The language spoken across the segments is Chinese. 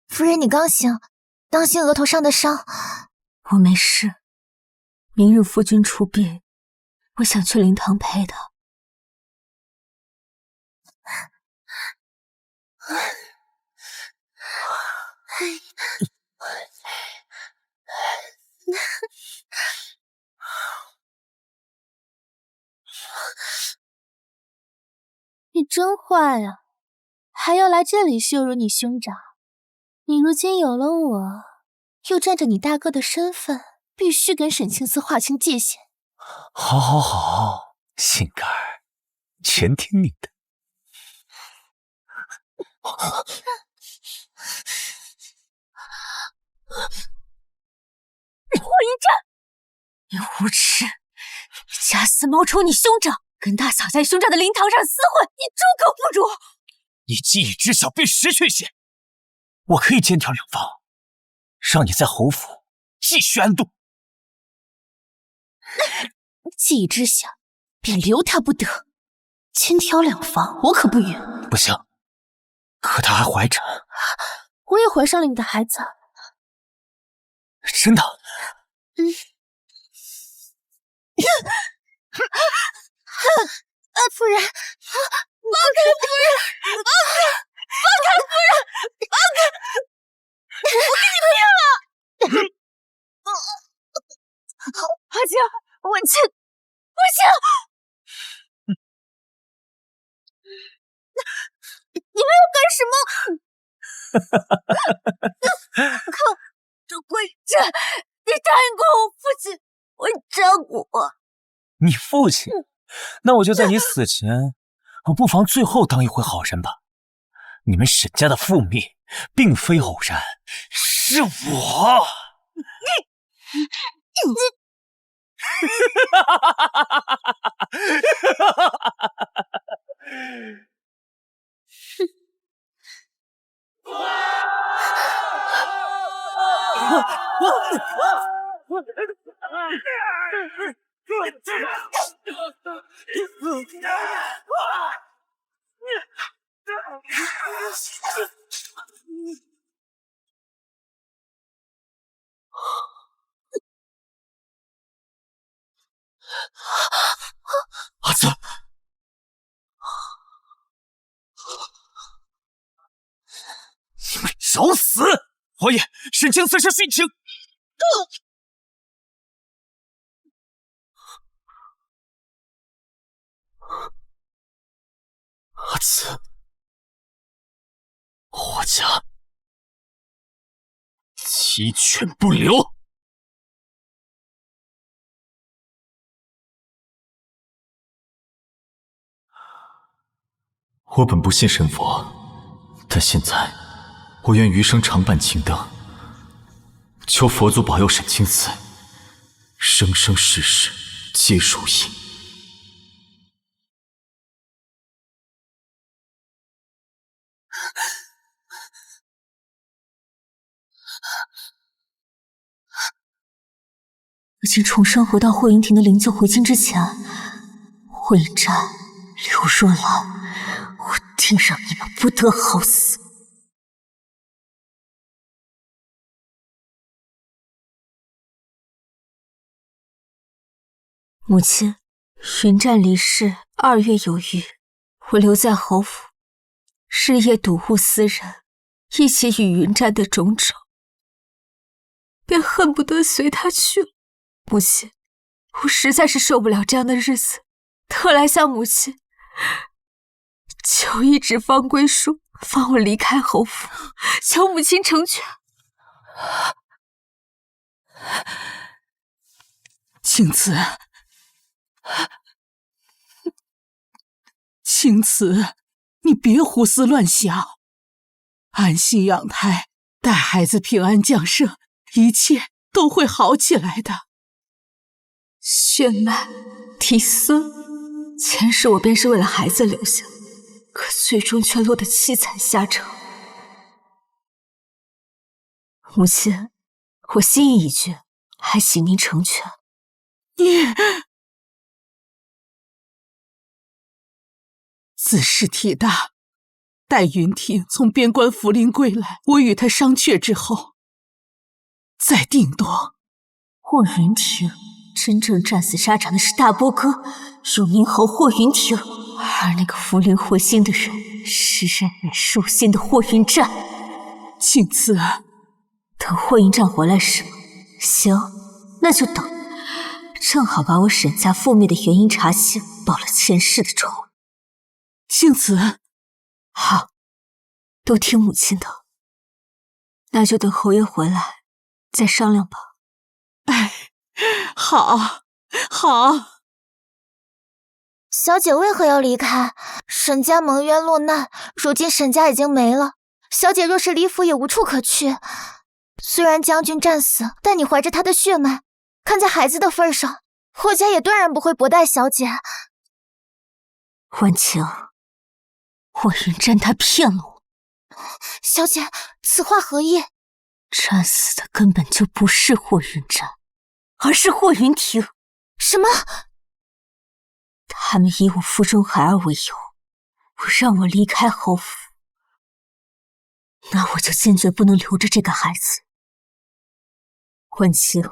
夫人，你刚醒，当心额头上的伤。我没事，明日夫君出殡，我想去灵堂陪他。你真坏啊，还要来这里羞辱你兄长。你如今有了我，又占着你大哥的身份，必须跟沈清思划清界限。好，好，好，杏儿，全听你的。霍一战，你无耻！你假死谋仇你兄长，跟大嫂在兄长的灵堂上厮混，你猪狗不如！你既已知晓并识缺陷，我可以兼条两房，让你在侯府继续安度。既已知晓，便留他不得。千挑两房，我可不允。不行，可她还怀着。我也怀上了你的孩子。真的？夫人，放开夫人！放开夫人！放开！我跟你拼了！阿姐，文清，不行！你们要干什么？可这贵人，你答应过我父亲会照顾我。你父亲？那我就在你死前，我不妨最后当一回好人吧。你们沈家的覆灭，并非偶然，是我。阿紫，你们找死！王爷，沈清此事殉情。阿紫，霍家鸡犬不留。我本不信神佛，但现在我愿余生常伴青灯，求佛祖保佑沈清此生生世世皆如意。如今重生回到霍云亭的灵柩回京之前，霍一战、刘若兰，我定让你们不得好死！母亲，云战离世2月有余，我留在侯府，日夜睹物思人，一起与云战的种种，便恨不得随他去了。母亲，我实在是受不了这样的日子，特来向母亲求一纸方归书，放我离开侯府，求母亲成全。青瓷，青瓷，你别胡思乱想，安心养胎，待孩子平安降生，一切都会好起来的。血脉嫡孙，前世我便是为了孩子留下，可最终却落得凄惨下场。母亲，我心意已决，还请您成全。你自视体大，待云婷从边关福临归来，我与她商榷之后，再定夺。霍云婷，真正战死沙场的是大波哥永宁侯霍云婷，而那个福临祸心的人是任你兽心的霍云战。青瓷，等霍云战回来是吗？行，那就等。正好把我沈家覆灭的原因查清，报了前世的仇。青瓷，好，都听母亲的。那就等侯爷回来再商量吧。哎，好，好。小姐为何要离开？沈家蒙冤落难，如今沈家已经没了。小姐若是离府，也无处可去。虽然将军战死，但你怀着他的血脉，看在孩子的份上，霍家也断然不会薄待小姐。婉晴，霍云战他骗了我。小姐，此话何意？战死的根本就不是霍云战，而是霍云婷。什么？他们以我腹中孩儿为由，让我离开侯府，那我就坚决不能留着这个孩子。婉晴，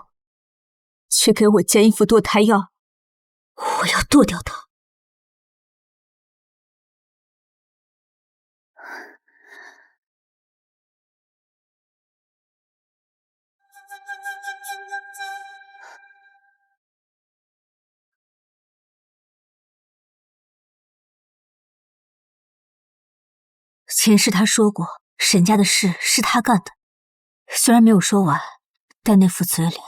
去给我煎一副堕胎药，我要剁掉他。前世他说过，沈家的事是他干的，虽然没有说完，但那副嘴脸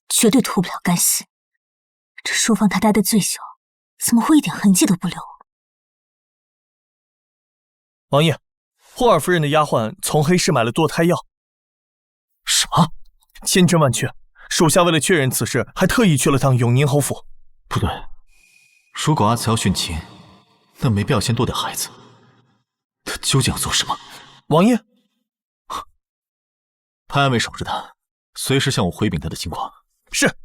绝对脱不了干系。这书房他待的最久，怎么会一点痕迹都不留？王爷，霍尔夫人的丫鬟从黑市买了堕胎药。什么？千真万确，属下为了确认此事，还特意去了趟永宁侯府。不对，如果阿慈要殉情，那没必要先堕掉孩子。他究竟要做什么？王爷，派暗卫守着他，随时向我回禀他的情况。是。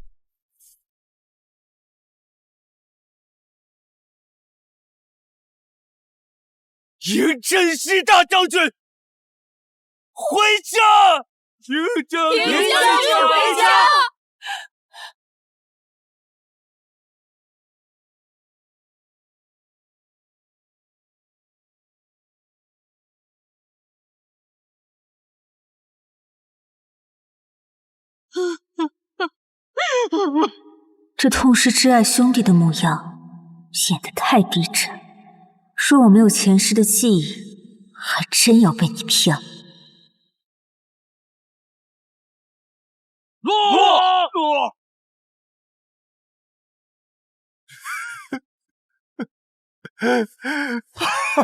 迎真西大将军回家！迎将军回家！这痛失挚爱兄弟的模样，演得太逼真。说我没有前世的记忆，还真要被你骗了。落！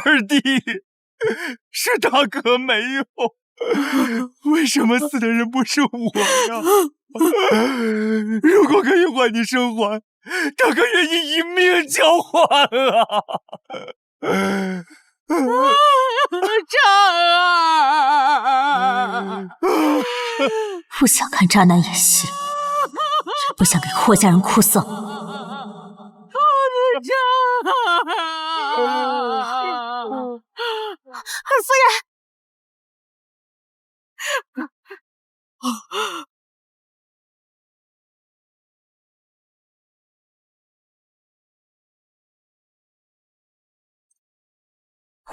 二弟，是大哥没有，为什么死的人不是我呀？如果可以换你生还，大哥愿意一命交换啊！丈儿，不想看渣男演戏，也不想给霍家人哭丧。二夫人，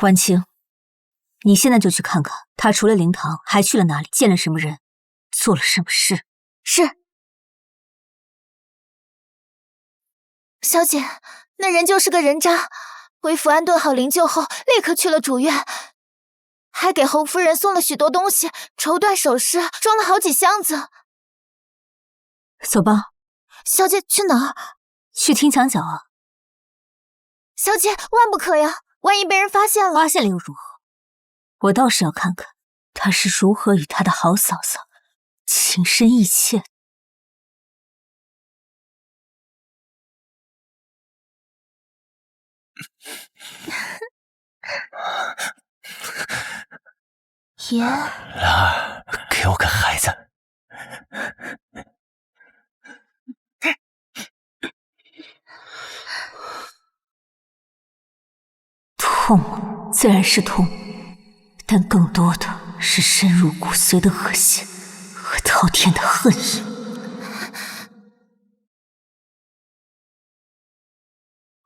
婉晴，你现在就去看看，他除了灵堂还去了哪里，见了什么人，做了什么事。是。小姐，那人就是个人渣，为福安顿好灵柩后，立刻去了主院，还给侯夫人送了许多东西，绸缎首饰装了好几箱子。走吧。小姐去哪儿？去听墙角啊。小姐万不可呀，万一被人发现了。发现了又如何？我倒是要看看他是如何与他的好嫂嫂情深意切的。爷，兰儿，给我个孩子。痛，自然是痛，但更多的是深入骨髓的恶心和滔天的恨意。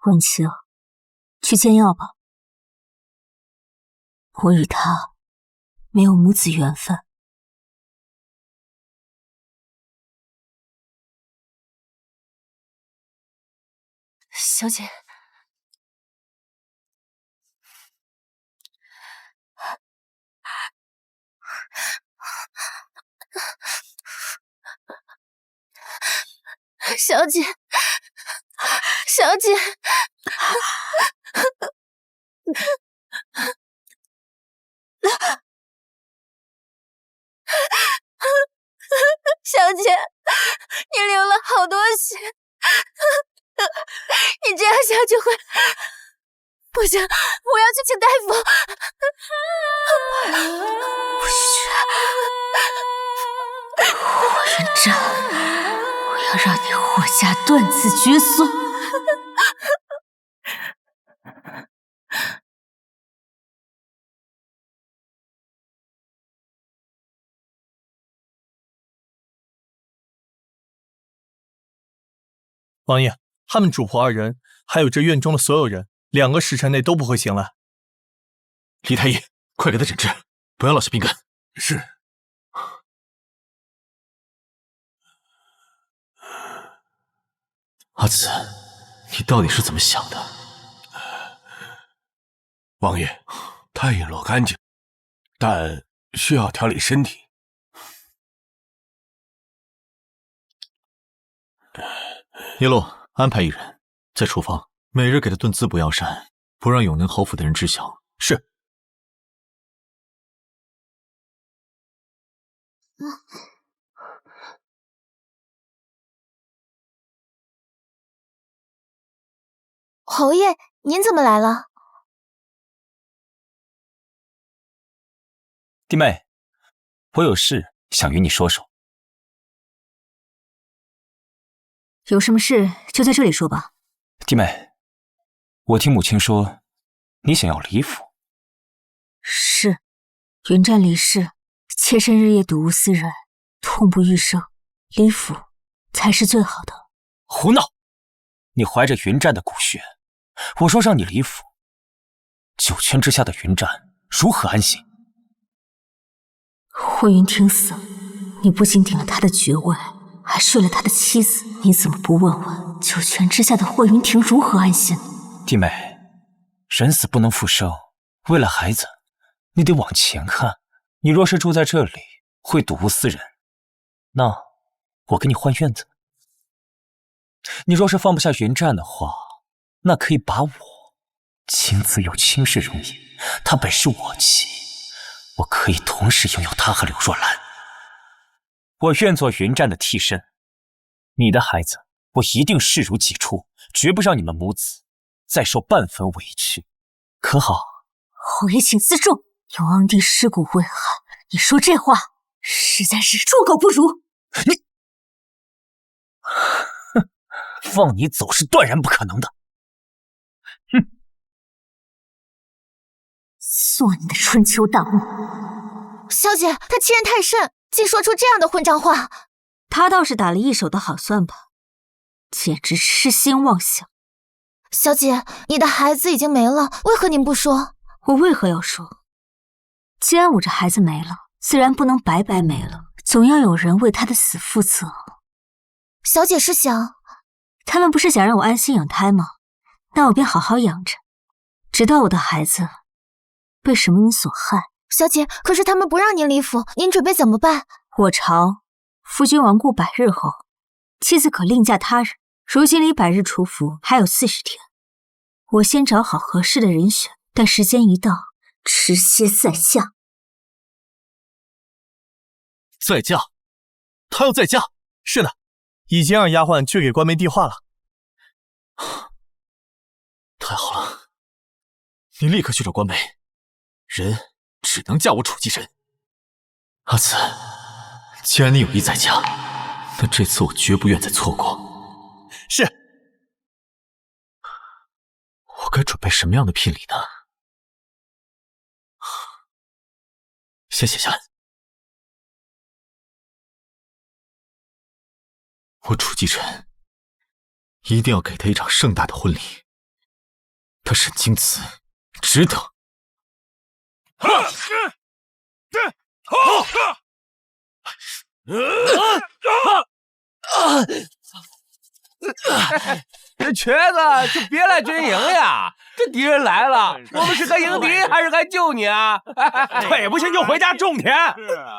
婉晴，去煎药吧。我与他没有母子缘分。小姐，小姐，小姐，小姐，你流了好多血，你这样下去会……不行，我要去请大夫。不许！霍元湛，我要让你霍家断子绝孙！王爷，他们主仆2人，还有这院中的所有人，2个时辰内都不会醒来。李太医，快给他诊治，不要落下病根。是。阿紫，你到底是怎么想的？王爷，他已落干净，但需要调理身体。叶落，安排1人在厨房，每日给他炖滋补药膳，不让永宁侯府的人知晓。是。侯爷，您怎么来了？弟妹，我有事想与你说说。有什么事就在这里说吧。弟妹，我听母亲说，你想要李府。是，云湛离世，妾身日夜睹物思人，痛不欲生，李府才是最好的。胡闹！你怀着云湛的骨血，我若让你李府，9泉之下的云湛如何安心？霍云亭死，你不仅顶了他的爵位，还睡了他的妻子，你怎么不问问9泉之下的霍云亭如何安心？弟妹，人死不能复生，为了孩子，你得往前看。你若是住在这里，会睹物思人，那我给你换院子。你若是放不下云湛的话，那可以把我。青子有青氏容颜，她本是我妻，我可以同时拥有她和柳若兰。我愿做云湛的替身，你的孩子我一定视如己出，绝不让你们母子再受半分委屈，可好？侯爷请自重，有昂弟尸骨未寒，你说这话实在是猪狗不如。你，哼，放你走是断然不可能的。哼，做你的春秋大梦。小姐，他欺人太甚，竟说出这样的混账话。他倒是打了一手的好算盘，简直痴心妄想。小姐，你的孩子已经没了，为何您不说？我为何要说？既然我这孩子没了，自然不能白白没了，总要有人为他的死负责。小姐是想……他们不是想让我安心养胎吗？那我便好好养着，直到我的孩子被什么人所害。小姐，可是他们不让您离府，您准备怎么办？我朝夫君亡故100日后，妻子可另嫁他人。如今离100日出府还有40天，我先找好合适的人选，待时间一到，持蝎再嫁。再嫁？他要再嫁？是的，已经让丫鬟去给关梅递话了。太好了，你立刻去找关梅，人只能嫁我楚继臣。阿紫，既然你有意再嫁，那这次我绝不愿再错过。是。我该准备什么样的聘礼呢？先写下来。我楚继晨一定要给他一场盛大的婚礼，他沈清慈值得。瘸子，就别来军营呀！这敌人来了，我们是该迎敌还是该救你啊？腿不行就回家种田，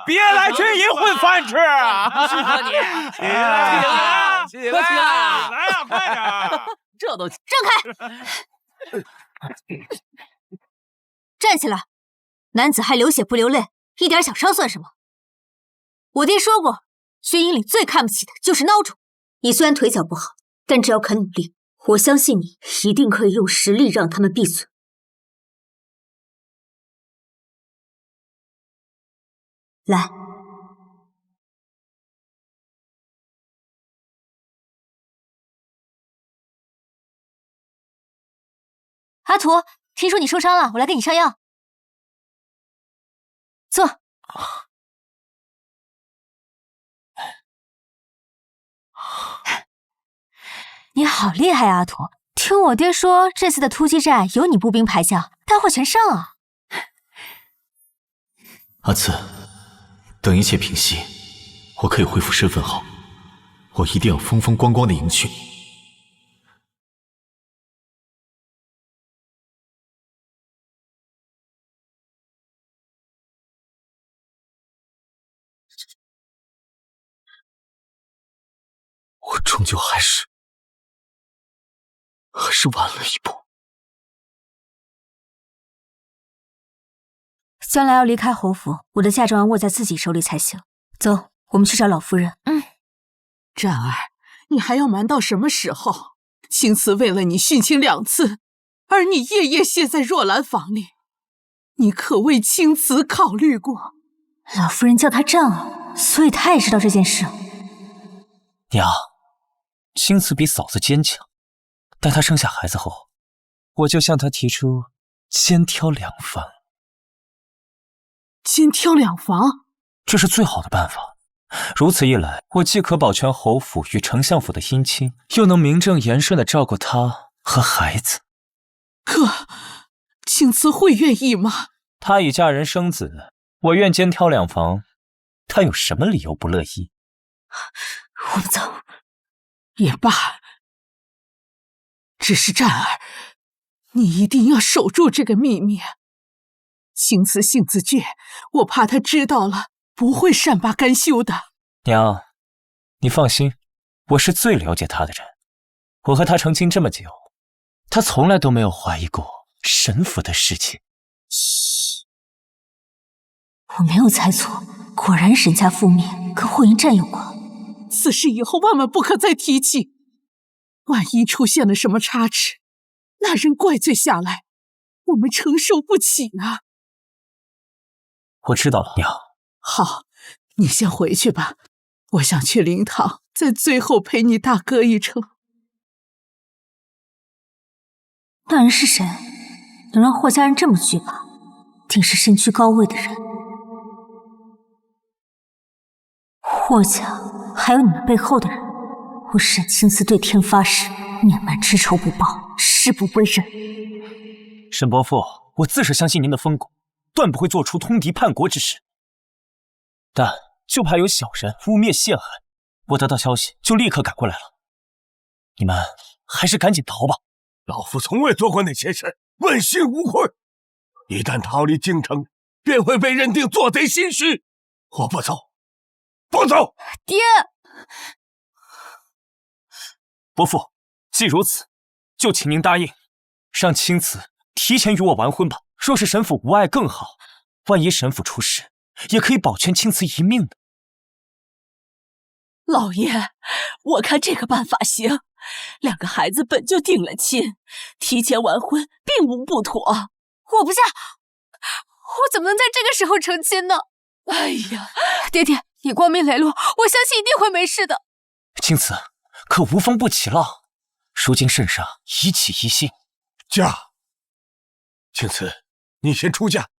别来军营混饭吃。适合你，起来，起来，来呀，快点！这都站开！站起来！男子汉流血不流泪，一点小伤算什么？我爹说过，军营里最看不起的就是孬种。你虽然腿脚不好，但只要肯努力，我相信你一定可以用实力让他们闭嘴。来，阿图，听说你受伤了，我来给你上药。坐。你好厉害啊，阿图！听我爹说，这次的突击战有你步兵排将，大获全胜啊！阿慈，等一切平息，我可以恢复身份后，我一定要风风光光的迎娶你。我终究还是晚了一步。将来要离开侯府，我的嫁妆要握在自己手里才行。走，我们去找老夫人。战儿，你还要瞒到什么时候？青瓷为了你殉情2次，而你夜夜歇在若兰房里，你可为青瓷考虑过？老夫人叫他战儿，所以他也知道这件事。娘，青瓷比嫂子坚强，待她生下孩子后，我就向她提出肩挑两房。肩挑两房？这是最好的办法。如此一来，我既可保全侯府与丞相府的姻亲，又能名正言顺地照顾她和孩子。可青瓷会愿意吗？她已嫁人生子，我愿肩挑两房，她有什么理由不乐意？我们走。也罢，只是战儿，你一定要守住这个秘密。青瓷性子倔，我怕他知道了不会善罢甘休的。娘，你放心，我是最了解他的人。我和他成亲这么久，他从来都没有怀疑过沈府的事情。嘘，我没有猜错，果然沈家覆灭跟霍云战有关。此事以后万万不可再提起，万一出现了什么差池，那人怪罪下来，我们承受不起啊！我知道了，娘。好，你先回去吧，我想去灵堂，在最后陪你大哥一程。那人是谁？能让霍家人这么惧怕，定是身居高位的人。霍家还有你们背后的人，我沈青瓷对天发誓，你们知仇不报，誓不为人。沈伯父，我自是相信您的风骨，断不会做出通敌叛国之事。但就怕有小人污蔑陷害，我得到消息就立刻赶过来了。你们还是赶紧逃吧。老夫从未做过那些事，问心无愧。一旦逃离京城，便会被认定做贼心虚。我不走，不走！爹，伯父，既如此，就请您答应，让青瓷提前与我完婚吧。若是沈府无碍更好，万一沈府出事，也可以保全青瓷一命的。老爷，我看这个办法行。2个孩子本就定了亲，提前完婚并无不妥。我不嫁，我怎么能在这个时候成亲呢？哎呀，爹爹，你光明磊落，我相信一定会没事的。青瓷，可无风不起浪，如今圣上一起一信。嫁，青瓷，你先出嫁，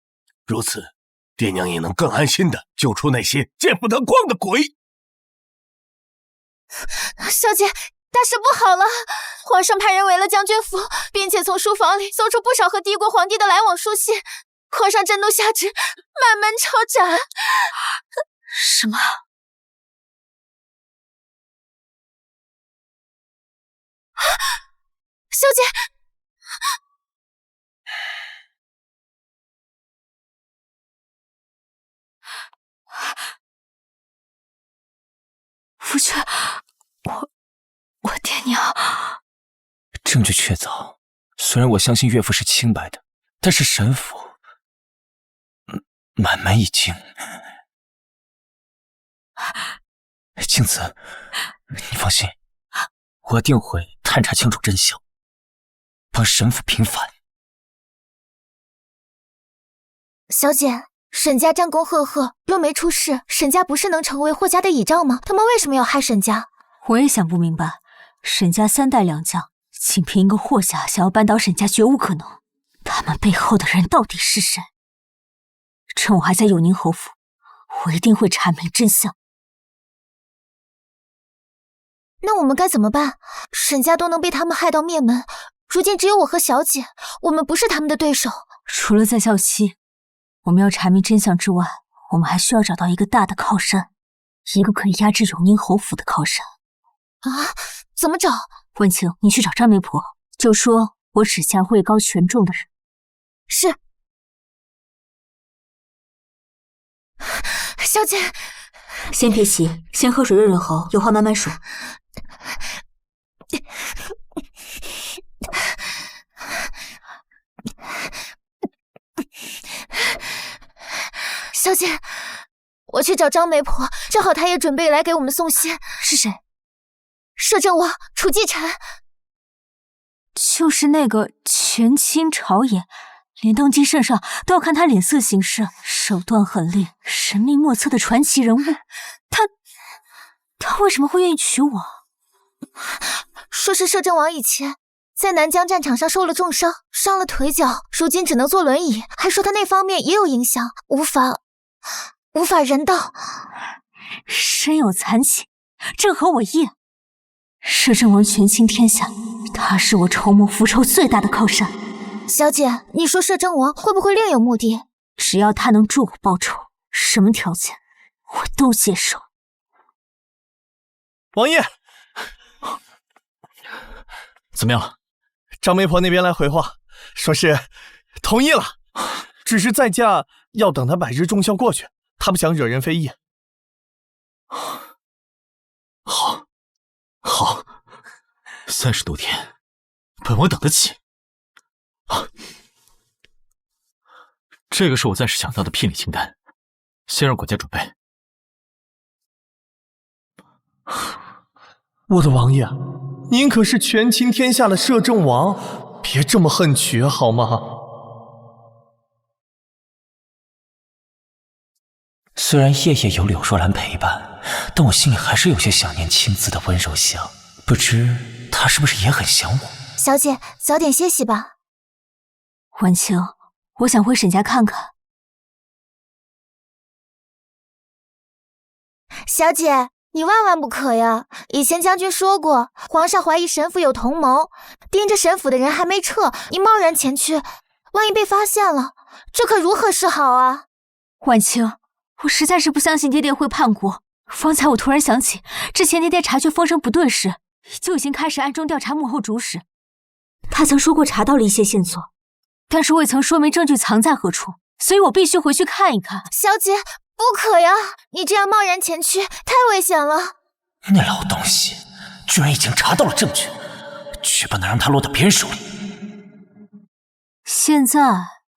如此爹娘也能更安心的救出那些见不得光的鬼。小姐，大事不好了！皇上派人围了将军府，并且从书房里搜出不少和帝国皇帝的来往书信。皇上震怒下旨，满门抄斩。什么？小姐，夫君，我爹娘。证据确凿，虽然我相信岳父是清白的，但是沈府满门已经。青子，你放心，我定会探查清楚真相，帮沈府平反。小姐，沈家战功赫赫，若没出事，沈家不是能成为霍家的倚仗吗？他们为什么要害沈家？我也想不明白，沈家3代良将，仅凭一个霍家想要扳倒沈家绝无可能。他们背后的人到底是谁？趁我还在永宁侯府，我一定会查明真相。那我们该怎么办？沈家都能被他们害到灭门，如今只有我和小姐，我们不是他们的对手。除了在校期，我们要查明真相之外，我们还需要找到一个大的靠山，一个可以压制永宁侯府的靠山。啊？怎么找？婉清，你去找张媒婆，就说我指下位高权重的人。是。小姐，先别急，先喝水润润喉，有话慢慢说。小姐，我去找张媒婆，正好她也准备来给我们送信。是谁？摄政王楚继臣。就是那个权倾朝野，连登基圣上都要看他脸色行事，手段狠厉，神秘莫测的传奇人物。他为什么会愿意娶我？说是摄政王以前在南疆战场上受了重伤，伤了腿脚，如今只能坐轮椅，还说他那方面也有影响，无法人道。身有残疾，正合我意。摄政王权倾天下，他是我筹谋复仇最大的靠山。小姐，你说摄政王会不会另有目的？只要他能助我报仇，什么条件我都接受。王爷，怎么样？张媒婆那边来回话，说是同意了，只是再嫁要等他100日重孝过去，他不想惹人非议。好，30多天，本王等得起。这个是我暂时想到的聘礼清单，先让管家准备。我的王爷，您可是权倾天下的摄政王，别这么恨娶好吗？虽然夜夜有柳若兰陪伴，但我心里还是有些想念青子的温柔乡。不知她是不是也很想我？小姐，早点歇息吧。婉清，我想回沈家看看。小姐，你万万不可呀！以前将军说过，皇上怀疑沈府有同谋，盯着沈府的人还没撤，你贸然前去，万一被发现了，这可如何是好啊？婉清，我实在是不相信爹爹会叛国。方才我突然想起，之前爹爹察觉风声不对时，就已经开始暗中调查幕后主使。他曾说过查到了一些线索，但是未曾说明证据藏在何处，所以我必须回去看一看。小姐，不可呀！你这样贸然前去，太危险了。那老东西居然已经查到了证据，绝不能让他落到别人手里。现在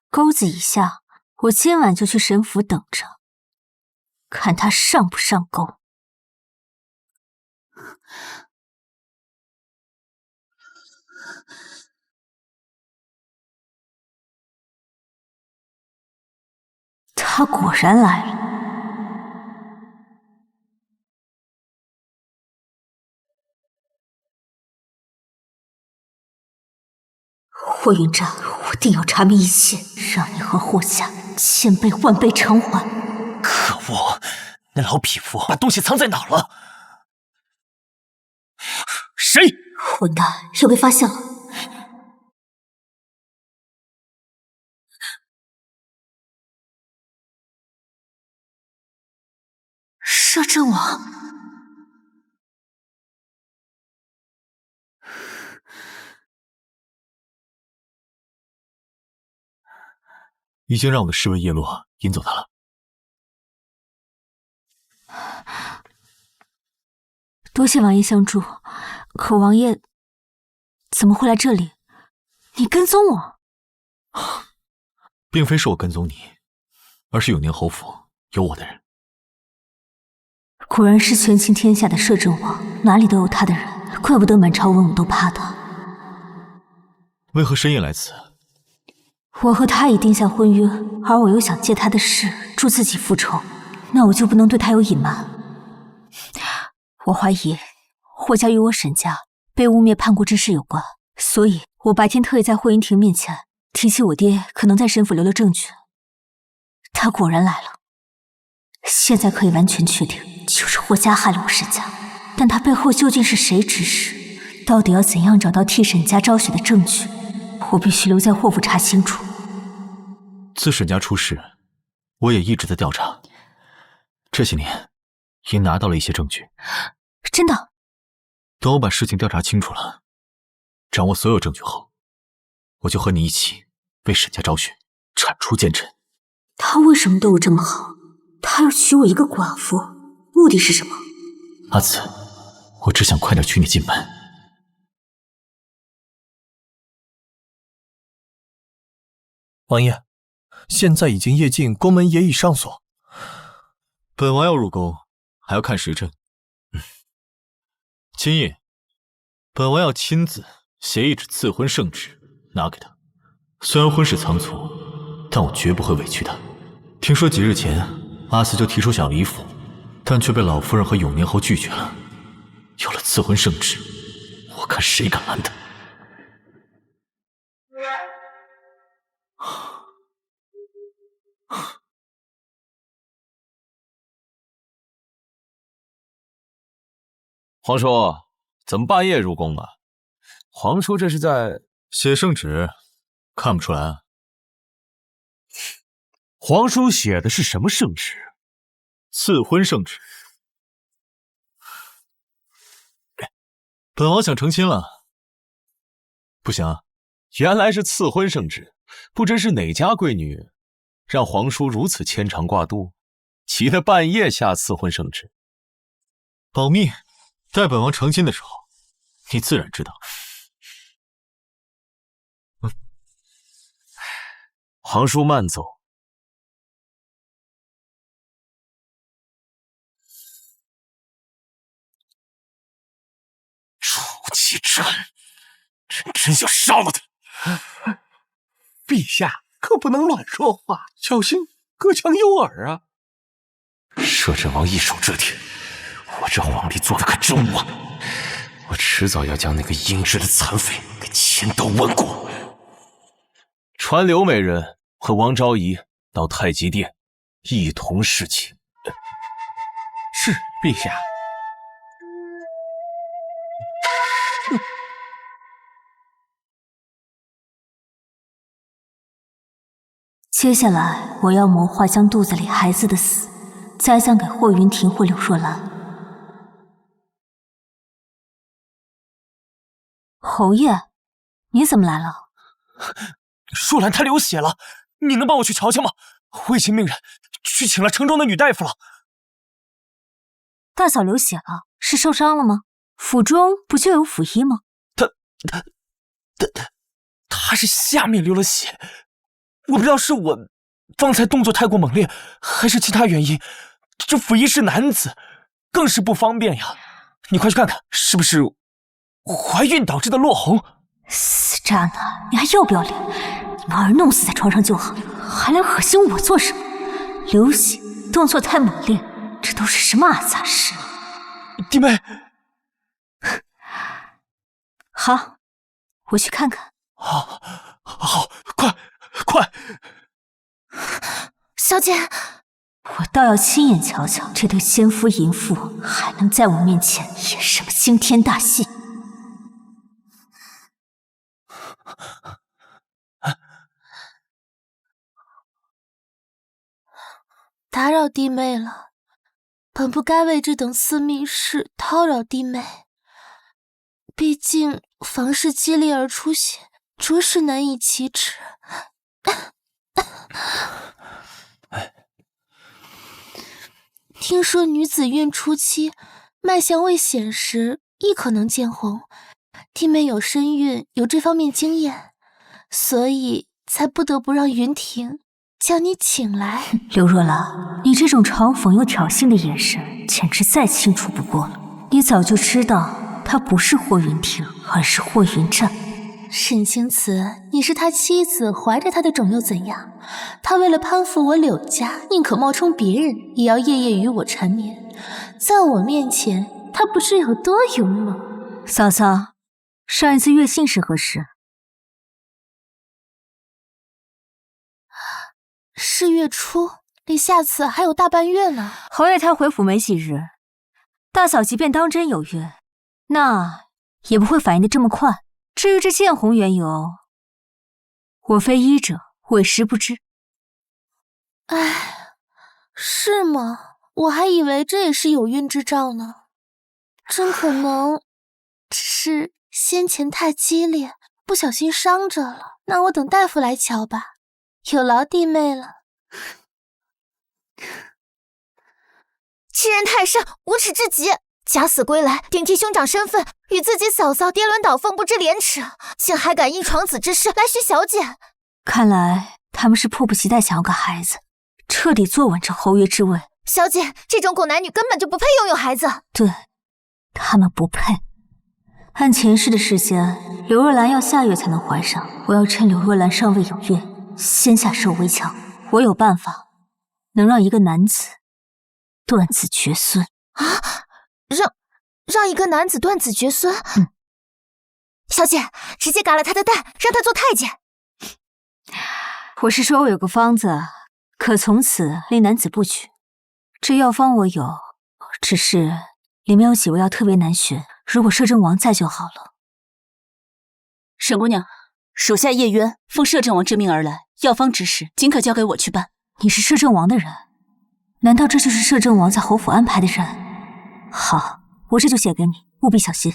钩子已下，我今晚就去沈府等着，看他上不上钩。他果然来了。霍云战，我定要查明一切，让你和霍家千倍万倍偿还。可恶，那老匹夫把东西藏在哪了？谁？混蛋，又被发现了！摄政王。已经让我的侍卫叶落引走他了。多谢王爷相助，可王爷怎么会来这里？你跟踪我？并非是我跟踪你，而是永宁侯府有我的人。果然是权倾天下的摄政王，哪里都有他的人，怪不得满朝文武都怕他。为何深夜来此？我和他已定下婚约，而我又想借他的事助自己复仇，那我就不能对他有隐瞒。我怀疑霍家与我沈家被污蔑叛国之事有关，所以我白天特意在霍云亭面前提起我爹可能在沈府留了证据。他果然来了，现在可以完全确定就是霍家害了我沈家，但他背后究竟是谁指使？到底要怎样找到替沈家昭雪的证据？我必须留在霍府查清楚。自沈家出事，我也一直在调查，这些年已拿到了一些证据。真的？等我把事情调查清楚了，掌握所有证据后，我就和你一起为沈家昭雪铲除奸臣。他为什么对我这么好？他要娶我一个寡妇，目的是什么？阿紫，我只想快点娶你进门。王爷，现在已经夜尽，宫门也已上锁。本王要入宫，还要看时辰。今夜，本王要亲自写一纸赐婚圣旨拿给他。虽然婚事仓促，但我绝不会委屈他。听说几日前，阿四就提出想离府，但却被老夫人和永年侯拒绝了。有了赐婚圣旨，我看谁敢拦他。皇叔，怎么半夜入宫啊？皇叔这是在写圣旨，看不出来啊？皇叔写的是什么圣旨？赐婚圣旨。本王想成亲了，不行啊？原来是赐婚圣旨，不知是哪家贵女，让皇叔如此牵肠挂肚，急得半夜下赐婚圣旨。保密。待本王成亲的时候，你自然知道。皇叔慢走。楚其真，真想杀了他！陛下可不能乱说话，小心隔墙有耳啊！摄政王一手遮天，我这皇帝做的可真晚，我迟早要将那个阴质的残匪给千刀万剐。传刘美人和王昭仪到太极殿一同侍寝。是，陛下。接下来我要谋划将肚子里孩子的死栽赃给霍云亭或柳若兰。侯爷，你怎么来了？若兰她流血了，你能帮我去瞧瞧吗？我已经命人去请了城中的女大夫了。大嫂流血了，是受伤了吗？府中不就有府医吗？她是下面流了血，我不知道是我方才动作太过猛烈，还是其他原因。这府医是男子，更是不方便呀。你快去看看，是不是怀孕导致的落红？死渣男，你还要不要脸？你把儿弄死在床上就好，还来恶心我做什么？流血，动作太猛烈，这都是什么阿杂事？弟妹，好，我去看看。好，快！小姐，我倒要亲眼瞧瞧这对奸夫淫妇还能在我面前演什么惊天大戏。打扰弟妹了，本不该为这等私密事叨扰弟妹。毕竟房事激烈而出血，着实难以启齿。听说女子孕初期，脉象未显时，亦可能见红。弟妹有身孕，有这方面经验，所以才不得不让云婷将你请来。刘若兰，你这种嘲讽又挑衅的眼神，简直再清楚不过了。你早就知道她不是霍云婷，而是霍云战。沈青瓷，你是他妻子，怀着他的种又怎样？他为了攀附我柳家，宁可冒充别人，也要夜夜与我缠绵。在我面前，他不是有多勇猛？嫂嫂，上一次月信是何时？是月初，离下次还有大半月呢。侯爷他回府没几日，大嫂即便当真有孕，那也不会反应的这么快。至于这见红缘由，我非医者，委实不知。唉，是吗？我还以为这也是有孕之兆呢。真可能只是先前太激烈，不小心伤着了。那我等大夫来瞧吧，有劳弟妹了。欺人太甚，无耻至极！假死归来，顶替兄长身份，与自己嫂嫂跌鸾倒凤，不知廉耻，竟还敢因闯子之事来许小姐。看来他们是迫不及待想要个孩子，彻底坐稳这侯爷之位。小姐，这种狗男女根本就不配拥有孩子。对，他们不配。按前世的时间，刘若兰要下月才能怀上，我要趁刘若兰尚未有孕，先下手为强。我有办法，能让一个男子断子绝孙。啊！让一个男子断子绝孙？小姐，直接嘎了他的蛋，让他做太监。我是说我有个方子，可从此令男子不娶。这药方我有，只是里面有几味药特别难选，如果摄政王在就好了。沈姑娘，属下叶渊奉摄政王之命而来，药方指使尽可交给我去办。你是摄政王的人？难道这就是摄政王在侯府安排的人？好，我这就写给你，务必小心。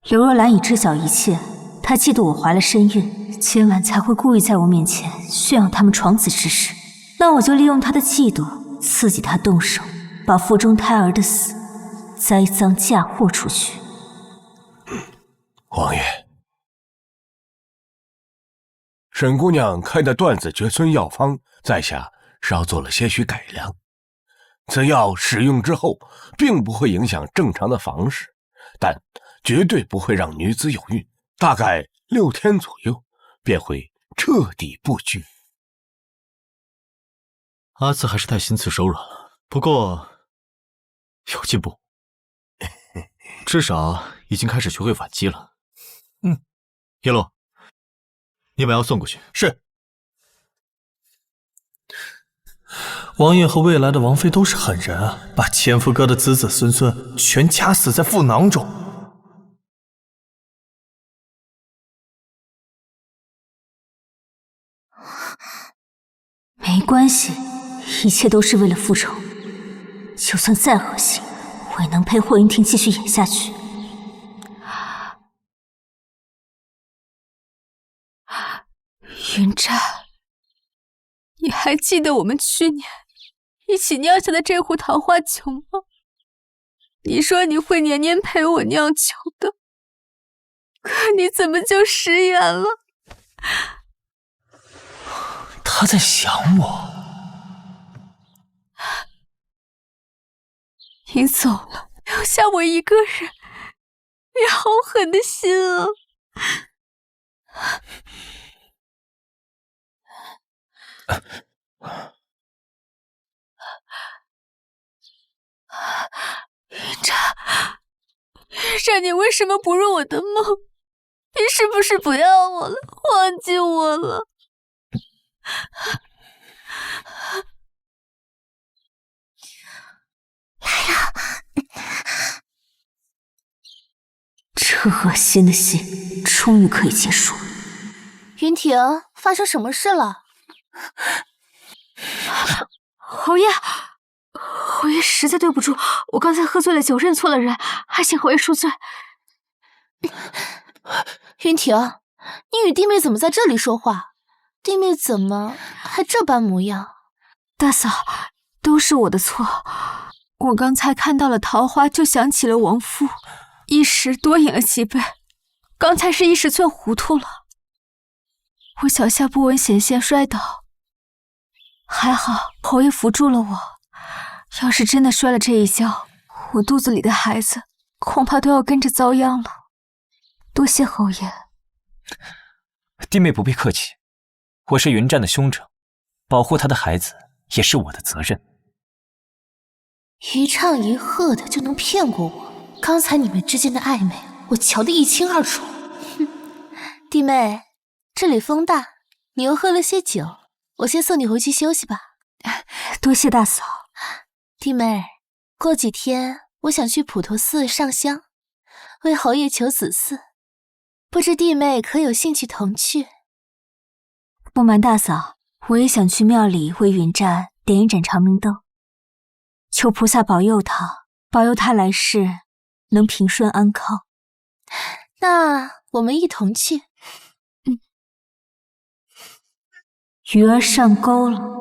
刘若兰已知晓一切，她嫉妒我怀了身孕，今晚才会故意在我面前炫耀他们闯子之事。那我就利用她的嫉妒，刺激她动手，把腹中胎儿的死栽赃嫁祸出去。王爷，沈姑娘开的断子绝孙药方，在下稍做了些许改良。此药使用之后，并不会影响正常的房事，但绝对不会让女子有孕，大概6天左右便会彻底不举。阿慈还是太心慈手软了，不过有进步，至少已经开始学会反击了。叶落，你把药送过去。是。王爷和未来的王妃都是狠人啊，把前夫哥的子子孙孙全掐死在腹囊中。没关系，一切都是为了复仇。就算再恶心，我也能陪霍云婷继续演下去。云战，你还记得我们去年一起酿下的这壶桃花酒吗？你说你会年年陪我酿酒的，可你怎么就食言了？他在想我。你走了，留下我一个人，你好狠的心啊！云战，云战，你为什么不入我的梦？你是不是不要我了，忘记我了？来呀！这恶心的戏终于可以结束了。云婷，发生什么事了？侯爷，侯爷实在对不住，我刚才喝醉了酒，认错了人，还请侯爷恕罪。云婷，你与弟妹怎么在这里说话？弟妹怎么还这般模样？大嫂，都是我的错。我刚才看到了桃花，就想起了亡夫，一时多饮了几杯。刚才是一时醉糊涂了，我脚下不稳险些摔倒，还好侯爷扶住了我。要是真的摔了这一跤，我肚子里的孩子恐怕都要跟着遭殃了。多谢侯爷。弟妹不必客气，我是云战的兄长，保护他的孩子也是我的责任。一唱一和的就能骗过我？刚才你们之间的暧昧，我瞧得一清二楚。哼，弟妹，这里风大，你又喝了些酒，我先送你回去休息吧。多谢大嫂。弟妹，过几天我想去普陀寺上香，为侯爷求子嗣，不知弟妹可有兴趣同去？不瞒大嫂，我也想去庙里为云战点一盏长明灯，求菩萨保佑他来世能平顺安康。那我们一同去。鱼儿上钩了。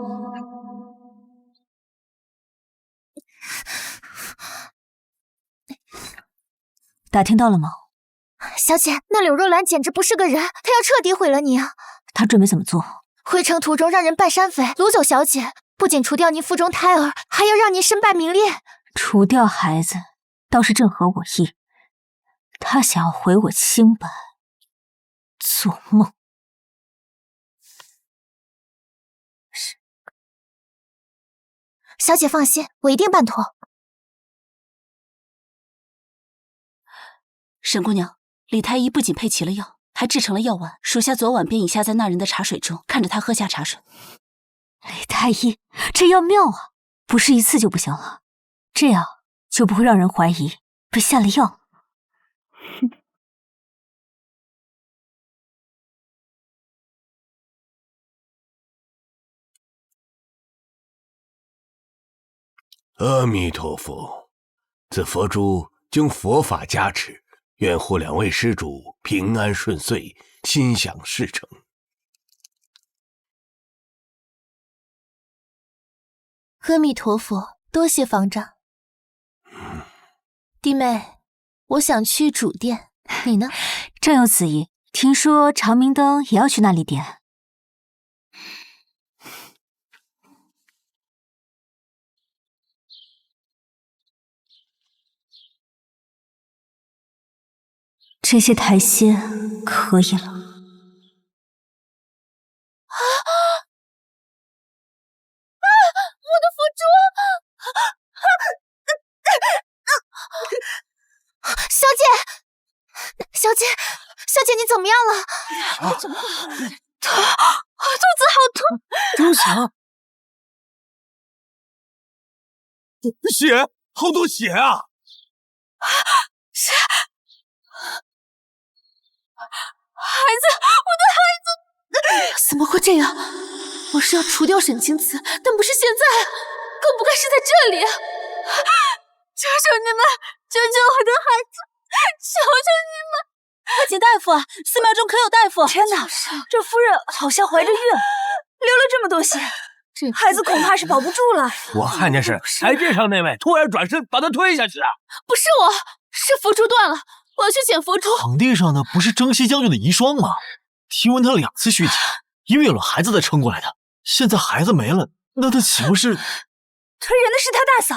打听到了吗？小姐，那柳若兰简直不是个人，她要彻底毁了你啊！她准备怎么做？回城途中让人扮山匪掳走小姐，不仅除掉您腹中胎儿，还要让您身败名裂。除掉孩子倒是正合我意，她想要毁我清白，做梦。小姐放心，我一定办妥。沈姑娘，李太医不仅配齐了药，还制成了药丸，属下昨晚便已下在那人的茶水中，看着他喝下茶水。李太医，这药妙啊，不是一次就不行了，这样就不会让人怀疑被下了药。阿弥陀佛，此佛珠经佛法加持，愿护两位施主平安顺遂，心想事成。阿弥陀佛，多谢方丈。弟妹，我想去主殿，你呢？正有此意，听说长明灯也要去那里点。这些台阶可以了。我的佛珠！小姐，小姐，你怎么样了？怎么会？肚子好痛！周翔，血，好多血啊！是孩子，我的孩子！怎么会这样？我是要除掉沈清慈，但不是现在，更不该是在这里。求求你们，救救我的孩子！求求你们！快请大夫啊！4秒钟可有大夫？天哪，这夫人好像怀着孕，流了这么多血，孩子恐怕是保不住了。我看见是台阶上那位突然转身把他推下去啊！不是我，是佛珠断了，我要去捡佛珠。场地上的不是征西将军的遗孀吗？听闻他2次续集，因为有了孩子才撑过来的。现在孩子没了，那他岂不是……推人的是他大嫂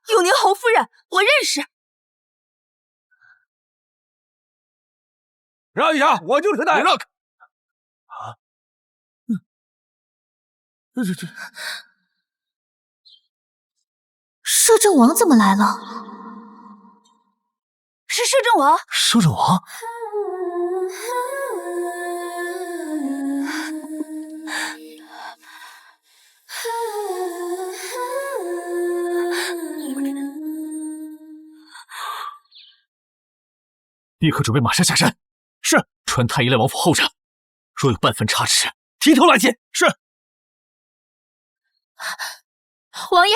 永宁侯夫人，我认识。让一下，我就是大夫。让开！啊，摄政王怎么来了？是摄政王。摄政王？立刻准备马上下山。是。传太医来王府候着，若有半分差池，提头来见。是。王爷，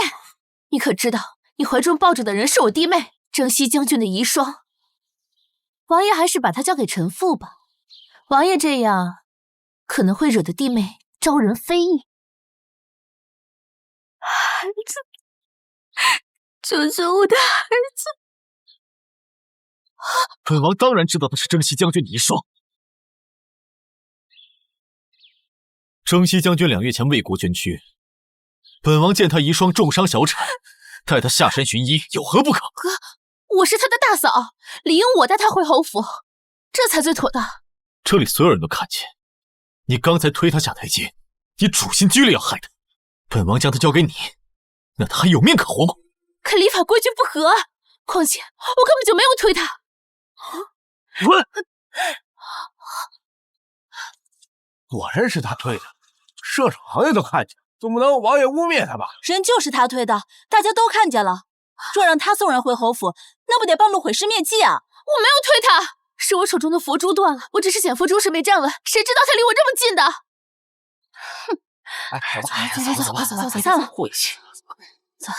你可知道，你怀中抱着的人是我弟妹征西将军的遗孀？王爷还是把她交给臣妇吧，王爷这样可能会惹得弟妹招人非议。孩子，救救我的孩子！本王当然知道他是征西将军的遗孀。征西将军2月前为国捐躯，本王见他遗孀重伤小产，带他下山寻医，有何不可？哥，我是他的大嫂，理应我带他回侯府，这才最妥当。这里所有人都看见，你刚才推他下台阶，你主心俱力要害他。本王将他交给你，那他还有命可活吗？可礼法规矩不合，况且我根本就没有推他。果然是他推的，摄政王爷都看见，总不能王爷污蔑他吧？人就是他推的，大家都看见了。若让他送人回侯府，那不得半路毁尸灭迹啊！我没有推他，是我手中的佛珠断了，我只是险佛珠是没站稳，谁知道他离我这么近的？哼！哎，走，散了。晦气！走。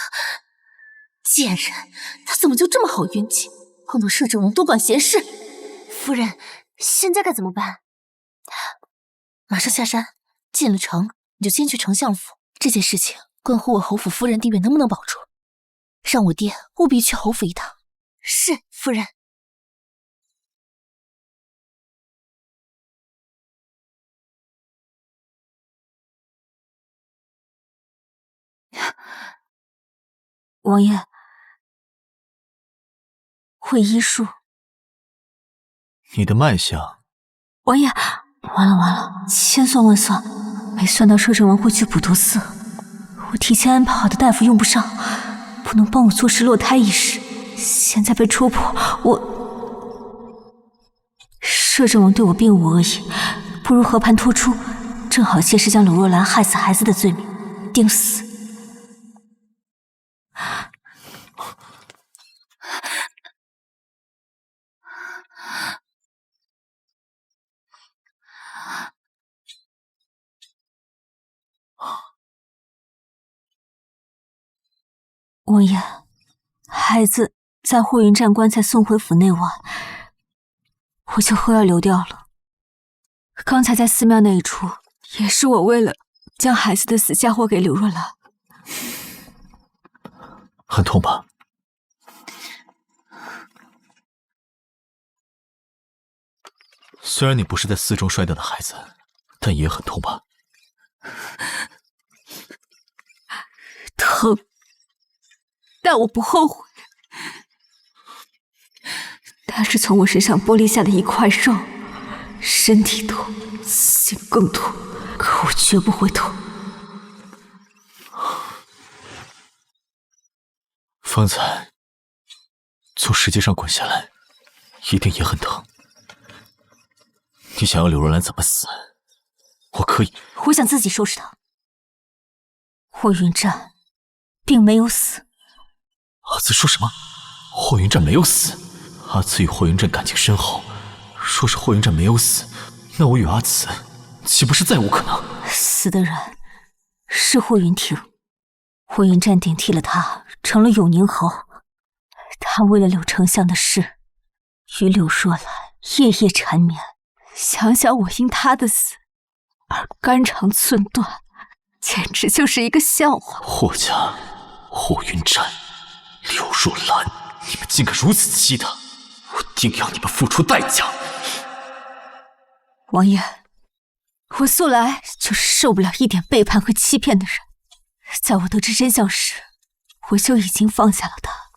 贱人，他怎么就这么好运气，碰到摄政王多管闲事？夫人，现在该怎么办？马上下山，进了城你就先去丞相府。这件事情关乎我侯府夫人地位能不能保住，让我爹务必去侯府一趟。是，夫人。王爷，会医术。你的脉象。王爷，完了，千算万算，没算到摄政王会去补陀寺。我提前安排好的大夫用不上，不能帮我坐实落胎一事。现在被戳破，摄政王对我并无恶意，不如和盘托出，正好揭示将柳若兰害死孩子的罪名，定死。王爷，孩子在霍云站棺材送回府内晚，我就喝药流掉了。刚才在寺庙那一出，也是我为了将孩子的死嫁祸给柳若兰。很痛吧？虽然你不是在寺中摔掉的孩子，但也很痛吧？疼，但我不后悔。他是从我身上剥离下的一块肉，身体痛，心更痛，可我绝不会痛。方才从石阶上滚下来，一定也很疼。你想要柳若兰怎么死，我可以。我想自己收拾她。霍云战并没有死。阿慈说什么？霍云战没有死？阿慈与霍云战感情深厚，若是霍云战没有死，那我与阿慈岂不是再无可能？死的人是霍云庭，霍云战顶替了他，成了永宁侯。他为了柳丞相的事，与柳若兰夜夜缠绵。想想我因他的死而肝肠寸断，简直就是一个笑话。霍家、霍云战、柳若兰，你们竟敢如此欺他！我定要你们付出代价！王爷，我素来就是受不了一点背叛和欺骗的人。在我得知真相时，我就已经放下了他，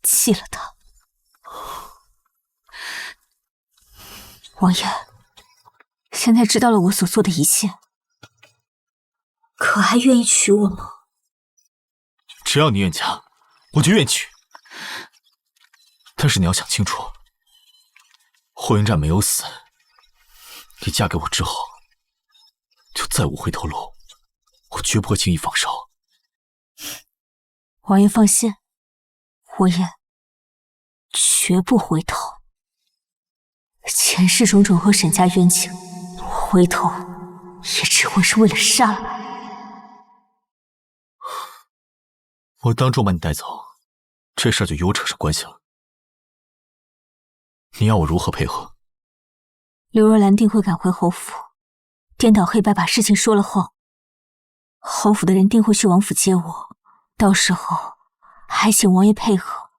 弃了他。王爷，现在知道了我所做的一切，可还愿意娶我吗？只要你愿嫁，我就愿娶。但是你要想清楚，霍云战没有死，你嫁给我之后，就再无回头路，我绝不会轻易放手。王爷放心，我也绝不回头。前世种种和沈家冤情，回头也只会是为了杀了他。我当众把你带走，这事儿就与我扯上关系了。你要我如何配合？刘若兰定会赶回侯府，颠倒黑白把事情说了后，侯府的人定会去王府接我，到时候还请王爷配合。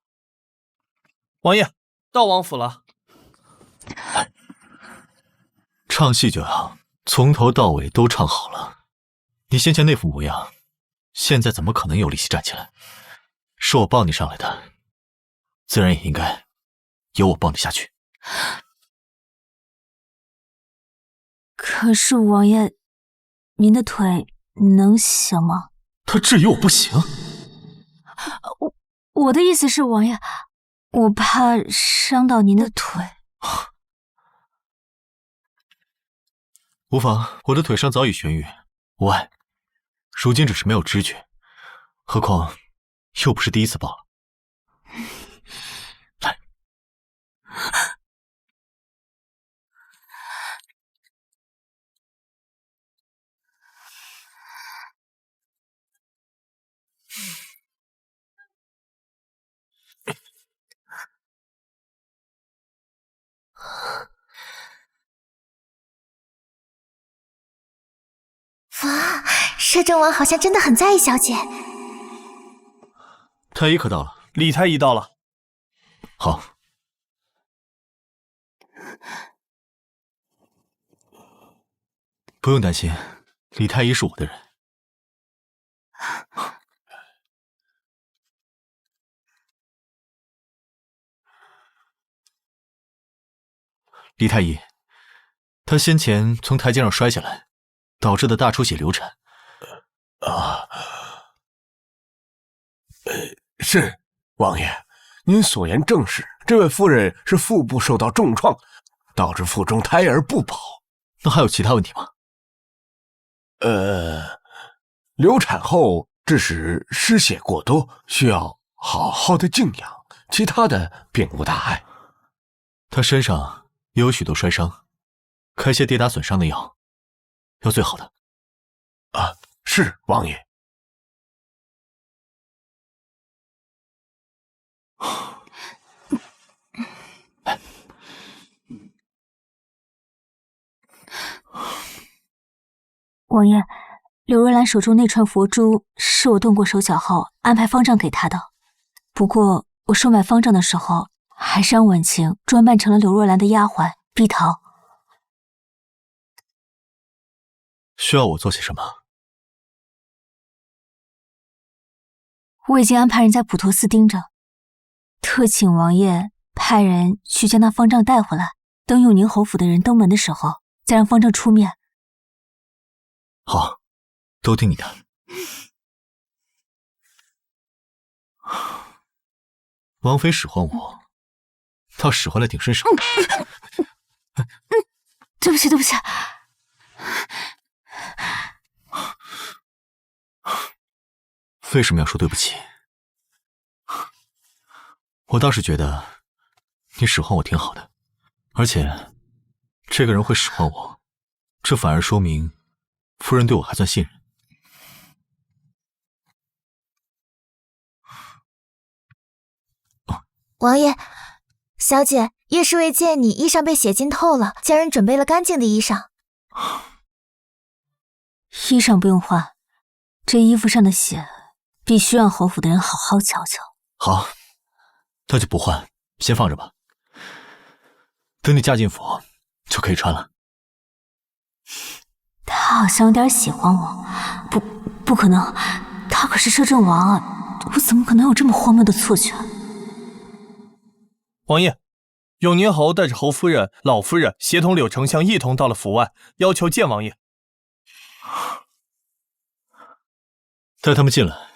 王爷到王府了。唱戏就要从头到尾都唱好了。你先前那副模样，现在怎么可能有力气站起来？是我抱你上来的，自然也应该由我抱你下去。可是王爷，您的腿能行吗？他至于我不行？我的意思是，王爷，我怕伤到您的腿。无妨，我的腿上早已痊愈，无碍。如今只是没有知觉，何况又不是第一次抱了。来，哇，摄政王好像真的很在意小姐。太医可到了？李太医到了。好。不用担心，李太医是我的人。李太医，他先前从台阶上摔下来，导致的大出血流产。是王爷，您所言正是。这位夫人是腹部受到重创，导致腹中胎儿不保。那还有其他问题吗？流产后致使失血过多，需要好好的静养，其他的并无大碍。他身上也有许多摔伤，开些跌打损伤的药，要最好的。是王爷。王爷，刘若兰手中那串佛珠是我动过手脚后安排方丈给她的。不过我收买方丈的时候，还是让婉晴装扮成了刘若兰的丫鬟碧桃。需要我做些什么？我已经安排人在普陀寺盯着，特请王爷派人去将那方丈带回来，等永宁侯府的人登门的时候，再让方丈出面。好，都听你的。王妃使唤我，倒使唤的挺顺手。对不起，对不起。为什么要说对不起？我倒是觉得你使唤我挺好的，而且这个人会使唤我，这反而说明夫人对我还算信任。王爷，小姐，叶侍卫见你衣裳被血浸透了，将人准备了干净的衣裳。衣裳不用换，这衣服上的血必须让侯府的人好好瞧瞧。好，那就不换，先放着吧。等你嫁进府就可以穿了。他好像有点喜欢我，不可能，他可是摄政王啊，我怎么可能有这么荒谬的错觉？王爷，永宁侯带着侯夫人、老夫人协同柳丞相一同到了府外，要求见王爷。带他们进来，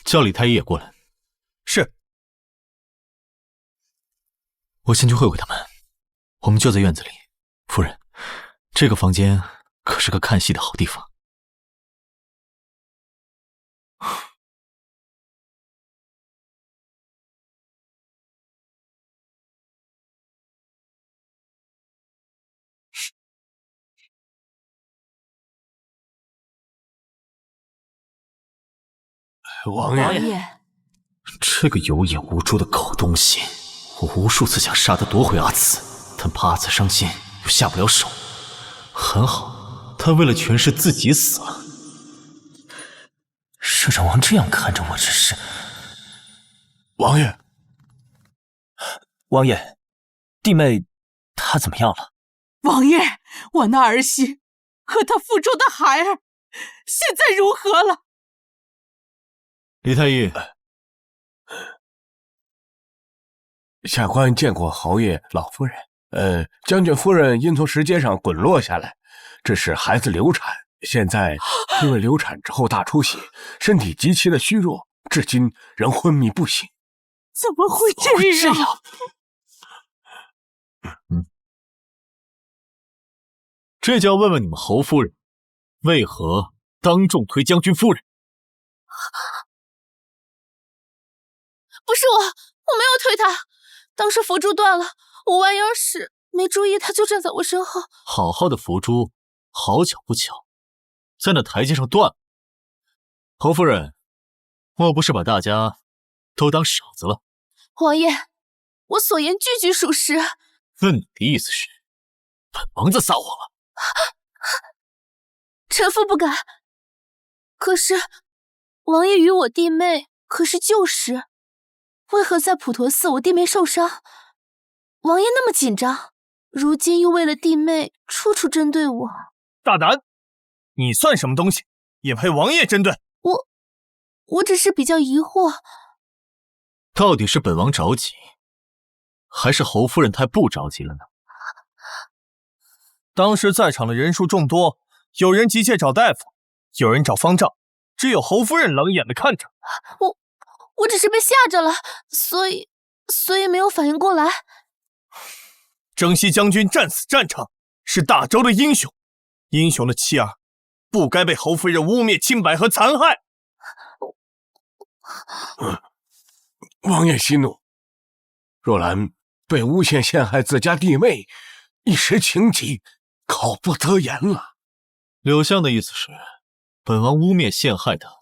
叫李太医也过来。是。我先去会会他们，我们就在院子里。夫人，这个房间可是个看戏的好地方。王爷，这个有眼无珠的狗东西，我无数次想杀他夺回阿紫，但怕阿紫伤心又下不了手。很好，他为了权势自己死了。摄政王这样看着我，这是……王爷，王爷，弟妹她怎么样了？王爷，我那儿媳和她腹中的孩儿现在如何了？李太医，下官见过侯爷、老夫人。将军夫人因从石阶上滚落下来，这是孩子流产，现在因为流产之后大出血，身体极其的虚弱，至今仍昏迷不醒。怎么会这样？这就要问问你们侯夫人，为何当众推将军夫人？不是我没有推他，当时佛珠断了，我弯腰时没注意，他就站在我身后。好好的佛珠，好巧不巧，在那台阶上断了。侯夫人，莫不是把大家都当傻子了？王爷，我所言句句属实。那你的意思是，本王子撒谎了？臣妇不敢。可是，王爷与我弟妹可是旧识，为何在普陀寺我弟妹受伤，王爷那么紧张，如今又为了弟妹处处针对我？大胆！你算什么东西，也配王爷针对？我只是比较疑惑，到底是本王着急，还是侯夫人太不着急了呢？当时在场的人数众多，有人急切找大夫，有人找方丈，只有侯夫人冷眼的看着。我只是被吓着了，所以没有反应过来。征西将军战死战场，是大周的英雄，英雄的妻儿不该被侯夫人污蔑、清白和残害。王爷息怒，若兰被诬陷陷害自家弟妹，一时情急，口不择言了。柳相的意思是，本王污蔑陷害他。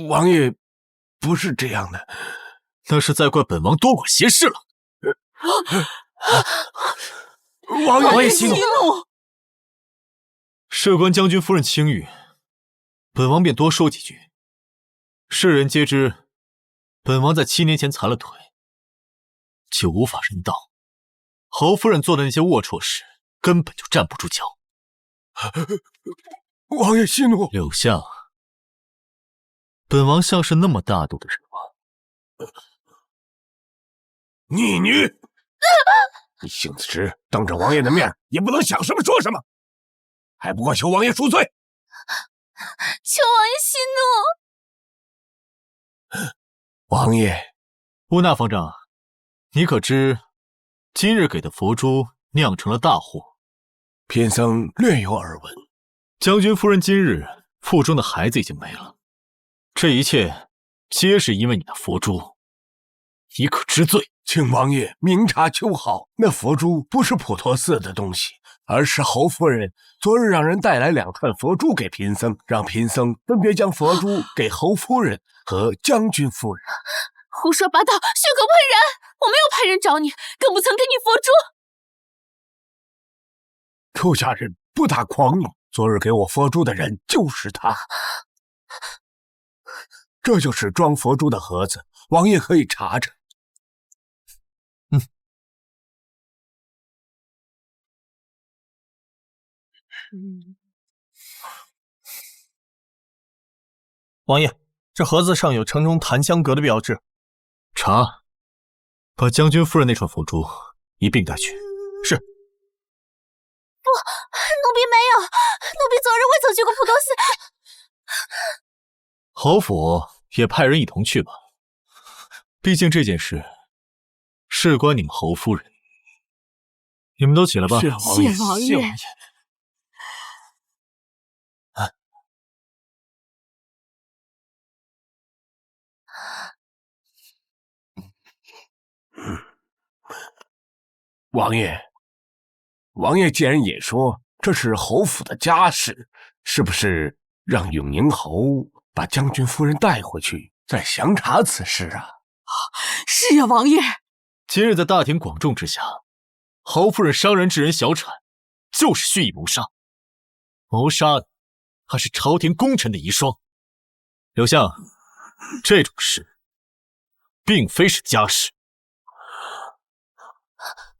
王爷不是这样的，那是在怪本王多管闲事了。王爷息怒。事关将军夫人清誉，本王便多说几句。世人皆知，本王在7年前残了腿，就无法人道。侯夫人做的那些龌龊事，根本就站不住脚。王爷息怒。柳相，本王像是那么大度的人吗？逆女！你性子直，当着王爷的面也不能想什么说什么，还不快求王爷赎罪！求王爷息怒！王爷，乌娜方丈，你可知今日给的佛珠酿成了大祸？贫僧略有耳闻。将军夫人今日腹中的孩子已经没了，这一切皆是因为你的佛珠，你可知罪？请王爷明察秋毫，那佛珠不是普陀寺的东西，而是侯夫人昨日让人带来2串佛珠给贫僧，让贫僧分别将佛珠给侯夫人和将军夫人。胡说八道，血口喷人！我没有派人找你，更不曾给你佛珠。出家人不打诳语，昨日给我佛珠的人就是他。这就是装佛珠的盒子，王爷可以查查。王爷，这盒子上有城中檀香阁的标志。查，把将军夫人那串佛珠一并带去。是。不，奴婢没有，奴婢昨日未曾去过普陀寺。侯府也派人一同去吧，毕竟这件事事关你们侯夫人。你们都起来吧。谢王爷。王爷既然也说这是侯府的家事，是不是让永宁侯把将军夫人带回去，再详查此事啊？是呀，王爷。今日在大庭广众之下，侯夫人伤人致人小产，就是蓄意谋杀。谋杀的还是朝廷功臣的遗孀。柳相，这种事并非是家事。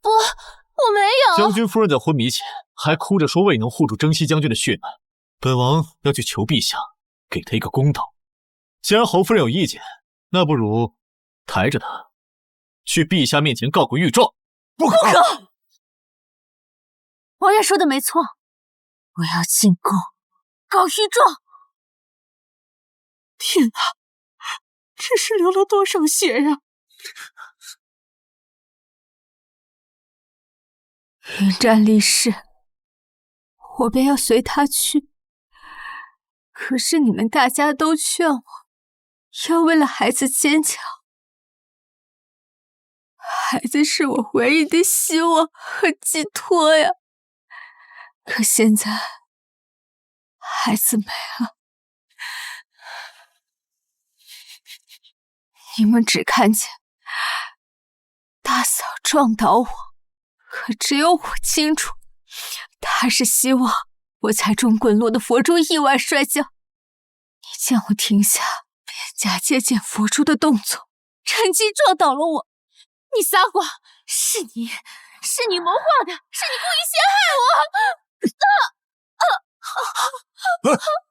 不，我没有。将军夫人在昏迷前还哭着说未能护住征西将军的血脉，本王要去求陛下，给他一个公道。既然侯夫人有意见，那不如抬着她去陛下面前告个御状。不可！王爷说的没错，我要进宫告御状。天啊，这是流了多少血呀！云战离世，我便要随他去。可是你们大家都劝我，要为了孩子坚强。孩子是我唯一的希望和寄托呀。可现在，孩子没了，你们只看见大嫂撞倒我。可只有我清楚，他是希望我踩中滚落的佛珠意外摔跤。你见我停下，便假借捡佛珠的动作，趁机撞倒了我。你撒谎，是你谋划的，是你故意陷害我！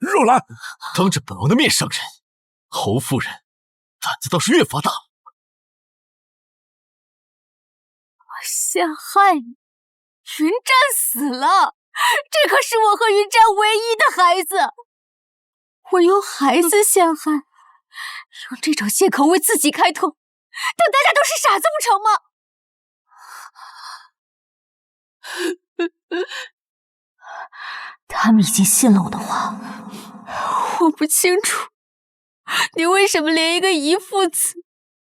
若兰，当着本王的面伤人，侯夫人胆子倒是越发大。陷害你，云战死了，这可是我和云战唯一的孩子。我用孩子陷害，用这种借口为自己开脱，当大家都是傻子不成吗？他们已经信了我的话。我不清楚，你为什么连一个姨父子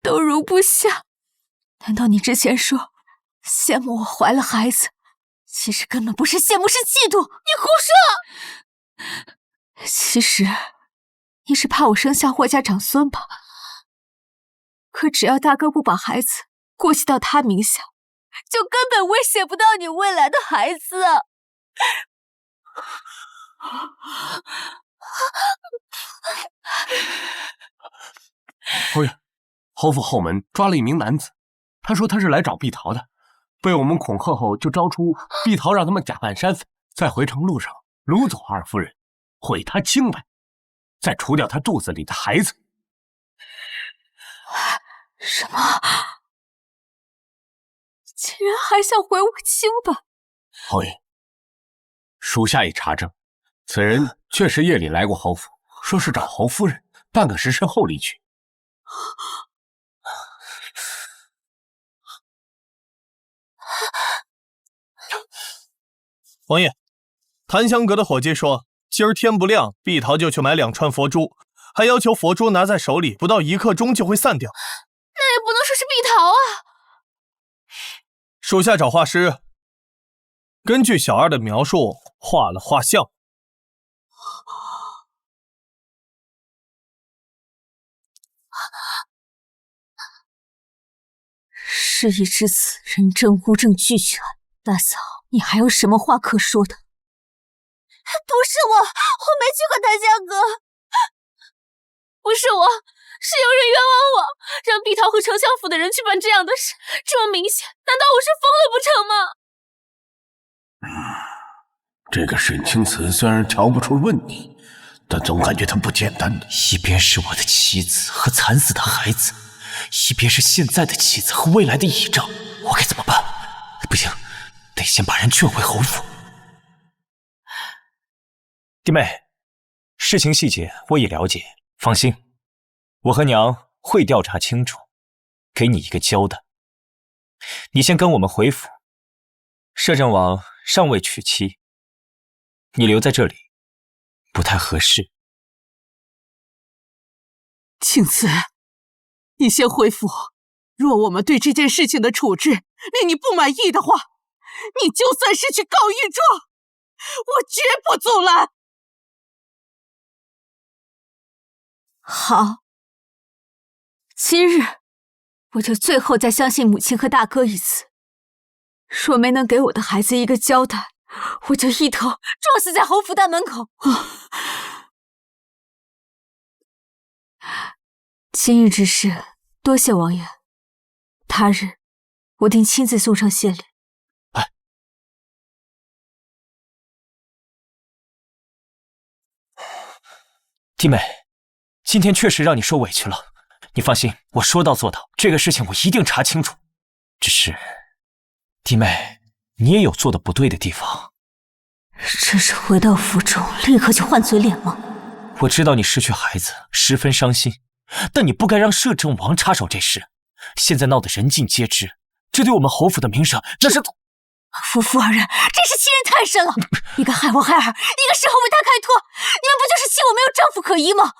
都容不下？难道你之前说羡慕我怀了孩子，其实根本不是羡慕，是嫉妒。你胡说！其实你是怕我生下霍家长孙吧？可只要大哥不把孩子过继到他名下，就根本威胁不到你未来的孩子。侯爷，侯府后门抓了一名男子，他说他是来找碧桃的。被我们恐吓后，就招出碧桃，让他们假扮山匪，在回城路上掳走二夫人，毁她清白，再除掉她肚子里的孩子。什么？竟然还想毁我清白？侯爷，属下已查证，此人确实夜里来过侯府，说是找侯夫人，半个时辰后离去。王爷，檀香阁的伙计说，今儿天不亮，碧桃就去买2串佛珠，还要求佛珠拿在手里不到1刻钟就会散掉。那也不能说是碧桃啊。属下找画师，根据小二的描述画了画像。事已至此，人证物证俱全，大嫂，你还有什么话可说的？不是我没去过檀香阁，不是我，是有人冤枉我，让碧桃和丞相府的人去办这样的事，这么明显，难道我是疯了不成吗？这个沈清慈虽然瞧不出问题，但总感觉他不简单。一边是我的妻子和惨死的孩子，一边是现在的妻子和未来的倚仗，我该怎么办？不行，得先把人劝回侯府。弟妹，事情细节我已了解，放心，我和娘会调查清楚，给你一个交代。你先跟我们回府，摄政王尚未娶妻，你留在这里不太合适。青瓷，你先回府。若我们对这件事情的处置令你不满意的话，你就算是去告御状，我绝不阻拦。好，今日我就最后再相信母亲和大哥一次。若没能给我的孩子一个交代，我就一头撞死在侯府大门口。今日之事，多谢王爷。他日我定亲自送上谢礼。哎，弟妹，今天确实让你受委屈了。你放心，我说到做到，这个事情我一定查清楚。只是，弟妹，你也有做的不对的地方。这是回到府中立刻就换嘴脸吗？我知道你失去孩子十分伤心，但你不该让摄政王插手这事。现在闹得人尽皆知，这对我们侯府的名声那是……夫人，真是欺人太甚了！一个害我孩儿，一个事后为他开脱，你们不就是气我没有丈夫可依吗？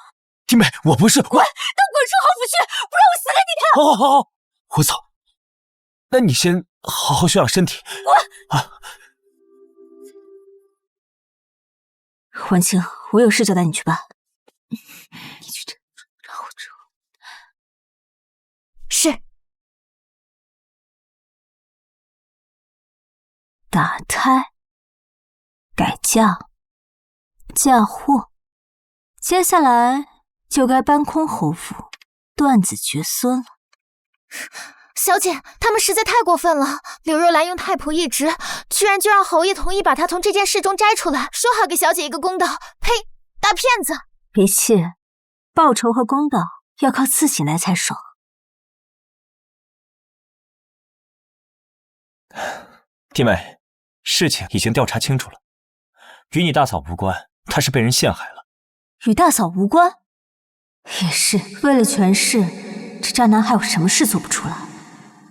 弟妹，我不是……滚，都滚出侯府去，不让我死给你看！好，我走。那你先好好休养身体。滚！婉清，我有事交代你去办。你去这，然后之后。是。打胎、改嫁、嫁祸，接下来就该搬空侯府，断子绝孙了。小姐，他们实在太过分了！柳若兰用太仆一职，居然就让侯爷同意把她从这件事中摘出来，说好给小姐一个公道。呸！大骗子！一切报仇和公道要靠自己来才爽。弟妹，事情已经调查清楚了，与你大嫂无关，她是被人陷害了。与大嫂无关？也是，为了权势，这渣男还有什么事做不出来？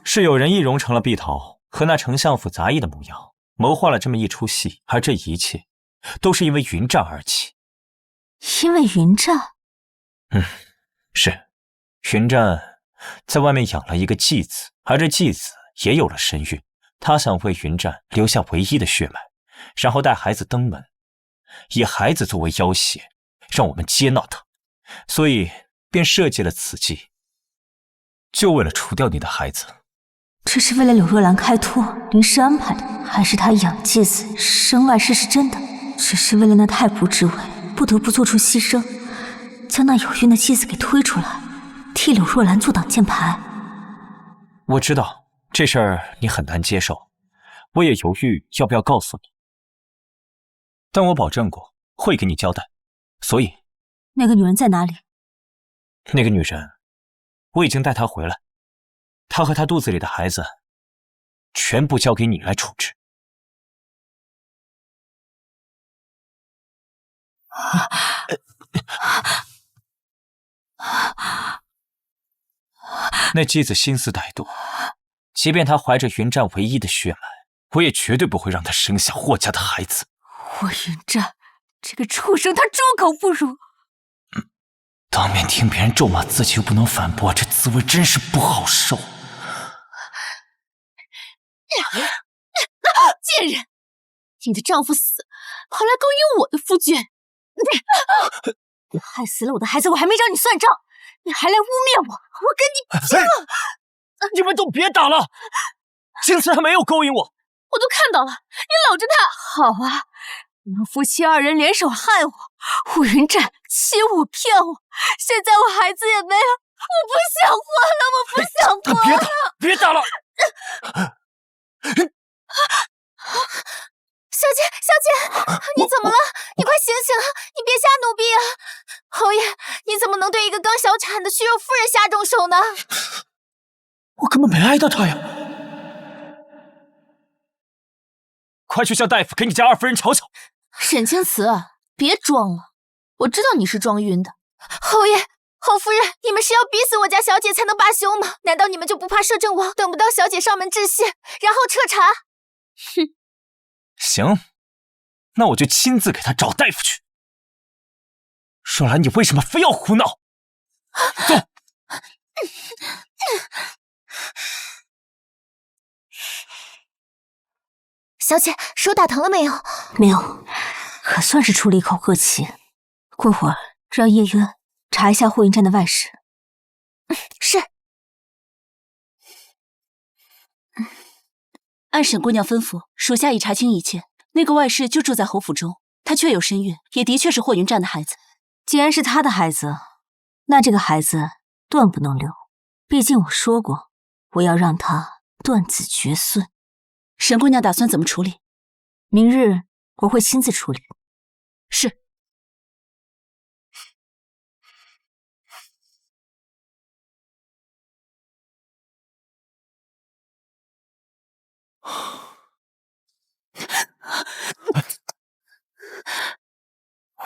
是有人易容成了碧桃和那丞相府杂役的模样，谋划了这么一出戏，而这一切都是因为云战而起。因为云战？是，云战在外面养了一个继子，而这继子也有了身孕，他想为云战留下唯一的血脉，然后带孩子登门，以孩子作为要挟，让我们接纳他，所以便设计了此计，就为了除掉你的孩子。这是为了柳若兰开脱临时安排的，还是他养继子身外事是真的？只是为了那太仆之位，不得不做出牺牲，将那有孕的继子给推出来，替柳若兰做挡箭牌。我知道这事儿你很难接受，我也犹豫要不要告诉你，但我保证过会给你交代，所以……那个女人在哪里？那个女人，我已经带她回来，她和她肚子里的孩子，全部交给你来处置。那继子心思歹毒，即便她怀着云战唯一的血脉，我也绝对不会让她生下霍家的孩子。霍云战，这个畜生，他猪狗不如！当面听别人咒骂自己又不能反驳，这滋味真是不好受。贱人，你的丈夫死，跑来勾引我的夫君，你害死了我的孩子，我还没找你算账，你还来污蔑我，我跟你拼了！你们都别打了，青瓷还没有勾引我，我都看到了，你搂着他。好啊，你们夫妻二人联手害我，霍云战欺我骗我，现在我孩子也没了，我不想活了，我不想活了！别打了！小姐，你怎么了？你快醒醒啊！你别瞎奴婢啊！侯爷，你怎么能对一个刚小产的虚弱妇人下重手呢？我根本没挨到她呀！快去向大夫给你家二夫人瞧瞧。沈青瓷，别装了，我知道你是装晕的。侯爷、侯夫人，你们是要逼死我家小姐才能罢休吗？难道你们就不怕摄政王等不到小姐上门致谢，然后彻查？哼，行，那我就亲自给他找大夫去。若兰，你为什么非要胡闹？走。小姐，手打疼了没有？没有，可算是出了一口恶气。过会儿让叶渊查一下霍云战的外事。是。按沈姑娘吩咐，属下已查清一切。那个外室就住在侯府中，他确有身孕，也的确是霍云战的孩子。既然是他的孩子，那这个孩子断不能留。毕竟我说过，我要让他断子绝孙。沈姑娘打算怎么处理？明日我会亲自处理。是。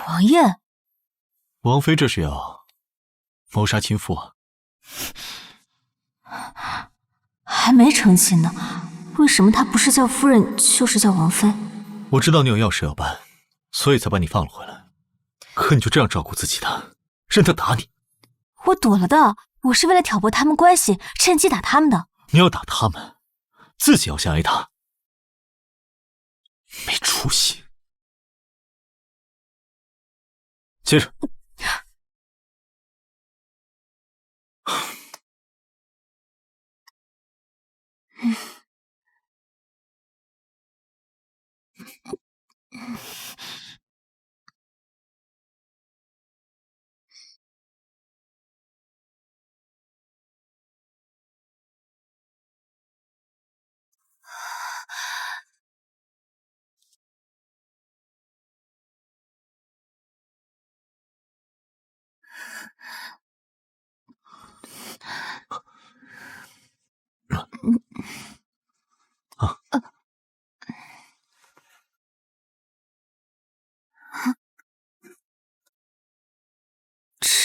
王爷，王妃这是要谋杀亲父啊？还没成亲呢，为什么她不是叫夫人就是叫王妃？我知道你有要事要办，所以才把你放了回来。可你就这样照顾自己的，任他打你？我躲了的，我是为了挑拨他们关系，趁机打他们的。你要打他们，自己要先挨打，没出息。接着。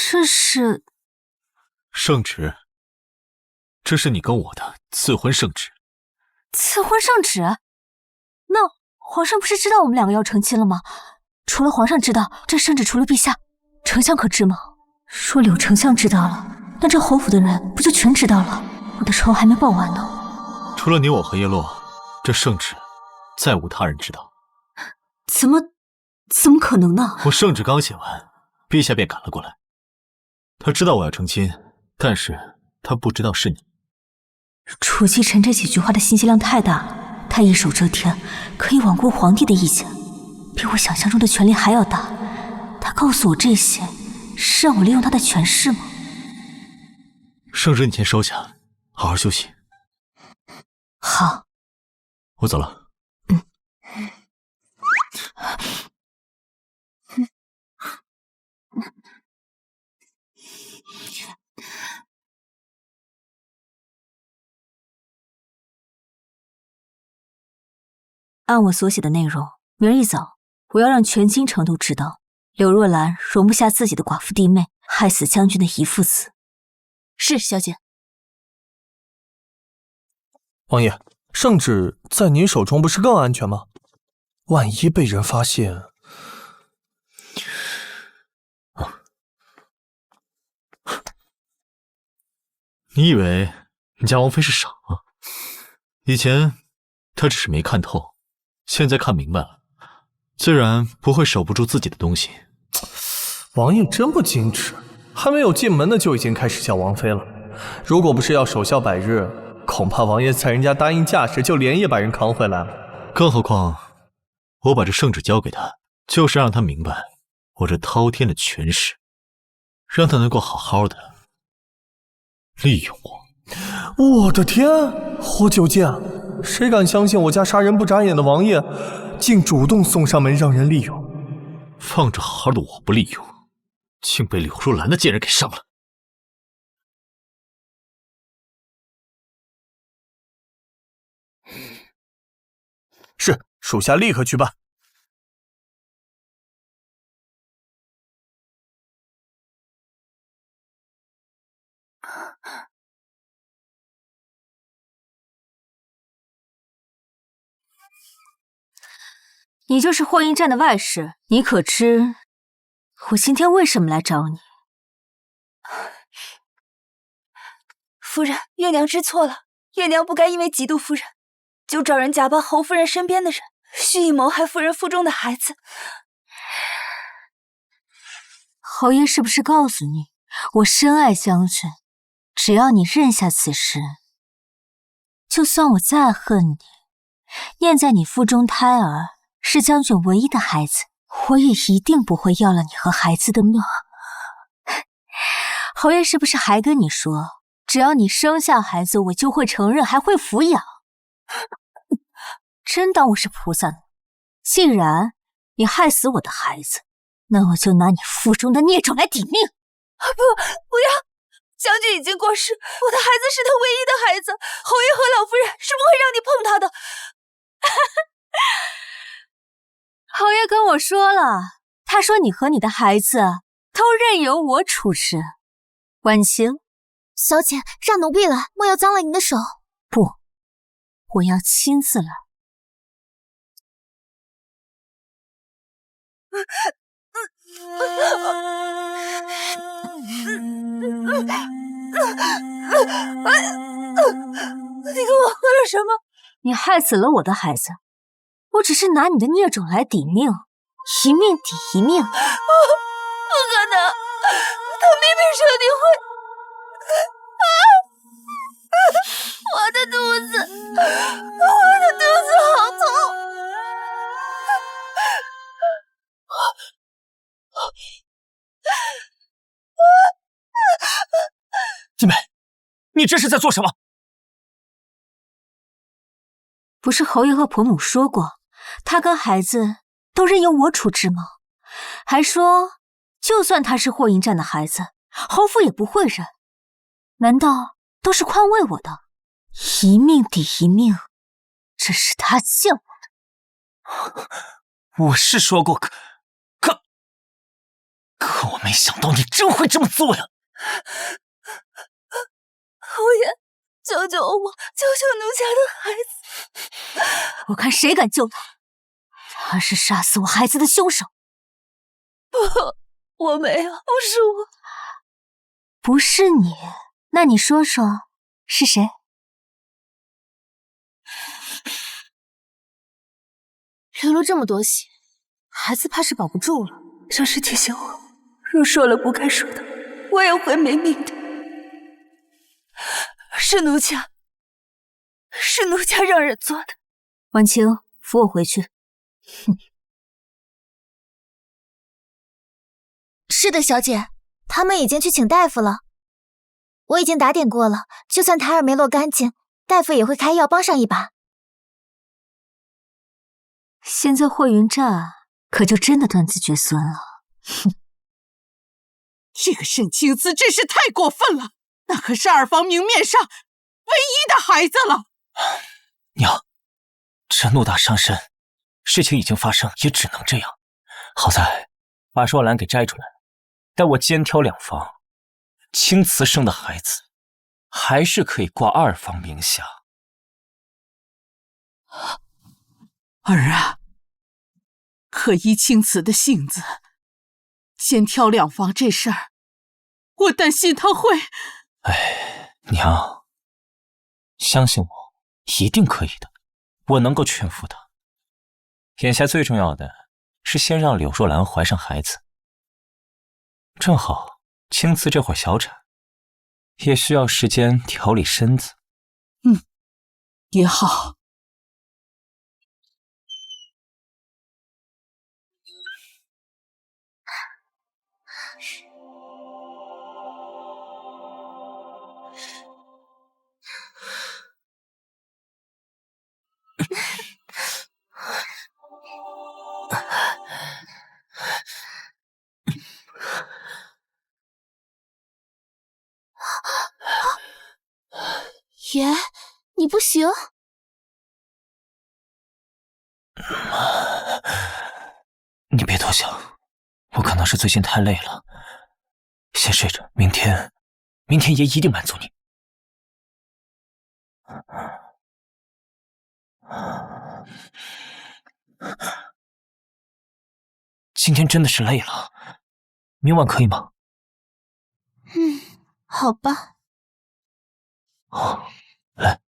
这是圣旨，这是你跟我的赐婚圣旨。赐婚圣旨？那皇上不是知道我们两个要成亲了吗？除了皇上知道，这圣旨除了陛下，丞相可知吗？若柳丞相知道了，那这侯府的人不就全知道了？我的仇还没报完呢。除了你我和叶落，这圣旨再无他人知道。怎么可能呢？我圣旨刚写完，陛下便赶了过来。他知道我要成亲，但是他不知道是你。楚继臣这几句话的信息量太大了，他一手遮天，可以罔顾皇帝的意见，比我想象中的权力还要大。他告诉我这些，是让我利用他的权势吗？圣旨你先收下，好好休息。好，我走了。按我所写的内容，明儿一早，我要让全京城都知道，柳若兰容不下自己的寡妇弟妹，害死将军的遗父子。是，小姐。王爷，圣旨在您手中不是更安全吗？万一被人发现……你以为你家王妃是傻吗？以前她只是没看透，现在看明白了，自然不会守不住自己的东西。王爷真不矜持，还没有进门呢就已经开始叫王妃了。如果不是要守孝百日，恐怕王爷在人家答应嫁时就连夜把人扛回来了。更何况，我把这圣旨交给他，就是让他明白我这滔天的权势，让他能够好好的利用我。我的天，活久见！谁敢相信我家杀人不眨眼的王爷，竟主动送上门让人利用？放着好好的我不利用，竟被柳若兰的贱人给上了。是，属下立刻去办。你就是霍英战的外室，你可知我今天为什么来找你？夫人，月娘知错了，月娘不该因为嫉妒夫人，就找人假扮侯夫人身边的人，蓄意谋害夫人腹中的孩子。侯爷是不是告诉你，我深爱将军，只要你认下此事，就算我再恨你，念在你腹中胎儿是将军唯一的孩子，我也一定不会要了你和孩子的命。侯爷是不是还跟你说，只要你生下孩子，我就会承认，还会抚养？真当我是菩萨呢？既然你害死我的孩子，那我就拿你腹中的孽种来抵命！不要！将军已经过世，我的孩子是他唯一的孩子，侯爷和老夫人是不会让你碰他的。侯爷跟我说了，他说你和你的孩子都任由我处置。婉晴，小姐，让奴婢来，莫要脏了您的手。不，我要亲自来。你跟我喝了什么？你害死了我的孩子，我只是拿你的孽种来抵命，一命抵一命。不可能，他明明说你会。我的肚子好痛。静美，你这是在做什么？不是侯爷和婆母说过，他跟孩子都任由我处置吗？还说，就算他是霍银战的孩子，侯府也不会认。难道都是宽慰我的？一命抵一命，这是他见我的。我是说过，可我没想到你真会这么做呀！侯爷，救救我，救救奴家的孩子！我看谁敢救他！他是杀死我孩子的凶手。不，我没有，不是我。不是你，那你说说是谁？流了这么多血，孩子怕是保不住了。上师提醒我，若说了不该说的，我也会没命的。是奴家让人做的。婉晴，扶我回去。哼。是的，小姐，他们已经去请大夫了。我已经打点过了，就算胎儿没落干净，大夫也会开药帮上一把。现在霍云战可就真的断子绝孙了。哼，这个沈清姿真是太过分了，那可是二房明面上唯一的孩子了。娘，这怒打伤身，事情已经发生，也只能这样。好在把若兰给摘出来了，待我肩挑两房，青瓷生的孩子还是可以挂二房名下。儿啊，可依青瓷的性子，先挑两房这事儿，我担心他会……哎，娘，相信我，一定可以的，我能够劝服他。眼下最重要的是先让柳若兰怀上孩子，正好青瓷这会儿小产，也需要时间调理身子。也好。爷，你不行。你别多想，我可能是最近太累了，先睡着，明天爷一定满足你。今天真的是累了，明晚可以吗？好吧。哦，来。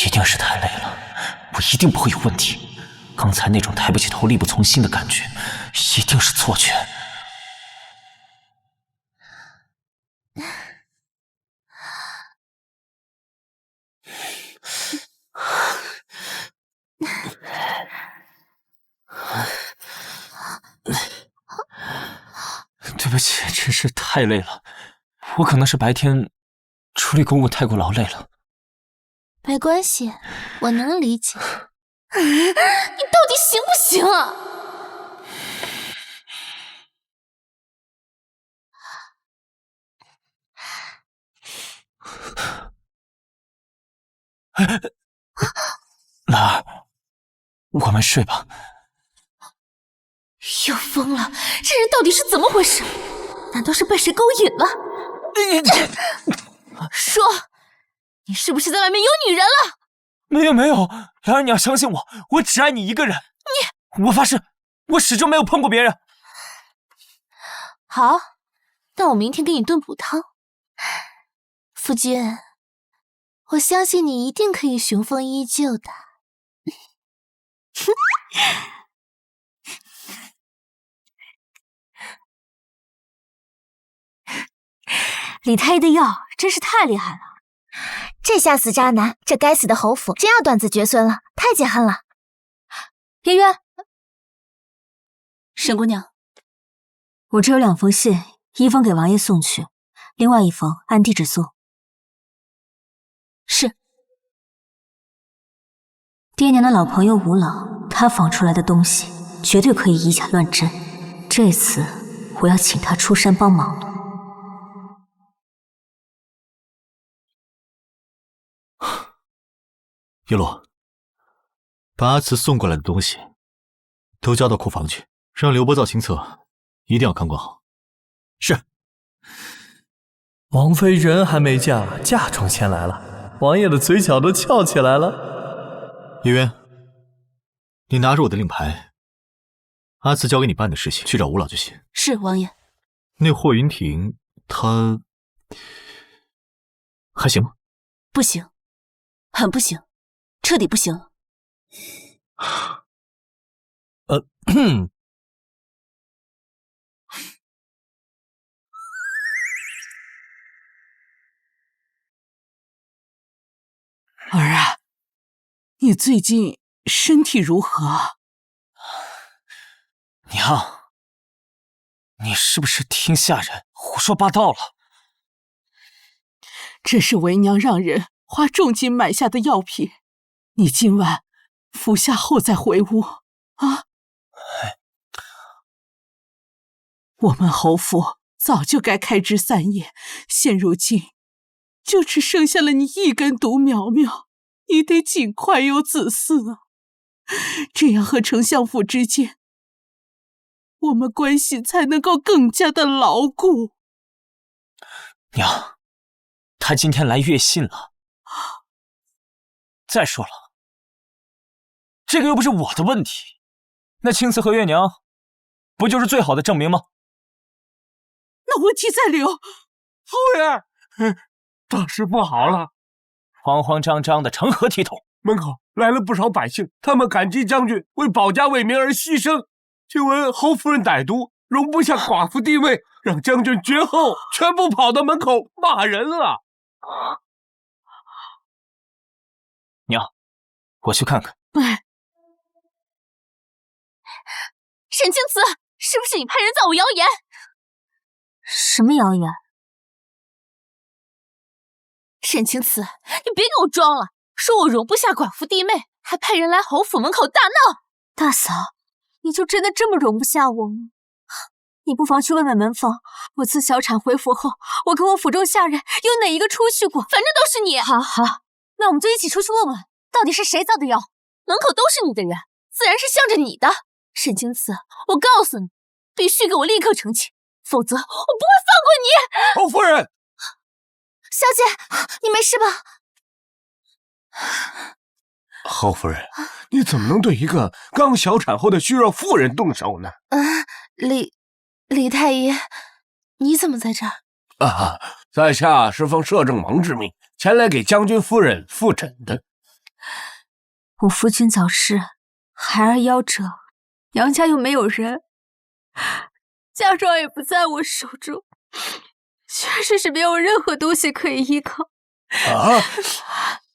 一定是太累了，我一定不会有问题。刚才那种抬不起头、力不从心的感觉，一定是错觉。对不起，真是太累了。我可能是白天处理公务太过劳累了。没关系，我能理解。你到底行不行啊？兰儿，我们睡吧。又疯了！这人到底是怎么回事？难道是被谁勾引了？说，你是不是在外面有女人了？没有，兰儿，你要相信我，我只爱你一个人。我发誓，我始终没有碰过别人。好，那我明天给你炖补汤。夫君，我相信你一定可以雄风依旧的。李太医的药真是太厉害了。这下死渣男，这该死的侯府真要断子绝孙了，太解恨了。月月，沈姑娘，我这有2封信，一封给王爷送去，另外一封按地址送。是。爹娘的老朋友吴老，他仿出来的东西绝对可以以假乱真。这次我要请他出山帮忙了。叶落，把阿慈送过来的东西都交到库房去，让刘伯造亲测，一定要看管好。是。王妃人还没嫁，嫁妆先来了，王爷的嘴角都翘起来了。叶渊，你拿着我的令牌，阿慈交给你办的事情，去找吴老就行。是，王爷。那霍云婷，她还行吗？不行，很不行，彻底不行。儿啊，你最近身体如何？娘，你是不是听下人胡说八道了？这是为娘让人花重金买下的药品，你今晚服下后再回屋啊。我们侯府早就该开枝散叶，现如今就只剩下了你一根独苗苗，你得尽快有子嗣啊！这样和丞相府之间，我们关系才能够更加的牢固。娘，他今天来阅信了。再说了，这个又不是我的问题，那青瓷和月娘不就是最好的证明吗？那问题在刘夫人，大事不好了！慌慌张张的成何体统？门口来了不少百姓，他们感激将军为保家卫民而牺牲，听闻侯夫人歹毒，容不下寡妇地位，让将军绝后，全部跑到门口骂人了。娘，我去看看。沈清慈，是不是你派人造我谣言？什么谣言？沈清慈，你别给我装了，说我容不下寡妇弟妹，还派人来侯府门口大闹。大嫂，你就真的这么容不下我吗？你不妨去问问门房，我自小产回府后，我跟我府中下人有哪一个出去过？反正都是你。好，那我们就一起出去问问，到底是谁造的谣？门口都是你的人，自然是向着你的。沈清慈，我告诉你，必须给我立刻澄清，否则我不会放过你。侯夫人，小姐，你没事吧？侯夫人，你怎么能对一个刚小产后的虚弱妇人动手呢？李太医，你怎么在这儿？在下是奉摄政王之命前来给将军夫人复诊的。我夫君早逝，孩儿夭折，杨家又没有人，嫁妆也不在我手中，确实是没有任何东西可以依靠。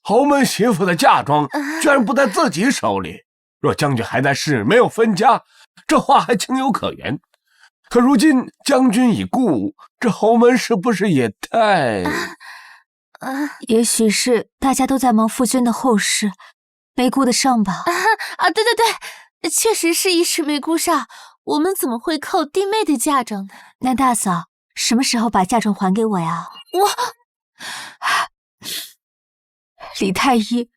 侯门媳妇的嫁妆居然不在自己手里，若将军还在世没有分家，这话还情有可原。可如今将军已故，这侯门是不是也太……也许是大家都在忙夫君的后事，没顾得上吧。对，确实是一时没顾上。我们怎么会扣弟妹的嫁妆呢？那大嫂什么时候把嫁妆还给我呀？李太医，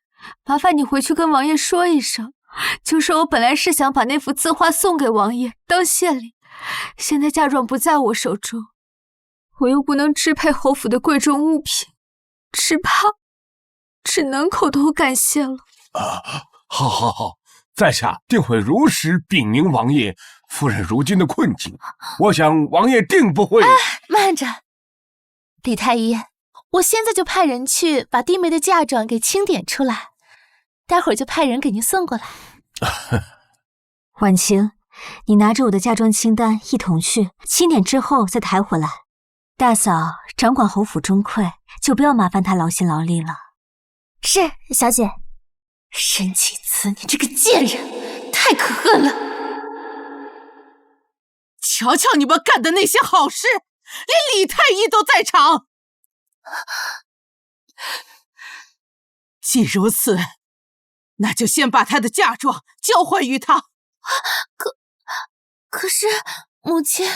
麻烦你回去跟王爷说一声，就说我本来是想把那幅字画送给王爷当谢礼，现在嫁妆不在我手中，我又不能支配侯府的贵重物品，只能口头感谢了。好，在下定会如实禀明王爷夫人如今的困境。我想王爷定不会……慢着，李太医，我现在就派人去把弟妹的嫁妆给清点出来，待会儿就派人给您送过来。婉晴，你拿着我的嫁妆清单一同去清点之后再抬回来。大嫂掌管侯府中馈，就不要麻烦她劳心劳力了。是，小姐。沈启慈，你这个贱人，太可恨了！瞧瞧你们干的那些好事，连李太医都在场。既如此，那就先把她的嫁妆交还于她。可是母亲，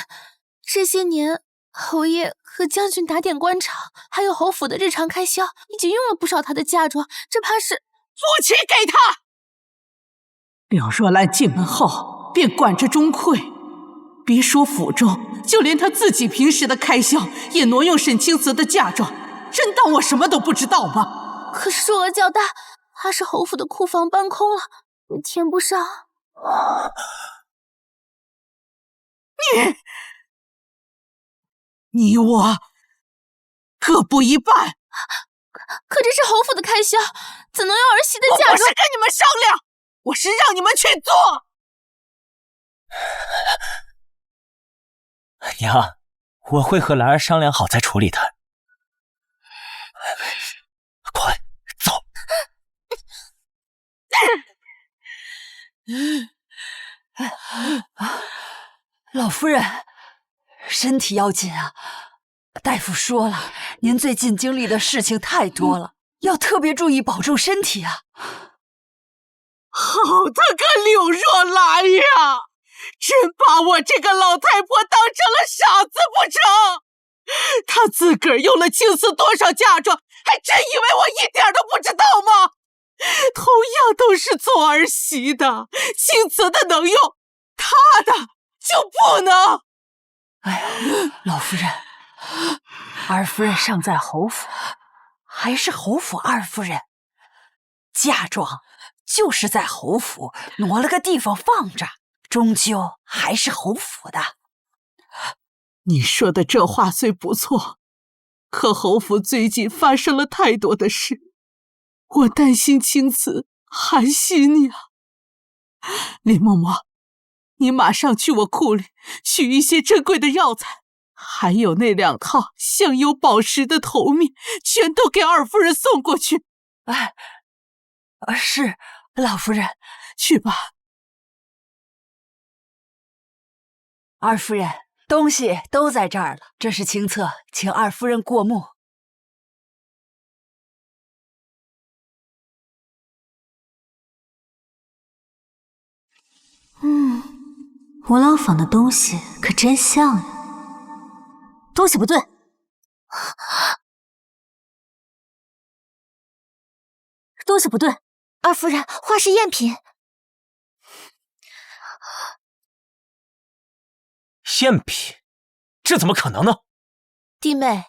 这些年侯爷和将军打点官场，还有侯府的日常开销，已经用了不少他的嫁妆，这怕是父亲给他。柳若兰进门后便管着中馈，别说府中，就连他自己平时的开销也挪用沈清泽的嫁妆，真当我什么都不知道吗？可是数额较大，怕是侯府的库房搬空了，填不上。你我各补一半。可这是侯府的开销，怎能用儿媳的嫁妆？我不是跟你们商量，我是让你们去做。娘，我会和兰儿商量好再处理她。快走！老夫人，身体要紧啊！大夫说了，您最近经历的事情太多了，要特别注意保重身体啊！好的个柳若兰呀，真把我这个老太婆当成了傻子不成？她自个儿用了青瓷多少嫁妆，还真以为我一点都不知道吗？同样都是做儿媳的，青瓷的能用，她的就不能。哎呀，老夫人，二夫人尚在侯府，还是侯府二夫人，嫁妆就是在侯府挪了个地方放着，终究还是侯府的。你说的这话虽不错，可侯府最近发生了太多的事，我担心青瓷寒心呀。林嬷嬷，你马上去我库里取一些珍贵的药材，还有那2套镶有宝石的头面，全都给二夫人送过去。是，老夫人。去吧。二夫人，东西都在这儿了，这是清册，请二夫人过目。吴老坊的东西可真像呀。东西不对，东西不对。二夫人，画是赝品。赝品？这怎么可能呢？弟妹，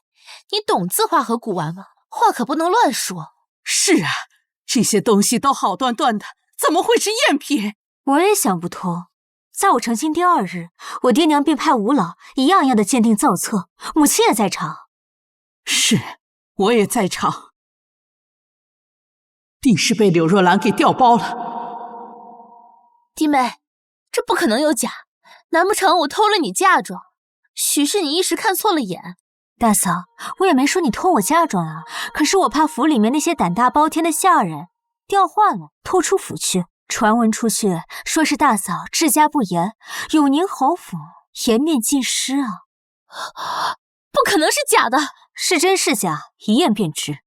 你懂字画和古玩吗？话可不能乱说。是啊，这些东西都好端端的，怎么会是赝品？我也想不通。在我成亲第2日，我爹娘便派吴老一样样的鉴定造册，母亲也在场。是，我也在场。定是被柳若兰给调包了。弟妹，这不可能有假，难不成我偷了你嫁妆？许是你一时看错了眼。大嫂，我也没说你偷我嫁妆啊，可是我怕府里面那些胆大包天的下人调换了，偷出府去。传闻出去，说是大嫂治家不严，永宁侯府颜面尽失啊！不可能是假的，是真是假，一验便知。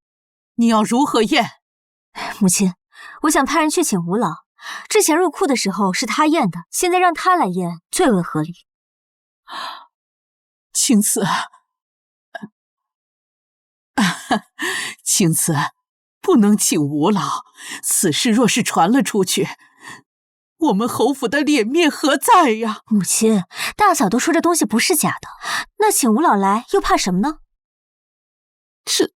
你要如何验？母亲，我想派人去请吴老。之前入库的时候是他验的，现在让他来验最为合理。青瓷，青瓷，不能请吴老。此事若是传了出去，我们侯府的脸面何在呀？母亲，大嫂都说这东西不是假的，那请吴老来又怕什么呢？这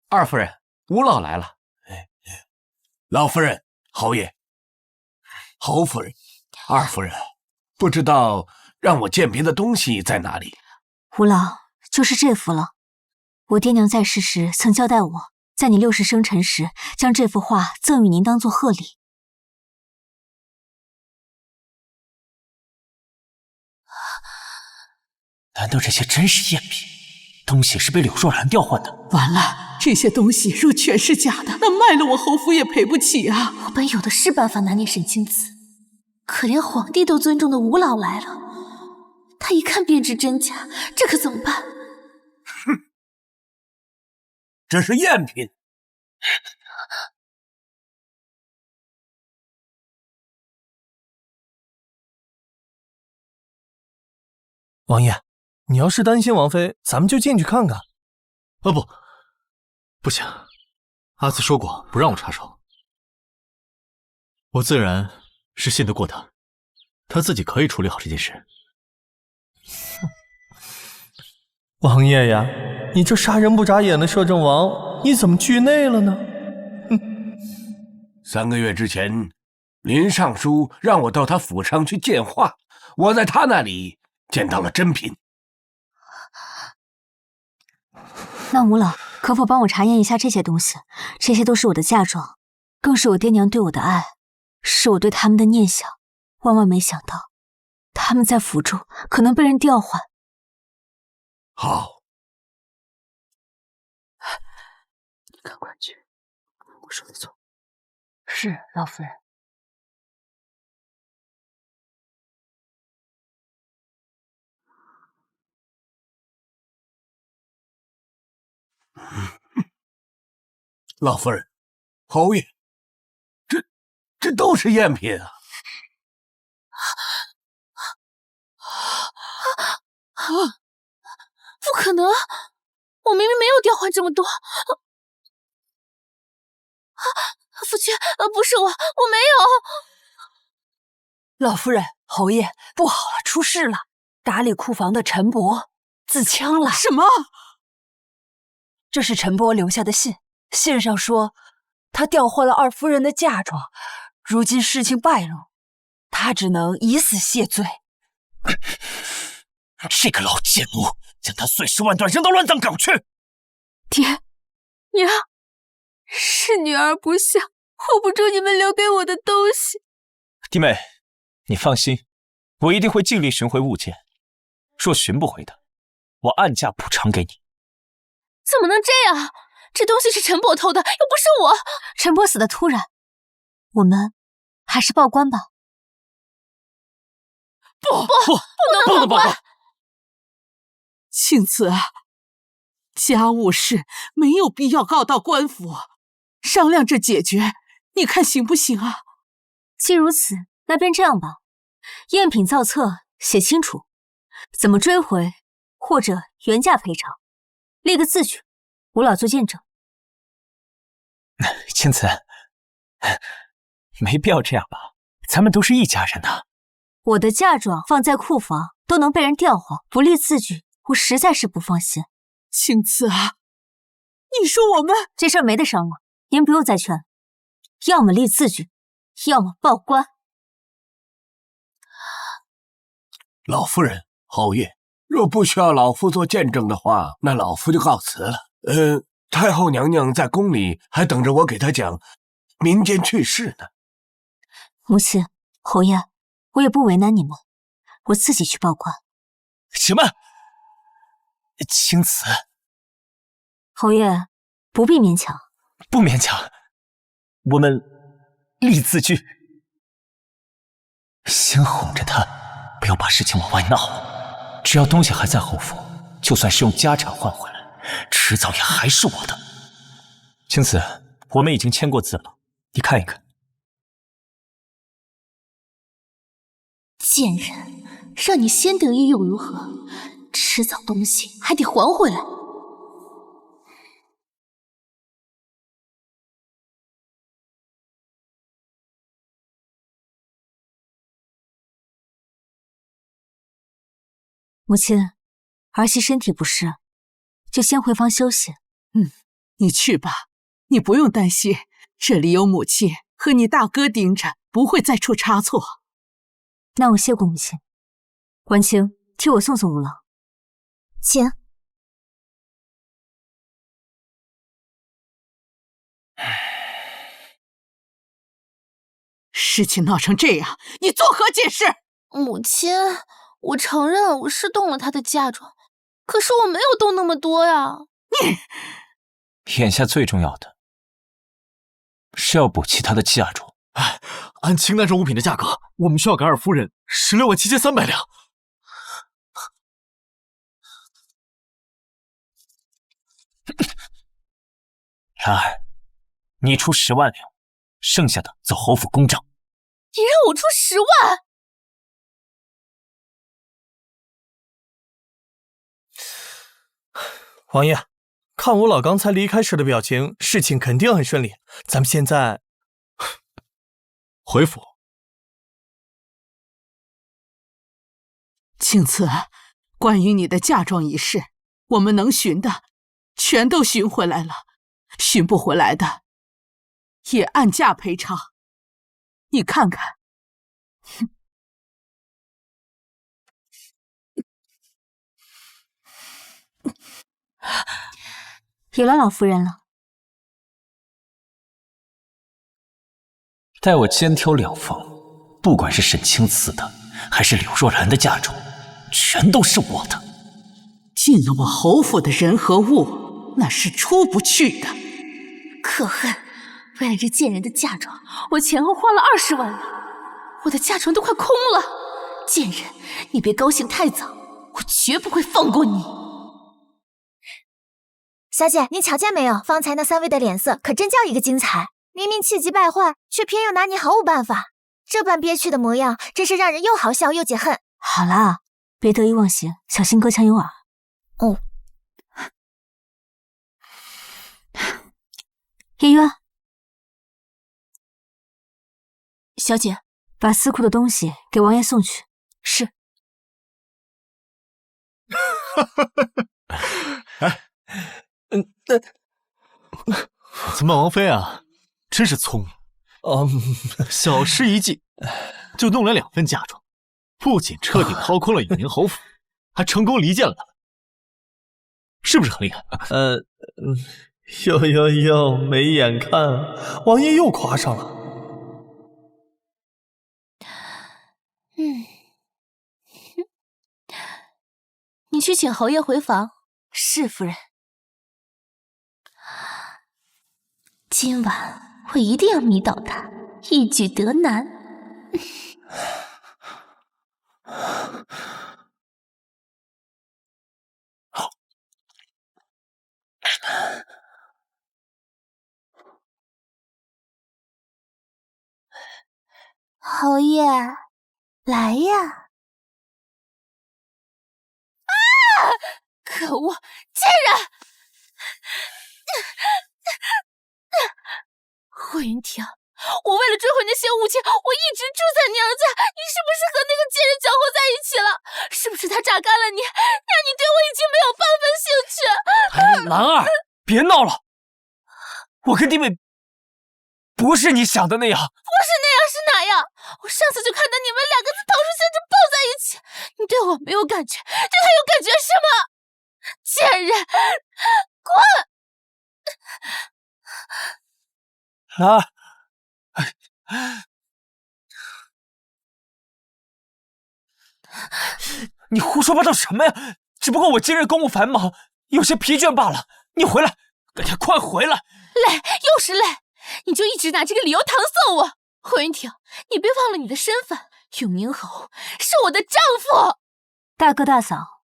二夫人，吴老来了。老夫人，侯爷，侯夫人，二夫人，不知道让我鉴别的东西在哪里？吴老，就是这幅了。我爹娘在世时曾交代我，在你60生辰时，将这幅画赠与您当做贺礼。难道这些真是赝品？东西是被柳若兰调换的？完了，这些东西若全是假的，那卖了我侯府也赔不起啊！我本有的是办法拿捏沈清子，可连皇帝都尊重的吴老来了，他一看便知真假，这可怎么办？哼，这是赝品。王爷，你要是担心王妃，咱们就进去看看。不行，阿紫说过不让我插手，我自然是信得过他，他自己可以处理好这件事。王爷呀，你这杀人不眨眼的摄政王，你怎么惧内了呢？3个月之前，林尚书让我到他府上去见画，我在他那里见到了真品。那吴老，可否帮我查验一下这些东西？这些都是我的嫁妆，更是我爹娘对我的爱，是我对他们的念想。万万没想到，他们在府中可能被人调换。好，你赶快去，我说的错。是，老夫人。老夫人，侯爷，这都是赝品啊！不可能！我明明没有调换这么多。夫君，不是我没有。老夫人，侯爷，不好了，出事了！打理库房的陈伯自枪了。什么？这是陈伯留下的信，信上说他调换了二夫人的嫁妆，如今事情败露，他只能以死谢罪。这个老贱奴，将他碎尸万段，扔到乱葬岗去！爹娘，是女儿不孝，护不住你们留给我的东西。弟妹，你放心，我一定会尽力寻回物件。若寻不回的，我按价补偿给你。怎么能这样？这东西是陈伯偷的，又不是我。陈伯死的突然，我们还是报官吧。不能报官。庆子啊，家务事没有必要告到官府，商量着解决，你看行不行啊？既如此，那便这样吧。赝品造册写清楚，怎么追回，或者原价赔偿，立个字据，吴老做见证。青子，没必要这样吧？咱们都是一家人呐。我的嫁妆放在库房都能被人调换，不立字据，我实在是不放心。青子啊，你说我们这事儿没得商量，您不用再劝。要么立字据，要么报官。老夫人，侯爷，若不需要老夫做见证的话，那老夫就告辞了。太后娘娘在宫里还等着我给她讲民间趣事呢。母亲，侯爷，我也不为难你们，我自己去报官。什么？青瓷？侯爷，不必勉强。不勉强，我们立字据，先哄着他，不要把事情往外闹。只要东西还在侯府，就算是用家产换回来，迟早也还是我的。青瓷，我们已经签过字了，你看一看。贱人，让你先得意又如何？迟早东西还得还回来。母亲，儿媳身体不适，就先回房休息。你去吧，你不用担心，这里有母亲和你大哥盯着，不会再出差错。那我谢过母亲。婉清，替我送送吴郎。请。事情闹成这样，你作何解释？母亲，我承认我是动了她的嫁妆，可是我没有动那么多呀。眼下最重要的是要补齐她的嫁妆。按清单上物品的价格，我们需要给二夫人167300两。然儿，你出10万两，剩下的走侯府公账。你让我出10万？王爷，看我老刚才离开时的表情，事情肯定很顺利。咱们现在回府。青瓷，关于你的嫁妆一事，我们能寻的全都寻回来了，寻不回来的也按价赔偿。你看看。有了老夫人了。待我肩挑两房，不管是沈青瓷的，还是柳若兰的嫁妆，全都是我的。进了我侯府的人和物，那是出不去的。可恨！为了这贱人的嫁妆，我前后花了20万两，我的嫁妆都快空了。贱人，你别高兴太早，我绝不会放过你。小姐，你瞧见没有？方才那3位的脸色可真叫一个精彩，明明气急败坏，却偏又拿你毫无办法。这般憋屈的模样，真是让人又好笑又解恨。好啦，别得意忘形，小心隔墙有耳。哦，叶渊，小姐，把司库的东西给王爷送去。是。咱们王妃啊，真是聪明。小事一计，就弄来2份嫁妆，不仅彻底掏空了永宁侯府，还成功离间了他们，是不是很厉害？哟，没眼看，王爷又夸上了。你去请侯爷回房。是夫人。今晚我一定要迷倒他，一举得男。侯爷，来呀！可恶，贱人！霍云婷，我为了追回那些物件，我一直住在娘家，你是不是和那个贱人搅和在一起了？是不是他榨干了你，让你对我已经没有半分兴趣？兰儿，别闹了，我跟弟妹不是你想的那样。不是那样是哪样？我上次就看到你们两个在桃树下就抱在一起，你对我没有感觉，对他有感觉是吗？贱人，滚！兰儿，你胡说八道什么呀？只不过我今日公务繁忙，有些疲倦罢了。你回来，快回来！累，又是累，你就一直拿这个理由搪塞我。霍云婷，你别忘了你的身份，永宁侯是我的丈夫。大哥大嫂，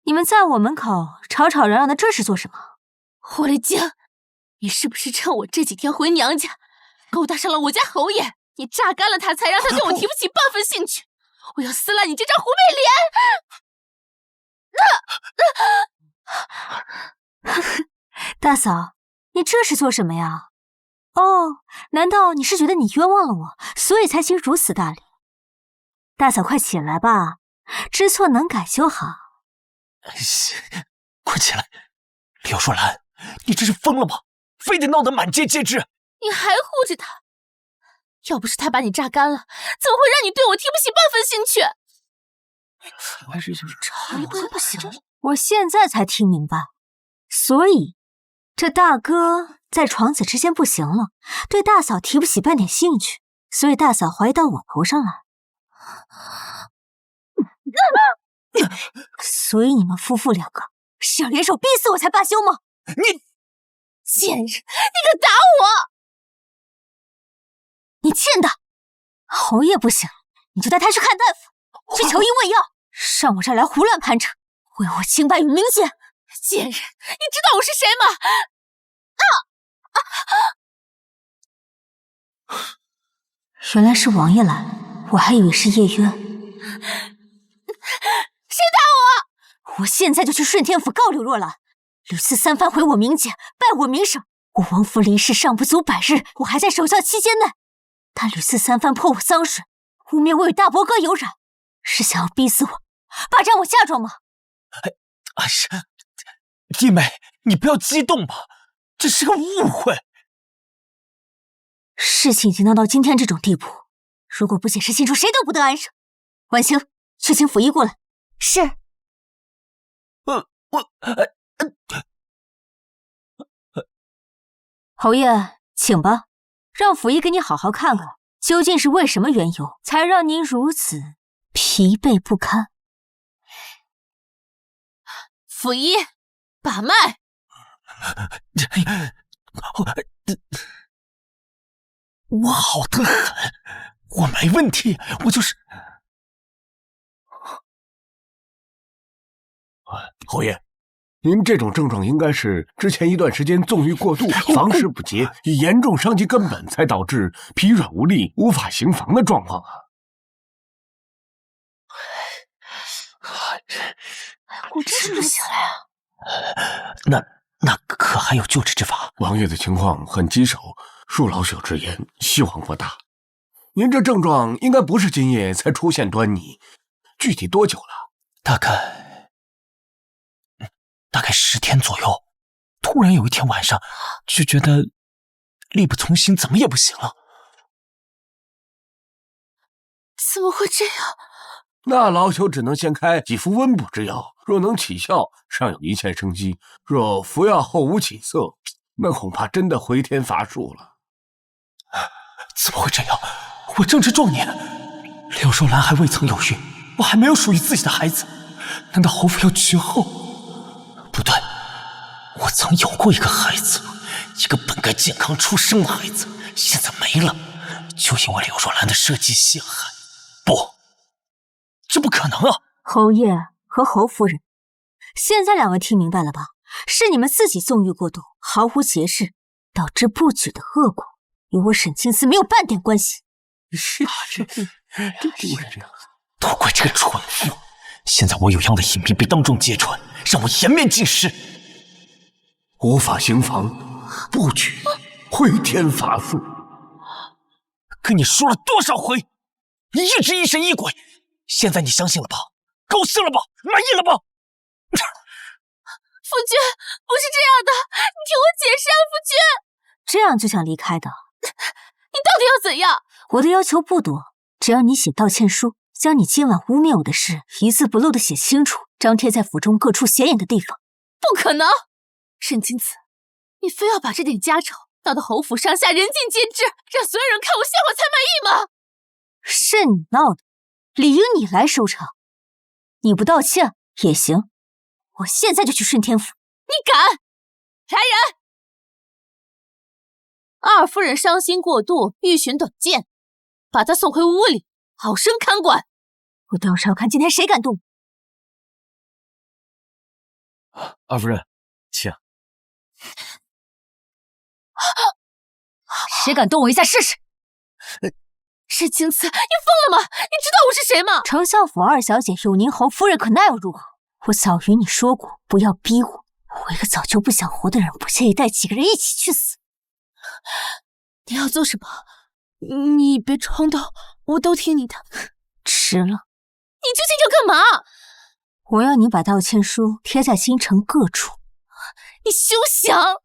你们在我门口吵吵嚷嚷的，这是做什么？霍雷晶，你是不是趁我这几天回娘家，勾搭上了我家侯爷？你榨干了他，才让他对我提不起半分兴趣。我要撕烂你这张狐媚脸！大嫂，你这是做什么呀？哦，难道你是觉得你冤枉了我，所以才行如此大礼？大嫂，快起来吧，知错能改就好。快起来！柳若兰，你这是疯了吗？非得闹得满街皆知？你还护着他？要不是他把你榨干了，怎么会让你对我提不起半分兴趣？还是就是吵得不行，我现在才听明白，所以这大哥在床子之间不行了，对大嫂提不起半点兴趣，所以大嫂怀疑到我头上来。所以你们夫妇两个是要联手逼死我才罢休吗？你贱人，你敢打我！你欠的！侯爷不行，你就带他去看大夫，去求医问药，上我这儿来胡乱攀扯，毁我清白与名节！贱人，你知道我是谁吗？原来是王爷来，我还以为是叶渊。谁打我？我现在就去顺天府告柳若兰，屡次三番毁我名节，败我名声。我王府离世尚不足100日，我还在守孝期间内。他屡次三番泼我脏水，污蔑我与大伯哥有染，是想要逼死我，霸占我嫁妆吗？是弟妹，你不要激动吧，这是个误会。事情已经闹到今天这种地步，如果不解释清楚，谁都不得安生。婉清，去请府医过来。是。侯爷，请吧，让府医给你好好看看，究竟是为什么缘由，才让您如此疲惫不堪。府医，把脉。我好得很，我没问题，我就是……侯爷，您这种症状应该是之前一段时间纵欲过度，房事不节，已严重伤及根本，才导致疲软无力、无法行房的状况啊！我吃不下来啊！那可还有救治之法？王爷的情况很棘手，恕老朽直言，希望不大。您这症状应该不是今夜才出现端倪，具体多久了？大概10天左右。突然有一天晚上，就觉得力不从心，怎么也不行了。怎么会这样？那老朽只能先开几副温补之药，若能起效，尚有一线生机；若服药后无起色，那恐怕真的回天乏术了。怎么会这样？我正值壮年，柳若兰还未曾有孕，我还没有属于自己的孩子，难道侯府要绝后？不对，我曾有过一个孩子，一个本该健康出生的孩子，现在没了，就因为柳若兰的设计陷害。不，这不可能啊！侯爷和侯夫人，现在两位听明白了吧？是你们自己纵欲过度，毫无节制，导致不举的恶果，与我沈清思没有半点关系。都怪这个蠢妇！现在我有样的隐秘被当众揭穿，让我颜面尽失，无法行房，不举，回天乏术。跟你说了多少回，你一直疑神疑鬼，现在你相信了吧？高兴了吧？满意了吧？夫君，不是这样的，你听我解释啊，夫君。这样就想离开的？到底要怎样？我的要求不多，只要你写道歉书，将你今晚污蔑我的事一字不漏的写清楚，张贴在府中各处显眼的地方。不可能！沈清子，你非要把这点家丑闹得侯府上下人尽皆知，让所有人看我笑话才满意吗？是你闹的，理应你来收场。你不道歉也行，我现在就去顺天府。你敢！来人！二夫人伤心过度，欲寻短见，把她送回屋里，好生看管。我倒是要看今天谁敢动。二夫人，请。谁敢动我一下试试？沈清子，你疯了吗？你知道我是谁吗？丞相府二小姐有宁侯夫人，可那又如何？我早与你说过，不要逼我。我一个早就不想活的人，不介意带几个人一起去死。你要做什么？你别冲动，我都听你的。迟了。你究竟要干嘛？我要你把道歉书贴在京城各处。你休想！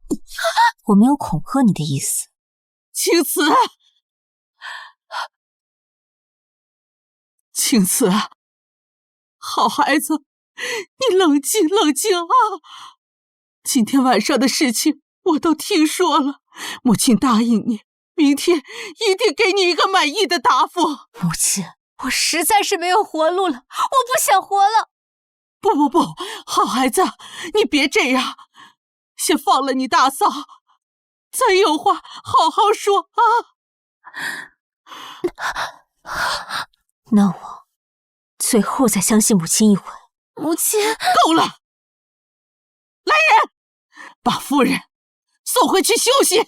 我没有恐吓你的意思。青瓷，青瓷，好孩子，你冷静冷静啊！今天晚上的事情我都听说了，母亲答应你，明天一定给你一个满意的答复。母亲，我实在是没有活路了，我不想活了。不，好孩子，你别这样，先放了你大嫂，咱有话好好说啊。那我最后再相信母亲一回。母亲，够了！来人，把夫人送回去休息。母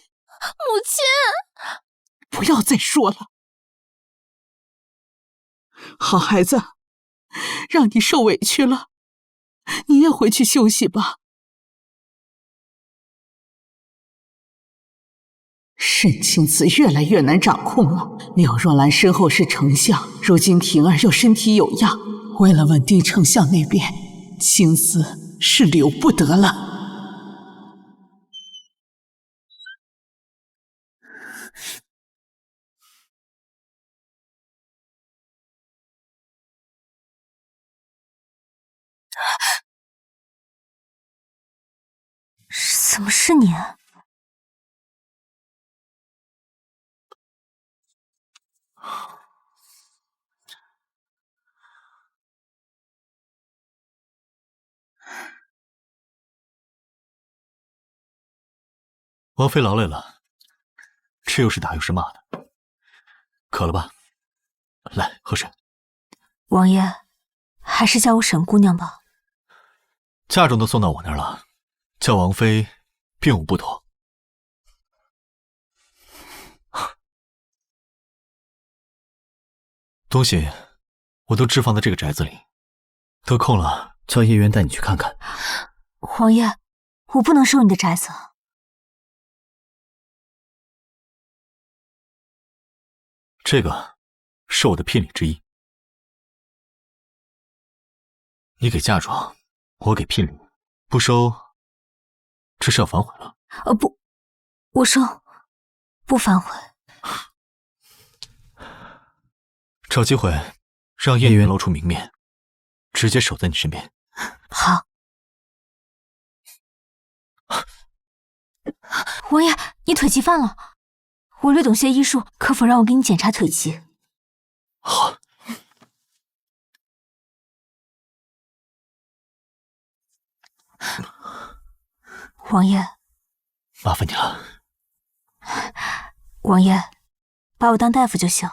亲，不要再说了。好孩子，让你受委屈了，你也回去休息吧。沈清子越来越难掌控了。柳若兰身后是丞相，如今婷儿又身体有恙，为了稳定丞相那边，青丝是留不得了。怎么是你啊？王妃劳累了，这又是打又是骂的，渴了吧？来，喝水。王爷，还是叫我沈姑娘吧。嫁妆都送到我那儿了，叫王妃并无不妥。东西我都置放在这个宅子里，得空了叫叶渊带你去看看。王爷，我不能收你的宅子。这个是我的聘礼之一，你给嫁妆，我给聘礼，不收，这是要反悔了。不，我收，不反悔。找机会让叶渊露出明面，直接守在你身边。好。王爷，你腿疾犯了，我略懂些医术，可否让我给你检查腿疾？好。王爷，麻烦你了。王爷，把我当大夫就行。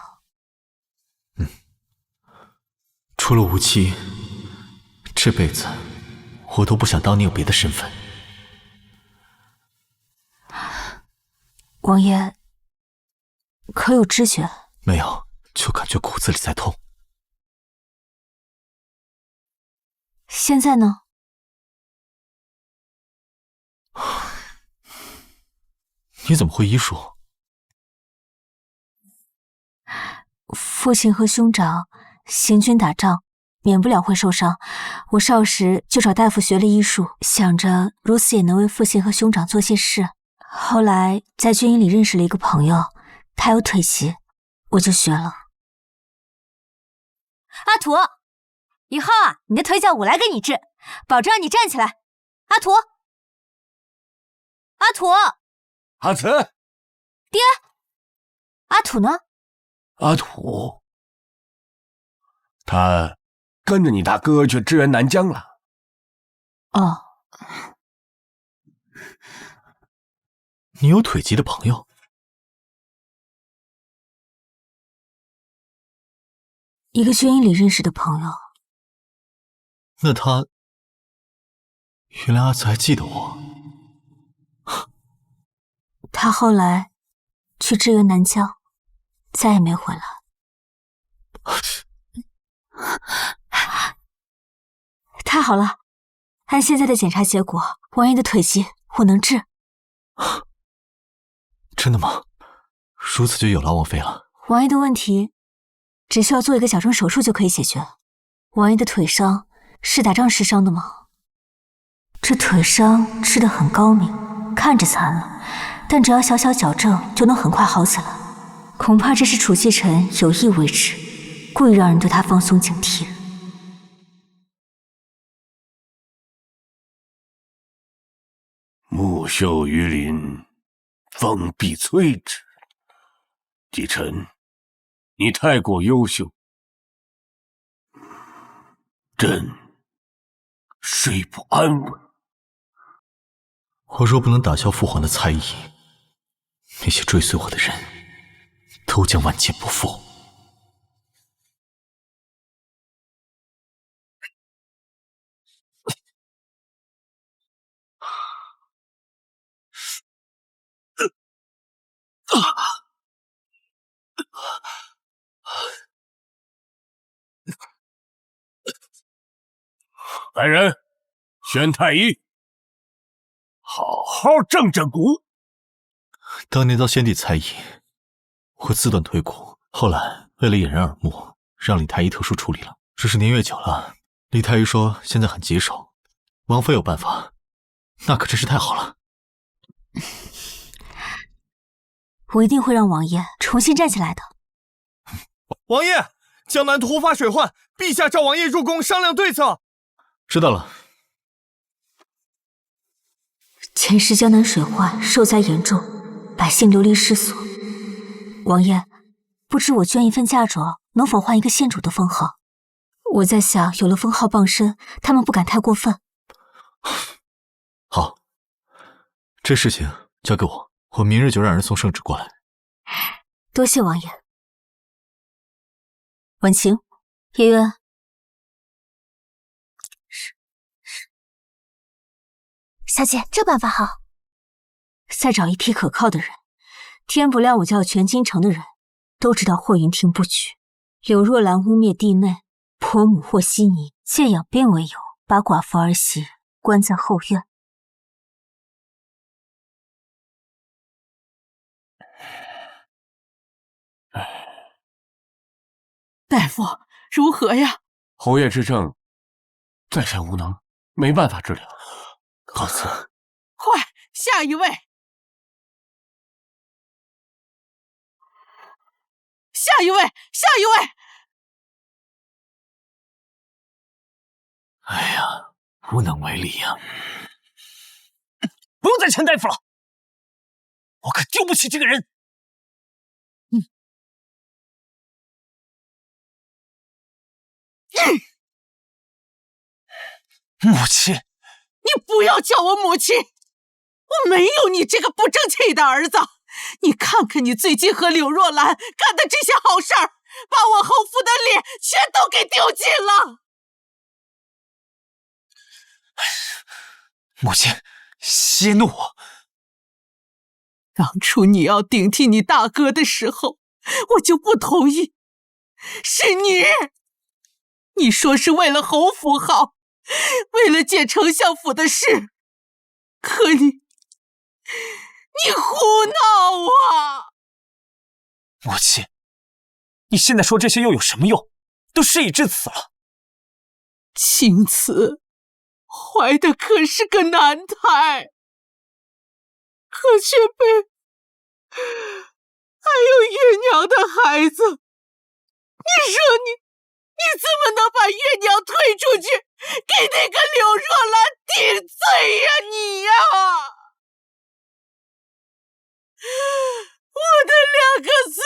除了无期，这辈子我都不想当你有别的身份。王爷，可有知觉？没有，就感觉骨子里在痛。现在呢？你怎么会医术？父亲和兄长行军打仗，免不了会受伤。我少时就找大夫学了医术，想着如此也能为父亲和兄长做些事。后来在军营里认识了一个朋友，他有腿疾，我就学了。阿土，以后啊，你的腿脚我来给你治，保证让你站起来。阿土，阿土，阿慈，爹，阿土呢？阿土，他跟着你大哥去支援南疆了。哦，你有腿疾的朋友？一个军营里认识的朋友。那他……原来阿慈还记得我。他后来去支援南疆，再也没回来。太好了，按现在的检查结果，王爷的腿疾我能治。真的吗？如此就有劳王妃了。王爷的问题只需要做一个矫正手术就可以解决。王爷的腿伤是打仗时伤的吗？这腿伤治得很高明，看着残了，但只要小小矫正就能很快好起来。恐怕这是楚继臣有意为之，故意让人对他放松警惕。木秀于林，风必摧之。继臣，你太过优秀，朕睡不安稳。我若不能打消父皇的猜疑，那些追随我的人都将万劫不复。来人，宣太医，好好正正骨。当年遭先帝猜疑，我自断腿骨，后来为了掩人耳目，让李太医特殊处理了。只是年月久了，李太医说现在很棘手，王妃有办法，那可真是太好了。我一定会让王爷重新站起来的。王爷，江南突发水患，陛下召王爷入宫商量对策。知道了。前时江南水患受灾严重，百姓流离失所。王爷，不知我捐一份嫁妆，能否换一个县主的封号？我在想，有了封号傍身，他们不敢太过分。好，这事情交给我，我明日就让人送圣旨过来。多谢王爷。婉晴，叶渊。小姐，这办法好。再找一批可靠的人，天不亮我就要全京城的人都知道霍云亭不举。柳若兰污蔑帝妹，婆母和稀泥，借养病为由，把寡妇儿媳关在后院。大夫，如何呀？侯爷之症在下无能，没办法治疗。告辞。快，下一位！下一位！下一位！哎呀，无能为力呀！不用再请大夫了，我可丢不起这个人。母亲，你不要叫我母亲，我没有你这个不争气的儿子。你看看你最近和柳若兰干的这些好事儿，把我侯府的脸全都给丢尽了。母亲，息怒！当初你要顶替你大哥的时候，我就不同意。是你说是为了侯府好，为了解丞相府的事，可你胡闹啊！母亲，你现在说这些又有什么用？都事已至此了。青瓷怀的可是个男胎，可却被还有娘的孩子，你说你怎么能把月娘推出去，给那个柳若兰顶罪呀你呀！我的2个孙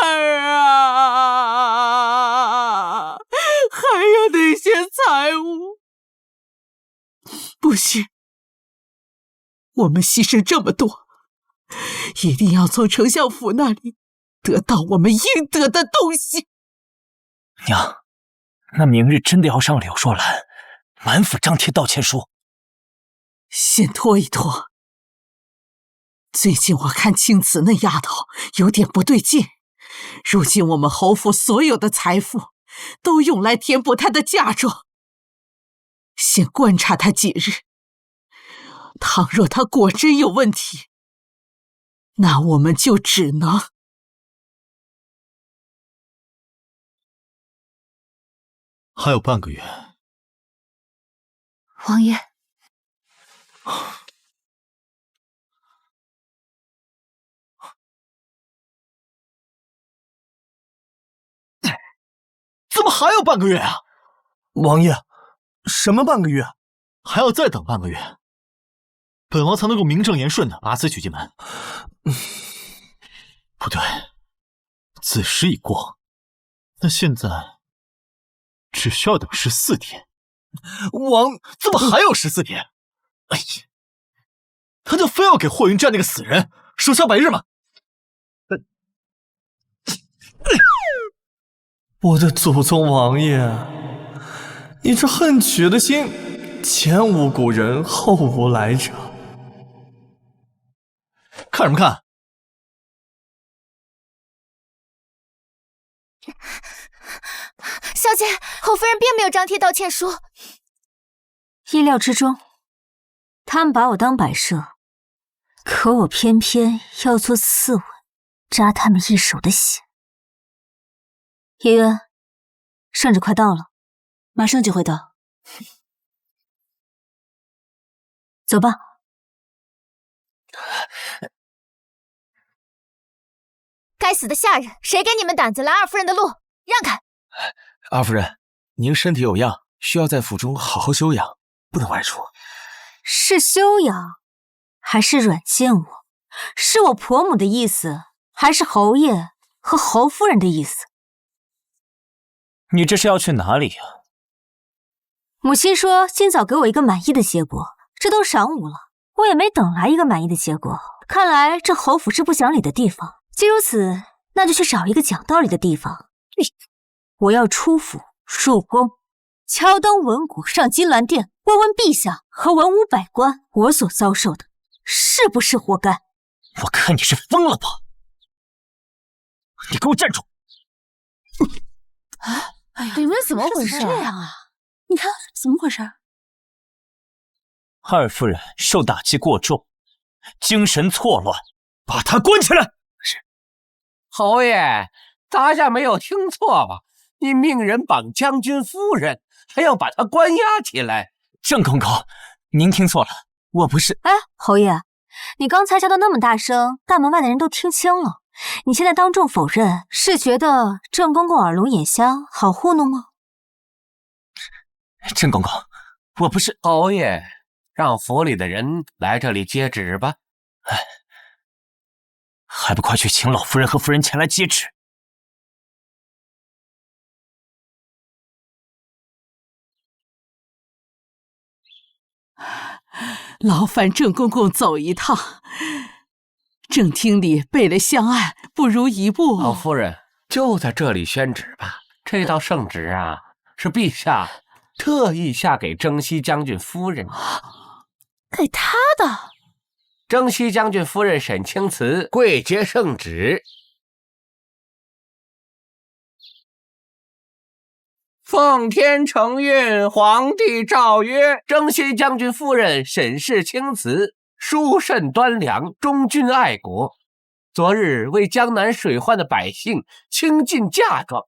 儿啊，还有那些财物，不行，我们牺牲这么多，一定要从丞相府那里得到我们应得的东西。娘，那明日真的要让柳若兰满府张贴道歉书？先拖一拖。最近我看青瓷那丫头有点不对劲，如今我们侯府所有的财富都用来填补她的嫁妆。先观察她几日，倘若她果真有问题，那我们就只能……还有半个月。王爷，怎么还有半个月啊？王爷，什么半个月？还要再等半个月，本王才能够名正言顺的把子娶进门。不对，子时已过，那现在只需要等14天。怎么还有14天？哎呀，他就非要给霍云战那个死人守下100日吗？我的祖宗王爷，你这恨娶的心，前无古人后无来者。看什么看？小姐，侯夫人并没有张贴道歉书。意料之中，他们把我当摆设，可我偏偏要做刺猬，扎他们一手的血。叶渊，圣旨快到了，马上就会到。走吧。该死的下人，谁给你们胆子拦二夫人的路？让开！二夫人，您身体有恙，需要在府中好好休养，不能外出。是休养，还是软禁我？是我婆母的意思，还是侯爷和侯夫人的意思？你这是要去哪里呀？母亲说今早给我一个满意的结果，这都晌午了，我也没等来一个满意的结果。看来这侯府是不讲理的地方。既如此，那就去找一个讲道理的地方。我要出府入宫，敲灯闻鼓上金銮殿，问问陛下和文武百官，我所遭受的是不是活该？我看你是疯了吧！你给我站住！哎呀，你们怎么回事？这样啊？你看怎么回事？二夫人受打击过重，精神错乱，把她关起来。是，侯爷，大家没有听错吧？你命人绑将军夫人，还要把她关押起来。郑公公，您听错了，我不是。哎，侯爷，你刚才叫的那么大声，大门外的人都听清了。你现在当众否认，是觉得郑公公耳聋眼瞎，好糊弄吗？郑公公，我不是。侯爷，让府里的人来这里接旨吧。哎，还不快去请老夫人和夫人前来接旨！劳烦郑公公走一趟。正厅里备了香案，不如移步。老夫人就在这里宣旨吧。这道圣旨啊，是陛下特意下给征西将军夫人，给他的。征西将军夫人沈清慈跪接圣旨。奉天承运，皇帝诏曰：征西将军夫人沈氏清慈，淑慎端良，忠君爱国。昨日为江南水患的百姓倾尽嫁妆，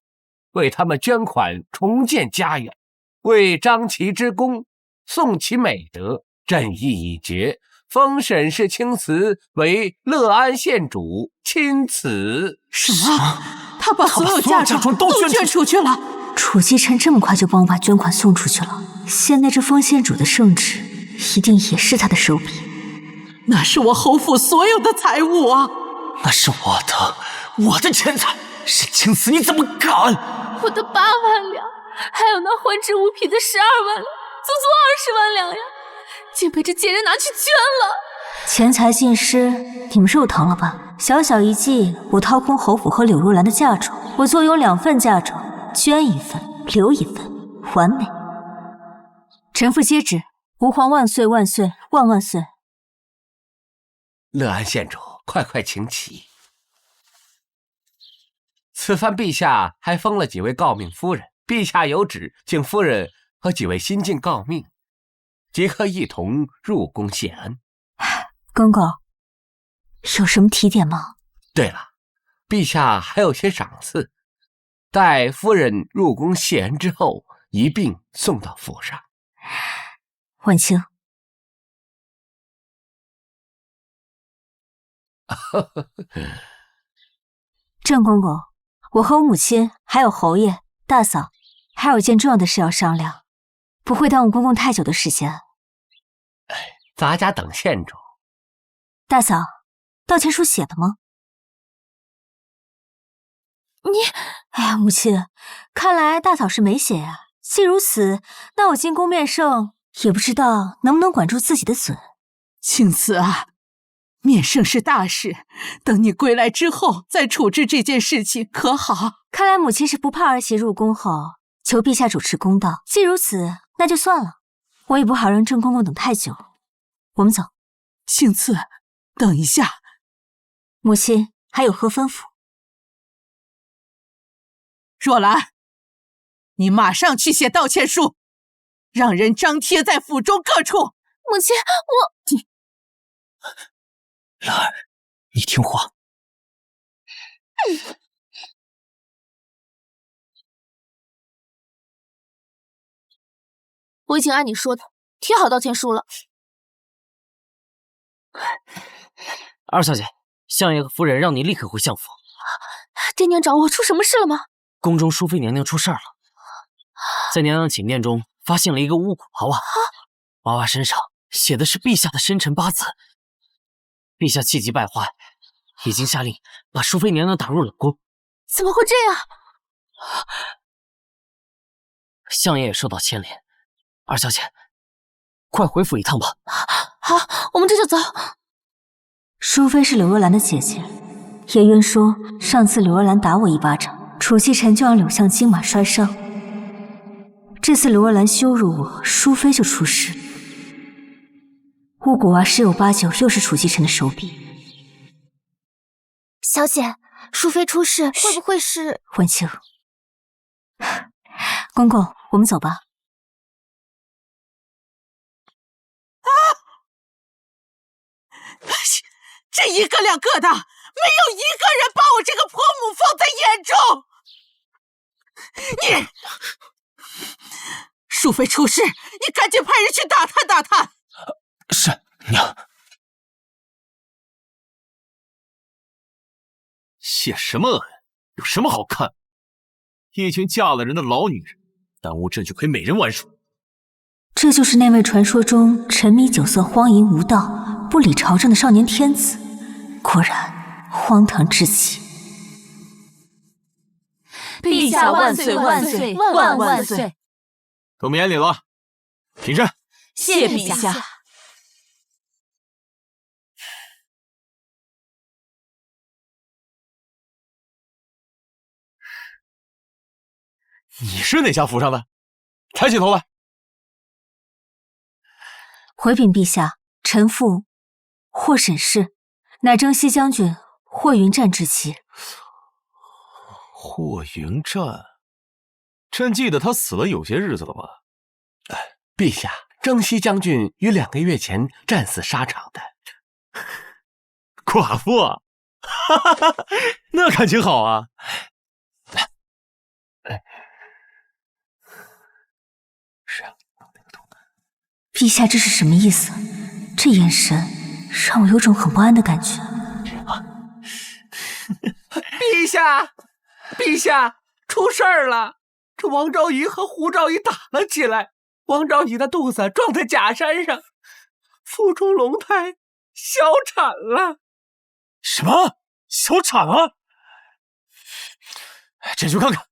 为他们捐款重建家园，为张其之功，颂其美德，朕意已决，封沈氏青瓷为乐安县主亲此。什么？他把所有嫁妆都捐出去了？楚继晨这么快就帮我把捐款送出去了，现在这封县主的圣旨一定也是他的手笔。那是我侯府所有的财物啊！那是我的钱财，沈青瓷你怎么敢？我的8万两，还有那换制物品的12万两，足足20万两呀，竟被这贱人拿去捐了。钱财尽失，你们肉疼了吧？小小一计，我掏空侯府和柳若兰的嫁妆，我坐拥2份嫁妆，捐1份，留1份，完美。臣妇接旨，吾皇万岁万岁万万岁！乐安县主，快请起。此番陛下还封了几位诰命夫人，陛下有旨，请夫人和几位新晋诰命即刻一同入宫谢恩。公公，有什么提点吗？对了，陛下还有些赏赐，待夫人入宫谢恩之后，一并送到府上。婉清，郑公公，我和我母亲还有侯爷、大嫂，还有一件重要的事要商量，不会耽误公公太久的时间。咱家等县主。大嫂，道歉书写了吗？哎呀，母亲，看来大嫂是没写呀。既如此，那我进宫面圣也不知道能不能管住自己的嘴。青瓷啊，面圣是大事，等你归来之后再处置这件事情，可好？看来母亲是不怕儿媳入宫后求陛下主持公道。既如此，那就算了，我也不好让郑公公等太久。我们走。青瓷，等一下，母亲还有何吩咐？若兰，你马上去写道歉书，让人张贴在府中各处。母亲，兰儿，你听话。我已经按你说的贴好道歉书了。二小姐，相爷和夫人让你立刻回相府。爹娘找我出什么事了吗？宫中淑妃娘娘出事了，在娘娘寝殿中发现了一个巫蛊娃娃，娃娃身上写的是陛下的生辰8字。陛下气急败坏，已经下令把淑妃娘娘打入冷宫。怎么会这样？相爷也受到牵连，二小姐，快回府一趟吧。好，我们这就走。淑妃是柳若兰的姐姐，叶渊说上次柳若兰打我一巴掌，楚继晨就让柳相金马摔伤。这次柳若兰羞辱我，淑妃就出事。巫蛊娃十有八九又是楚继晨的手笔。小姐，淑妃出事，会不会是……文清，公公，我们走吧。这一个两个的，没有一个人把我这个婆母放在眼中。你，淑妃出事，你赶紧派人去打探打探。是，娘。谢什么恩？有什么好看？一群嫁了人的老女人，耽误朕去陪美人玩耍。这就是那位传说中沉迷酒色、荒淫无道、不理朝政的少年天子，果然荒唐至极。陛下万岁万岁万万岁！都免礼了，起身。谢陛下。你是哪家府上的？抬起头来。回禀陛下，臣妇霍沈氏，乃征西将军霍云战之妻。霍云战，朕记得他死了有些日子了吧？陛下，征西将军于2个月前战死沙场的。寡妇啊，哈哈哈，那感情好啊！陛下这是什么意思？这眼神让我有种很不安的感觉。陛下，陛下，出事儿了！这王昭仪和胡昭仪打了起来，王昭仪的肚子撞在假山上，腹中龙胎小产了。什么？小产了？朕去看看。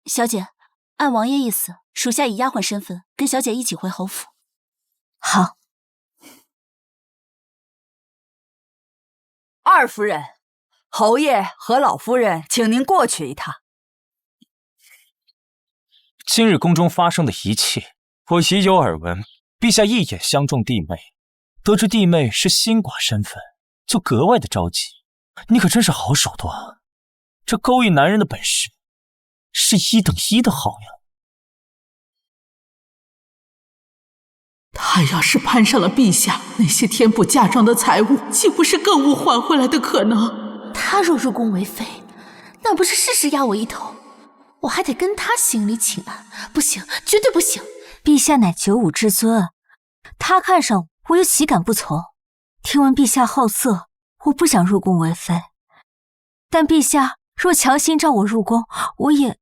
小姐，按王爷意思，属下以丫鬟身份跟小姐一起回侯府。好。二夫人，侯爷和老夫人，请您过去一趟。今日宫中发生的一切，我已有耳闻。陛下一眼相中弟妹，得知弟妹是新寡身份，就格外的着急。你可真是好手段，这勾引男人的本事是1等1的好呀。他要是攀上了陛下，那些填补嫁妆的财物，岂不是更无还回来的可能？他若入宫为妃，那不是事事压我一头，我还得跟他行礼请安，不行，绝对不行！陛下乃九五之尊，他看上我又岂敢不从？听闻陛下好色，我不想入宫为妃，但陛下若强行召我入宫，我也……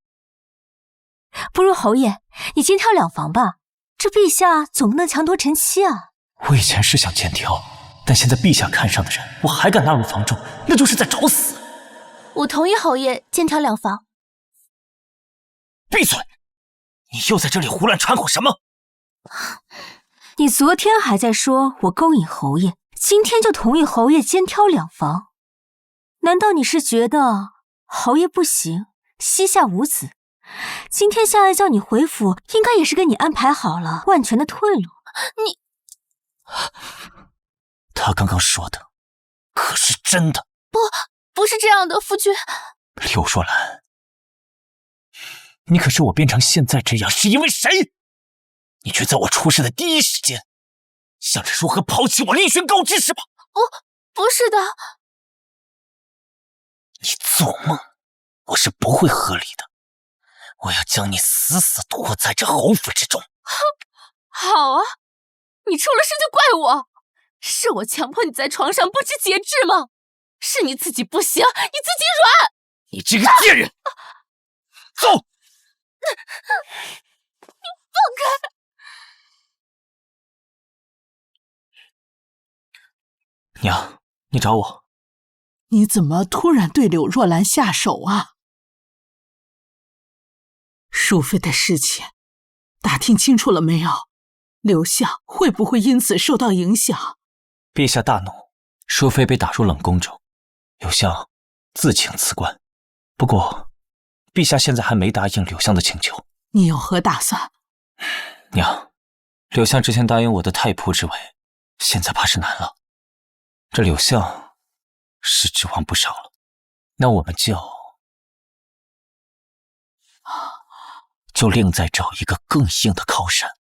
不如侯爷，你肩挑两房吧。这陛下总不能强夺臣妻啊！我以前是想肩挑，但现在陛下看上的人，我还敢纳入房中，那就是在找死。我同意侯爷肩挑两房。闭嘴！你又在这里胡乱掺和什么？你昨天还在说我勾引侯爷，今天就同意侯爷肩挑两房，难道你是觉得侯爷不行，膝下无子？今天夏爱叫你回府，应该也是给你安排好了万全的退路。你，他刚刚说的可是真的？不是这样的，夫君。柳若兰，你可是我变成现在这样是因为谁？你却在我出事的第一时间，想着如何抛弃我，另寻高枝是吧？不是的。你做梦，我是不会合理的。我要将你死死拖在这侯府之中。好啊，你出了事就怪我，是我强迫你在床上不知节制吗？是你自己不行，你自己软。你这个贱人，走！你放开！娘，你找我？你怎么突然对柳若兰下手啊？淑妃的事情打听清楚了没有？柳相会不会因此受到影响？陛下大怒，淑妃被打入冷宫中，柳相自请辞官。不过，陛下现在还没答应柳相的请求。你有何打算？娘，柳相之前答应我的太仆之位，现在怕是难了。这柳相是指望不上了，那我们就另再找一个更硬的靠山。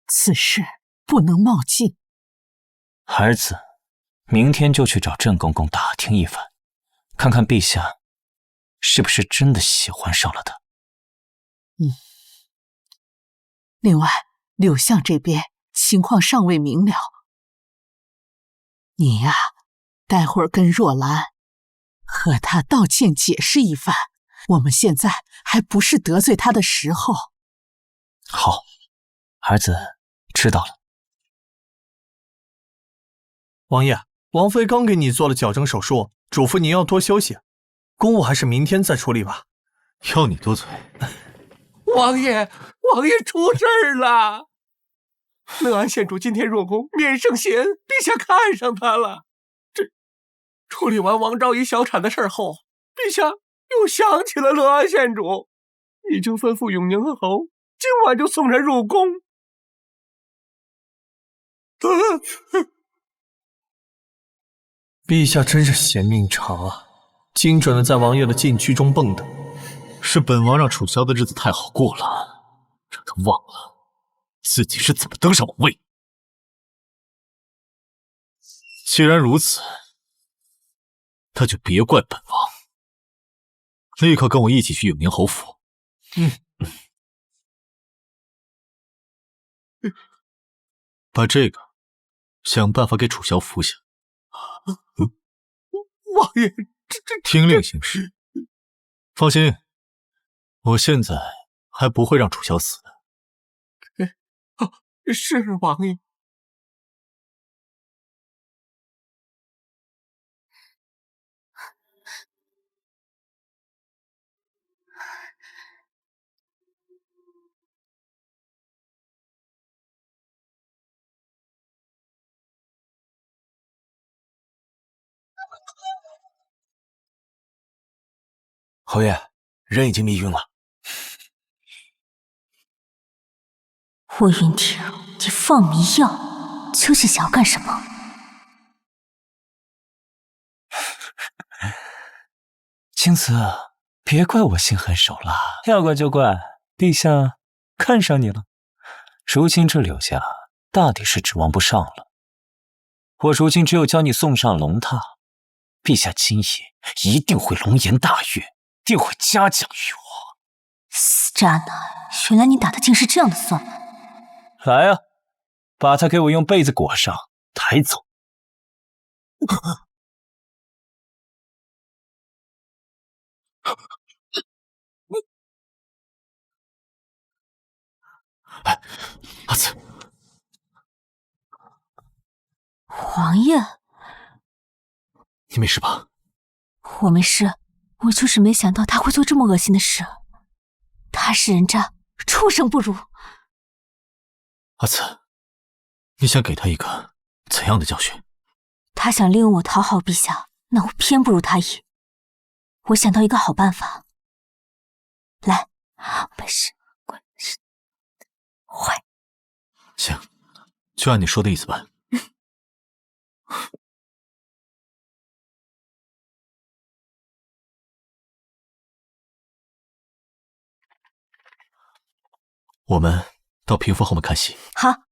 此事不能冒进。儿子明天就去找郑公公打听一番，看看陛下是不是真的喜欢上了他。另外，柳相这边情况尚未明了，你呀，待会儿跟若兰和他道歉解释一番。我们现在还不是得罪他的时候。好，儿子知道了。王爷，王妃刚给你做了矫正手术，嘱咐您要多休息，公务还是明天再处理吧。要你多嘴。王爷出事儿了！乐安县主今天入宫，面圣贤，陛下看上他了。这处理完王昭仪小产的事后，陛下又想起了乐安县主，已经吩咐永宁和侯今晚就送人入宫。陛下真是贤明长啊，精准的在王爷的禁区中蹦跶。是本王让楚萧的日子太好过了，让他忘了自己是怎么登上王位。既然如此，那就别怪本王。立刻跟我一起去永宁侯府。把这个想办法给楚萧服下。王爷，听令行事。放心，我现在还不会让楚萧死的。是王爷。侯爷，人已经迷晕了。霍云婷，你放迷药，究竟想要干什么？青瓷，别怪我心狠手辣，要怪就怪陛下看上你了。如今这柳家大抵是指望不上了。我如今只有将你送上龙榻，陛下今夜一定会龙颜大悦，定会嘉奖于我。死渣男，原来你打的竟是这样的算盘。来啊，把他给我用被子裹上，抬走。阿紫，王爷，你没事吧？我没事，我就是没想到他会做这么恶心的事。他是人渣，畜生不如。阿紫，你想给他一个怎样的教训？他想利用我讨好陛下，那我偏不如他意。我想到一个好办法，来，本事滚是坏。行，就按你说的意思办。我们到屏风后面看戏。好。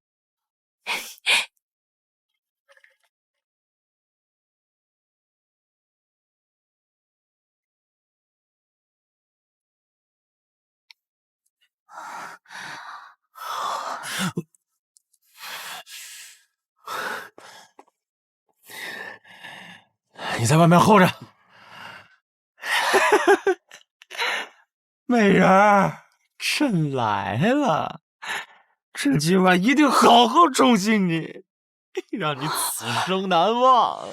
你在外面候着。美人儿，朕来了，朕今晚一定好好宠幸你，让你此生难忘。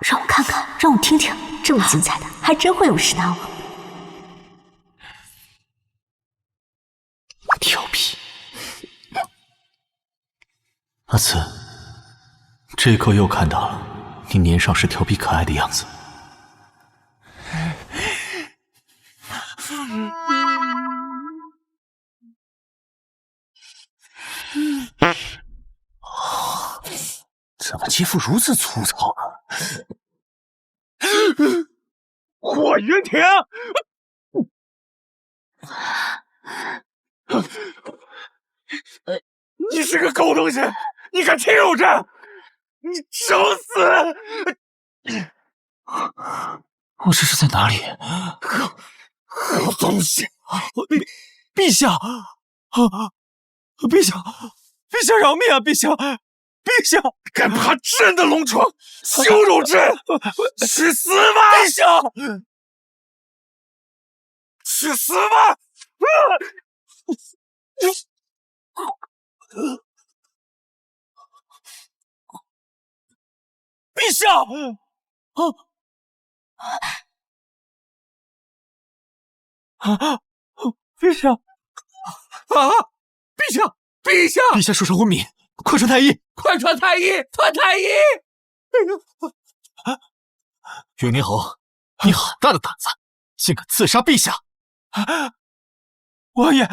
让我看看，让我听听，这么精彩的还真会有事难忘。调皮，阿紫，这一刻又看到了你年少时调皮可爱的样子。怎么肌肤如此粗糙呢？霍云婷，你是个狗东西，你敢欺辱朕，你找死！我这是在哪里？好东西！陛下，陛下，陛下饶命啊！陛下，陛下，敢爬朕的龙床，羞辱朕，去死吧！陛下，去死吧！陛下，陛下，陛下，陛下，陛下受伤昏迷，快传太医，快传太医，传太医！永宁侯，你好大的胆子，竟敢刺杀陛下！王爷，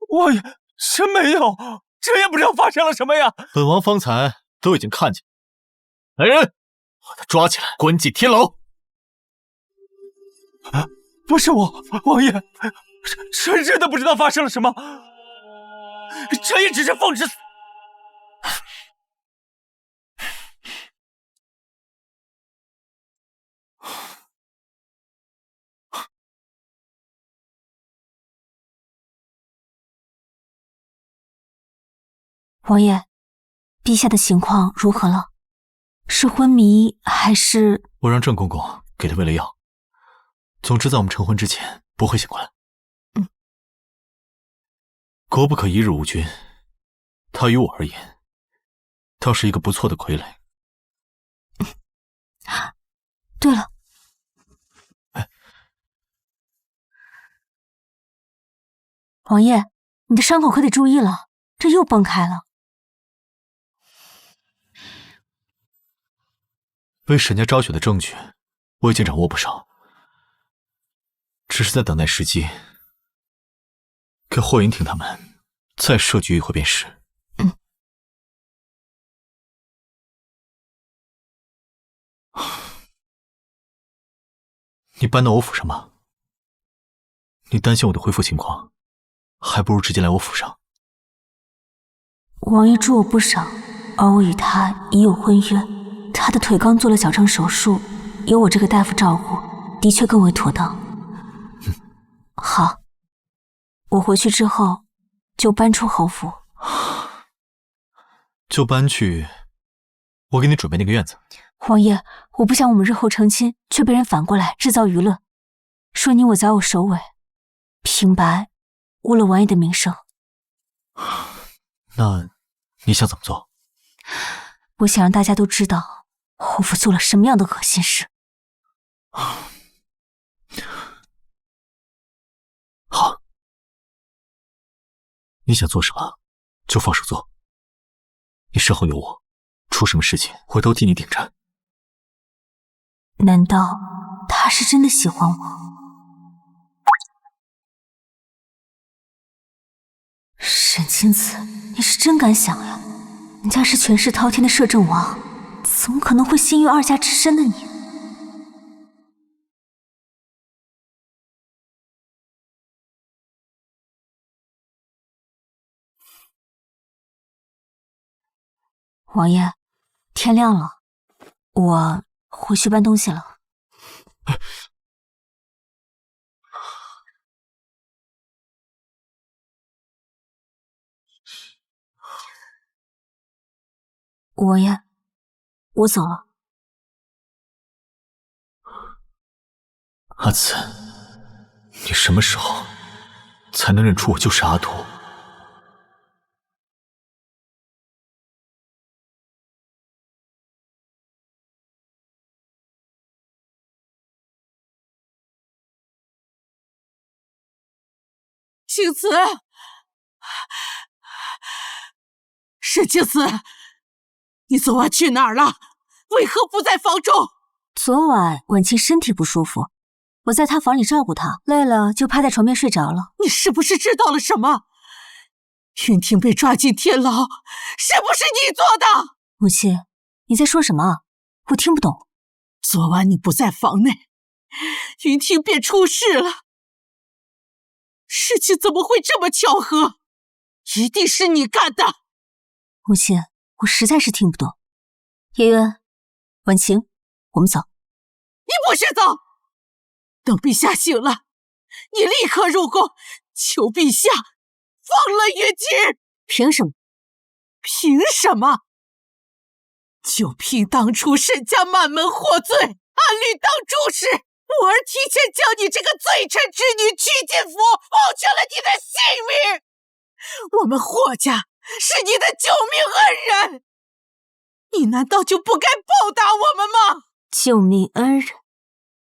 王爷，臣没有，朕也不知道发生了什么呀。本王方才都已经看见了。来人，把他抓起来，关进天牢。不是我，王爷，臣真的不知道发生了什么，臣也只是奉旨。王爷，陛下的情况如何了？是昏迷还是……我让郑公公给他喂了药，总之在我们成婚之前不会醒过来。国不可一日无君，他于我而言，倒是一个不错的傀儡。对了，王爷，你的伤口可得注意了，这又崩开了。为沈家昭雪的证据，我已经掌握不少，只是在等待时机，给霍云婷他们再设局一回便是。你搬到我府上吧。你担心我的恢复情况，还不如直接来我府上。王爷助我不少，而我与他已有婚约，他的腿刚做了矫正手术，有我这个大夫照顾，的确更为妥当。好，我回去之后就搬出侯府。就搬去我给你准备那个院子。王爷，我不想我们日后成亲，却被人反过来制造舆论，说你我早有首尾，平白污了王爷的名声。那你想怎么做？我想让大家都知道侯府做了什么样的恶心事。好，你想做什么就放手做，你身后有我，出什么事情我都替你顶着。难道他是真的喜欢我？沈清子，你是真敢想呀！人家是权势滔天的摄政王，怎么可能会心于二家之身的你？王爷，天亮了，我回去搬东西了。王爷，我走了。阿紫，你什么时候才能认出我就是阿土？青子，沈青子，你昨晚去哪儿了？为何不在房中？昨晚婉清身体不舒服，我在她房里照顾她，累了就趴在床边睡着了。你是不是知道了什么？云婷被抓进天牢，是不是你做的？母亲，你在说什么？我听不懂。昨晚你不在房内，云婷便出事了。事情怎么会这么巧合？一定是你干的！母亲，我实在是听不懂。叶渊，婉清，我们走。你不许走！等陛下醒了，你立刻入宫，求陛下放了云婷。凭什么？凭什么？就凭当初沈家满门获罪，按律当诛时，我儿提前将你这个罪臣之女娶进府，保全了你的性命。我们霍家是你的救命恩人，你难道就不该报答我们吗？救命恩人，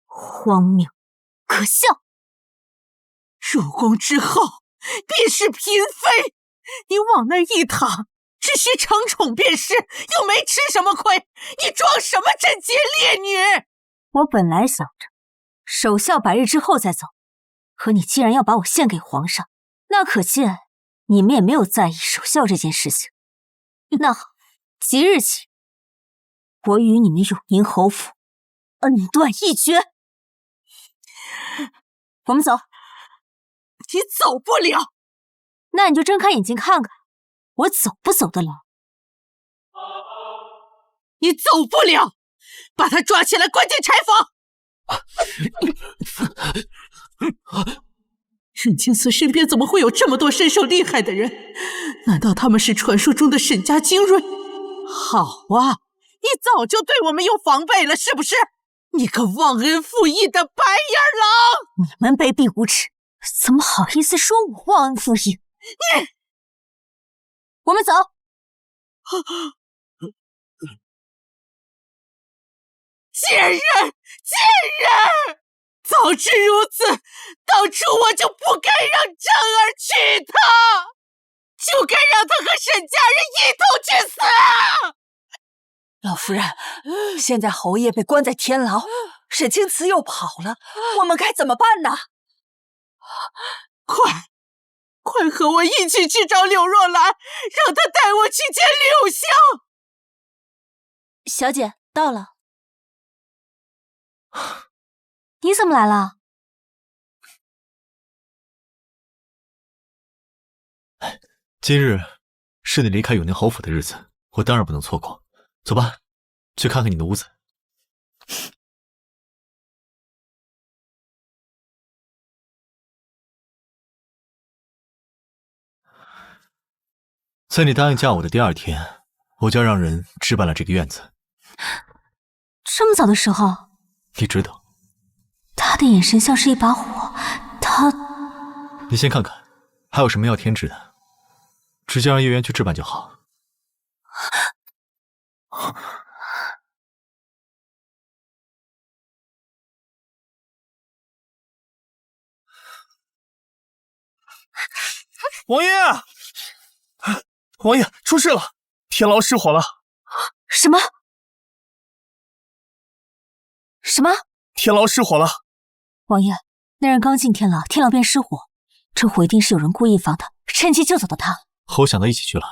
荒谬，可笑！入宫之后便是嫔妃，你往那儿一躺，只需承宠便是，又没吃什么亏，你装什么贞洁烈女？我本来想着守孝100日之后再走，可你既然要把我献给皇上，那可见你们也没有在意守孝这件事情。那好，即日起，我与你们永宁侯府恩断义绝。我们走。你走不了。那你就睁开眼睛看看，我走不走得了？你走不了，把他抓起来关进柴房。沈清慈身边怎么会有这么多身手厉害的人？难道他们是传说中的沈家精锐？好啊，你早就对我们有防备了，是不是？你个忘恩负义的白眼狼！你们卑鄙无耻，怎么好意思说我忘恩负义？你，我们走。贱人，贱人！早知如此，当初我就不该让湛儿娶她，就该让她和沈家人一同去死！老夫人，现在侯爷被关在天牢，沈清慈又跑了，我们该怎么办呢？快和我一起去找柳若兰，让她带我去见柳香。小姐到了。你怎么来了？今日是你离开永宁侯府的日子，我当然不能错过。走吧，去看看你的屋子。在你答应嫁我的第2天，我就让人置办了这个院子。这么早的时候，你知道？他的眼神像是一把火，你先看看，还有什么要添置的，直接让叶渊去置办就好。王爷，王爷，出事了，天牢失火了。什么？什么？天牢失火了。王爷，那人刚进天牢，天牢便失火，这火一定是有人故意放的，趁机救走的他。和我想到一起去了。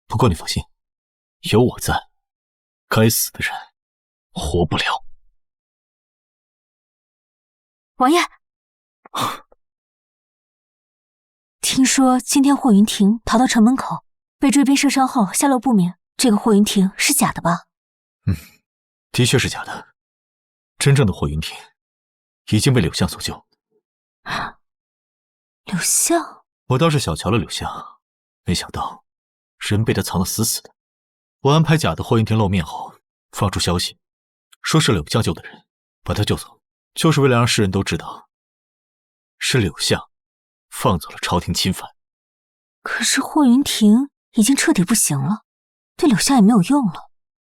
不过你放心，有我在，该死的人活不了。王爷，听说今天霍云亭逃到城门口，被追兵射伤后下落不明，这个霍云亭是假的吧？的确是假的。真正的霍云亭已经被柳巷所救。柳巷？我倒是小瞧了柳巷，没想到人被他藏得死死的。我安排假的霍云亭露面后，放出消息，说是柳巷救的人，把他救走，就是为了让世人都知道，是柳巷放走了朝廷钦犯。可是霍云亭已经彻底不行了，对柳巷也没有用了，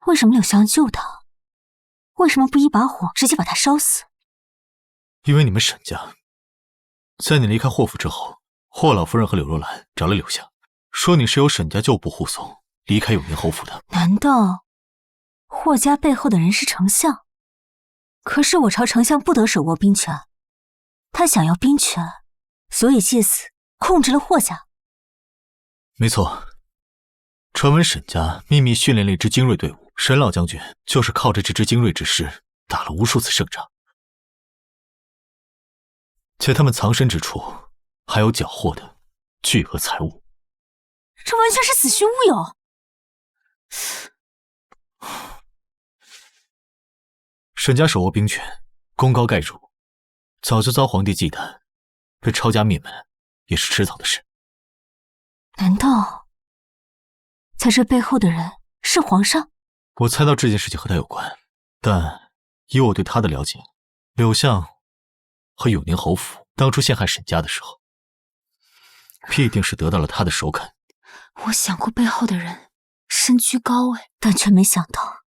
为什么柳巷救他？为什么不一把火直接把他烧死？因为你们沈家，在你离开霍府之后，霍老夫人和柳若兰找了柳巷，说你是由沈家旧部护送离开永宁侯府的。难道霍家背后的人是丞相？可是我朝丞相不得手握兵权，他想要兵权，所以借此控制了霍家。没错，传闻沈家秘密训练了一支精锐队伍，沈老将军就是靠着这支精锐之师打了无数次胜仗，且他们藏身之处还有缴获的巨额财物。这完全是子虚乌有。沈家手握兵权，功高盖主，早就遭皇帝忌惮，被抄家灭门也是迟早的事。难道在这背后的人是皇上？我猜到这件事情和他有关，但以我对他的了解，柳巷和永宁侯府当初陷害沈家的时候，必定是得到了他的首肯。我想过背后的人身居高位，但却没想到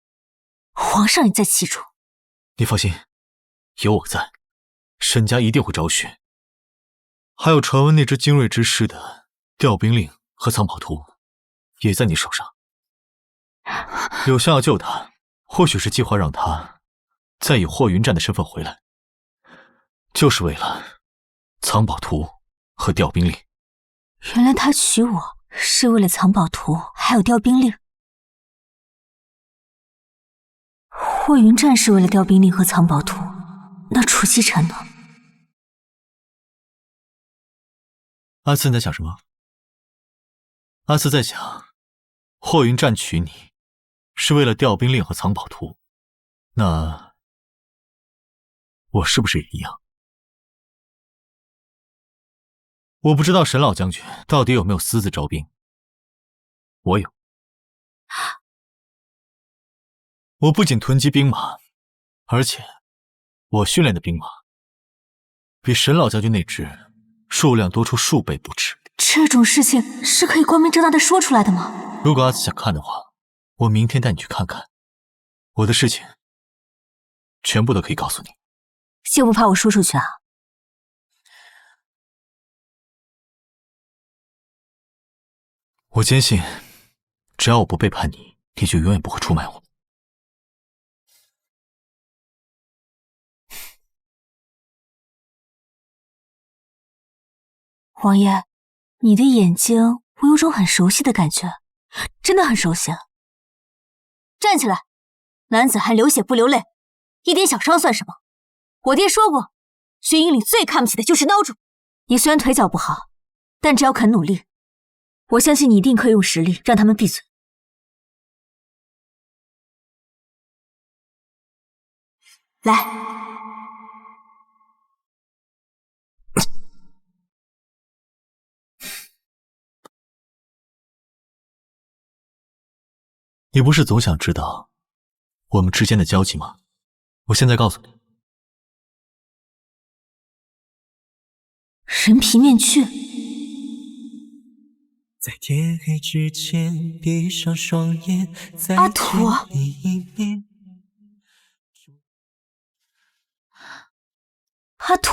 皇上也在其中。你放心，有我在，沈家一定会昭雪。还有传闻那支精锐之师的调兵令和藏宝图，也在你手上。柳巷要救他，或许是计划让他再以霍云战的身份回来，就是为了藏宝图和调兵令。原来他娶我是为了藏宝图还有调兵令。霍云战是为了调兵令和藏宝图，那楚曦臣呢？阿四你在想什么？阿四在想，霍云战娶你是为了调兵令和藏宝图，那我是不是也一样？我不知道沈老将军到底有没有私自招兵，我有。我不仅囤积兵马，而且我训练的兵马比沈老将军那支数量多出数倍不止。这种事情是可以光明正大的说出来的吗？如果阿紫想看的话，我明天带你去看看。我的事情全部都可以告诉你。就不怕我说出去啊？我坚信，只要我不背叛你，你就永远不会出卖我。王爷，你的眼睛我有种很熟悉的感觉，真的很熟悉。站起来，男子汉流血不流泪，一点小伤算什么？我爹说过，军营里最看不起的就是孬种。你虽然腿脚不好，但只要肯努力，我相信你一定可以用实力让他们闭嘴。来。你不是总想知道我们之间的交集吗？我现在告诉你，人皮面具。在天黑之前闭上双眼，阿土，阿土，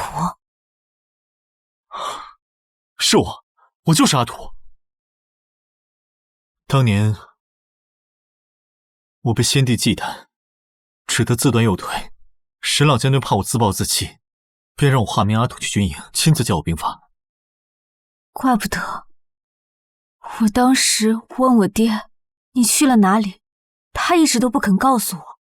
是我就是阿土。当年我被先帝忌惮，只得自断右腿。沈老将军怕我自暴自弃，便让我化名阿土去军营，亲自教我兵法。怪不得，我当时问我爹你去了哪里，他一直都不肯告诉我。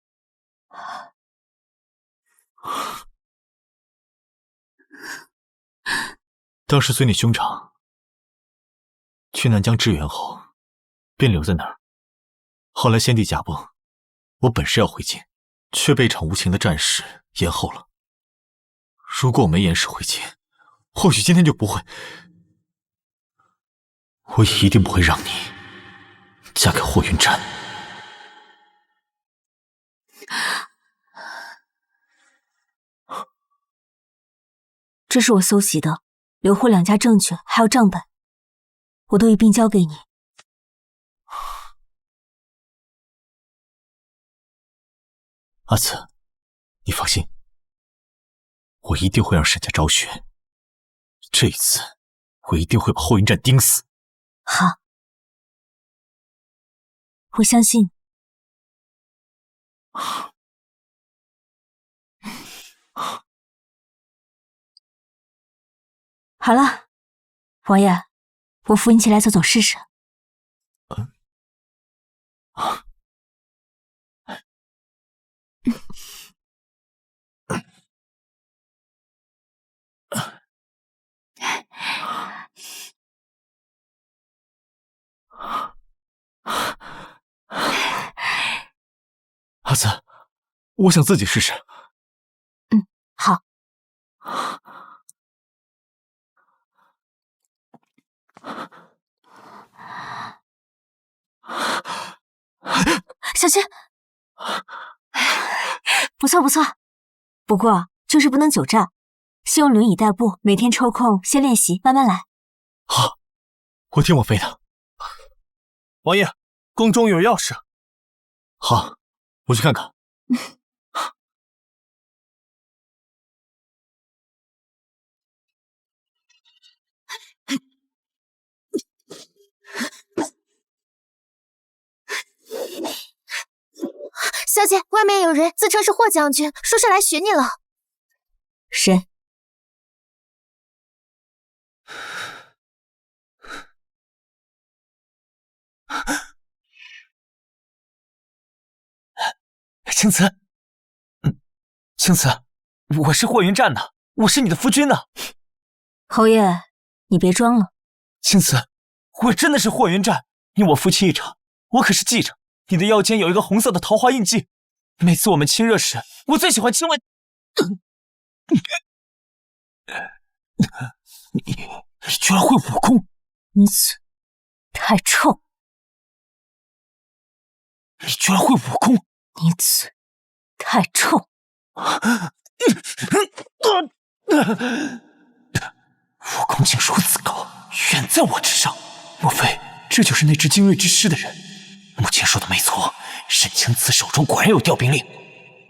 当时随你兄长去南疆支援后，便留在那儿。后来先帝驾崩，我本是要回京，却被一场无情的战事延后了。如果我没延时回京，或许今天就不会，我也一定不会让你嫁给霍云战。这是我搜集的刘霍两家证据还有账本，我都一并交给你。阿紫，你放心，我一定会让沈家昭雪。这一次，我一定会把霍云战钉死。好，我相信。好了，王爷，我扶你起来走走试试。阿紫，我想自己试试。好。小心！不错不错，不过就是不能久站，先用轮椅代步，每天抽空先练习，慢慢来。好，我听我妃的。王爷，宫中有要事。好，我去看看。小姐，外面有人自称是霍将军，说是来寻你了。谁？青瓷，青瓷，我是霍云战的，我是你的夫君呢。侯爷，你别装了。青瓷，我真的是霍云战，你我夫妻一场，我可是记着。你的腰间有一个红色的桃花印记，每次我们亲热时，我最喜欢亲吻。你居然会武功！你太臭！你居然会武功！你嘴太臭！武功竟如此高，远在我之上。莫非这就是那只精锐之师的人？母亲说的没错，沈清慈手中果然有调兵令。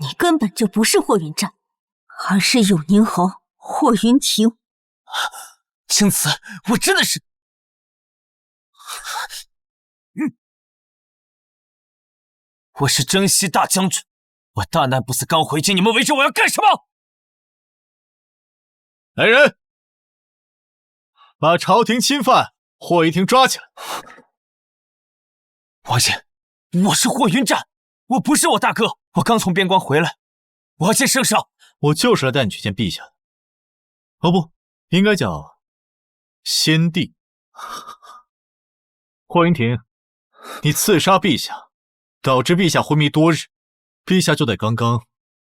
你根本就不是霍云战，而是永宁侯霍云亭。青瓷，我真的是……我是征西大将军，我大难不死刚回京，你们围着我要干什么？来人，把朝廷钦犯霍云亭抓起来！王爷，我是霍云战，我不是我大哥，我刚从边关回来，我要见圣上。我就是来带你去见陛下的。哦不，应该叫先帝。霍云亭，你刺杀陛下，导致陛下昏迷多日，陛下就在刚刚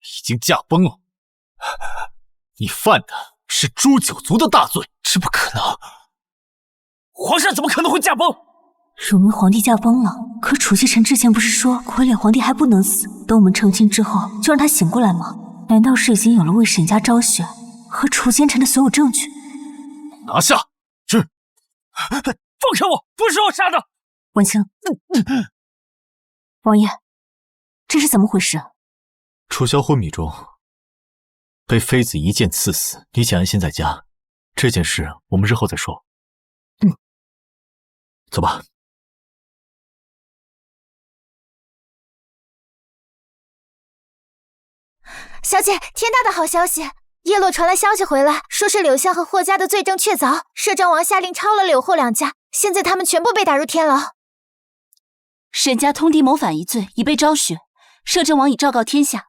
已经驾崩了。你犯的是诛九族的大罪，这不可能！皇上怎么可能会驾崩？汝明皇帝驾崩了，可楚曦臣之前不是说傀儡皇帝还不能死，等我们成亲之后就让他醒过来吗？难道是已经有了为沈家昭雪和楚奸臣的所有证据？拿下！是。放开我！不是我杀的！婉清，王爷，这是怎么回事？楚萧昏迷中被妃子一剑刺死，你且安心在家。这件事我们日后再说。走吧。小姐，天大的好消息！叶落传来消息回来，说是柳相和霍家的罪证确凿，摄政王下令抄了柳霍两家，现在他们全部被打入天牢。沈家通敌谋反一罪已被昭雪，摄政王已昭告天下。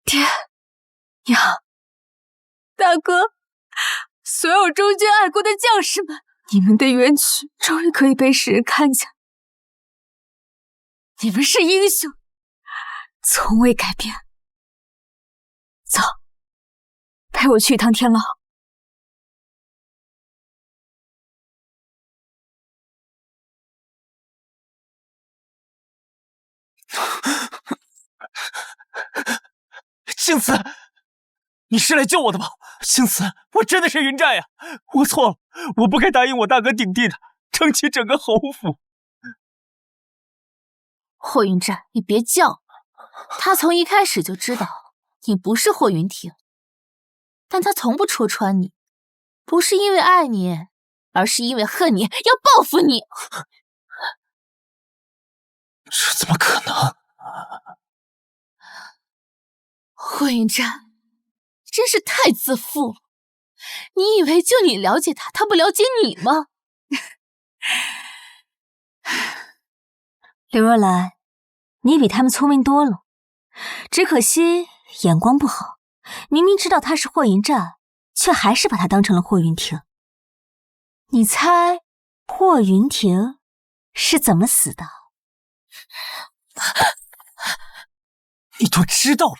爹娘，大哥，所有忠君爱国的将士们，你们的冤屈终于可以被世人看见。你们是英雄，从未改变。走，陪我去一趟天牢。青瓷，你是来救我的吗？青瓷，我真的是云战呀，我错了，我不该答应我大哥鼎帝的，撑起整个侯府。霍云战，你别犟了，他从一开始就知道你不是霍云亭，但他从不戳穿你，不是因为爱你，而是因为恨你，要报复你。这怎么可能？霍云战，真是太自负了！你以为就你了解他，他不了解你吗？刘若兰，你比他们聪明多了，只可惜眼光不好，明明知道他是霍云战，却还是把他当成了霍云亭。你猜霍云亭是怎么死的？你都知道了？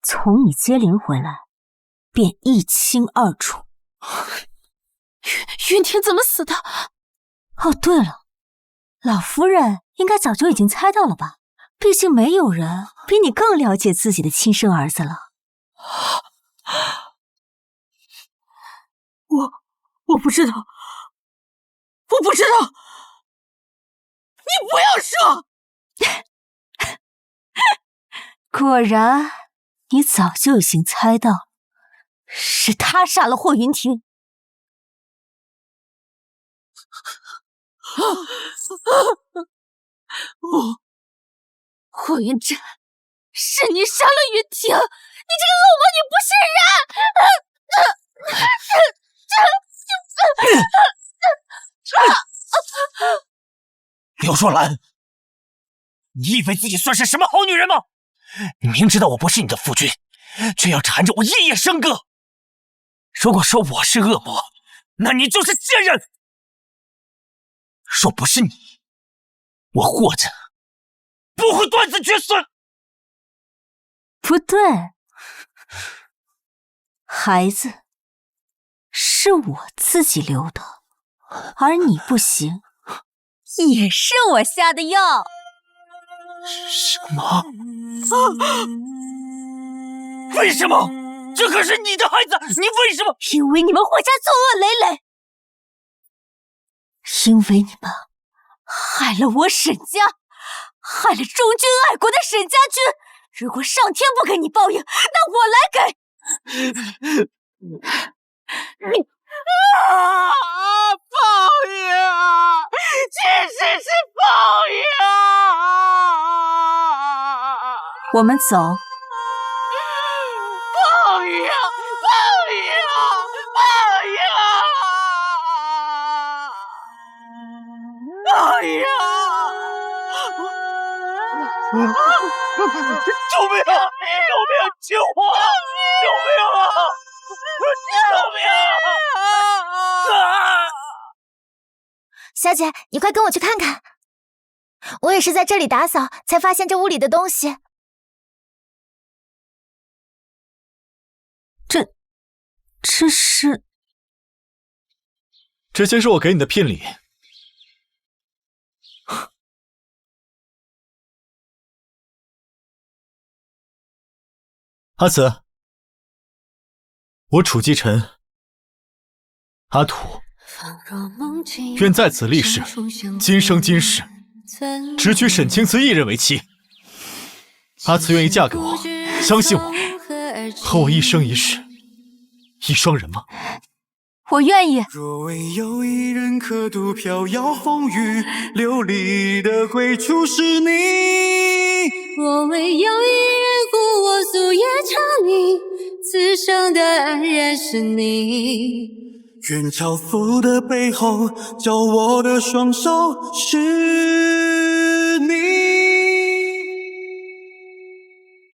从你接灵回来，便一清二楚。云亭怎么死的？哦，对了，老夫人应该早就已经猜到了吧？毕竟没有人比你更了解自己的亲生儿子了。我不知道，我不知道，你不要说。果然，你早就已经猜到了，是他杀了霍云亭。霍云战，是你杀了云亭！你这个恶魔，你不是人！刘若兰，你以为自己算是什么好女人吗？你明知道我不是你的夫君，却要缠着我夜夜笙歌。如果说我是恶魔，那你就是贱人。若不是你，我霍家不会断子绝孙。不对，孩子是是我自己留的，而你不行，也是我下的药。什么？为什么？这可是你的孩子，你为什么？因为你们霍家作恶累累，因为你们害了我沈家，害了忠君爱国的沈家军。如果上天不给你报应，那我来给。报应啊！确实是报应啊！我们走。报应！报应！报应！报应！救命！救命！救我！救命啊！救命啊！小姐，你快跟我去看看。我也是在这里打扫，才发现这屋里的东西。这是……这些是我给你的聘礼。阿紫，我楚继晨，阿土，愿在此立誓，今生今世，只娶沈清慈一人为妻。阿紫愿意嫁给我，相信我，和我一生一世，一双人吗？我愿意。若唯有一人可度飘摇风雨，流离的归处是你。若唯有一人护我夙夜长宁，此生的安然是你。愿朝服的背后，教我的双手是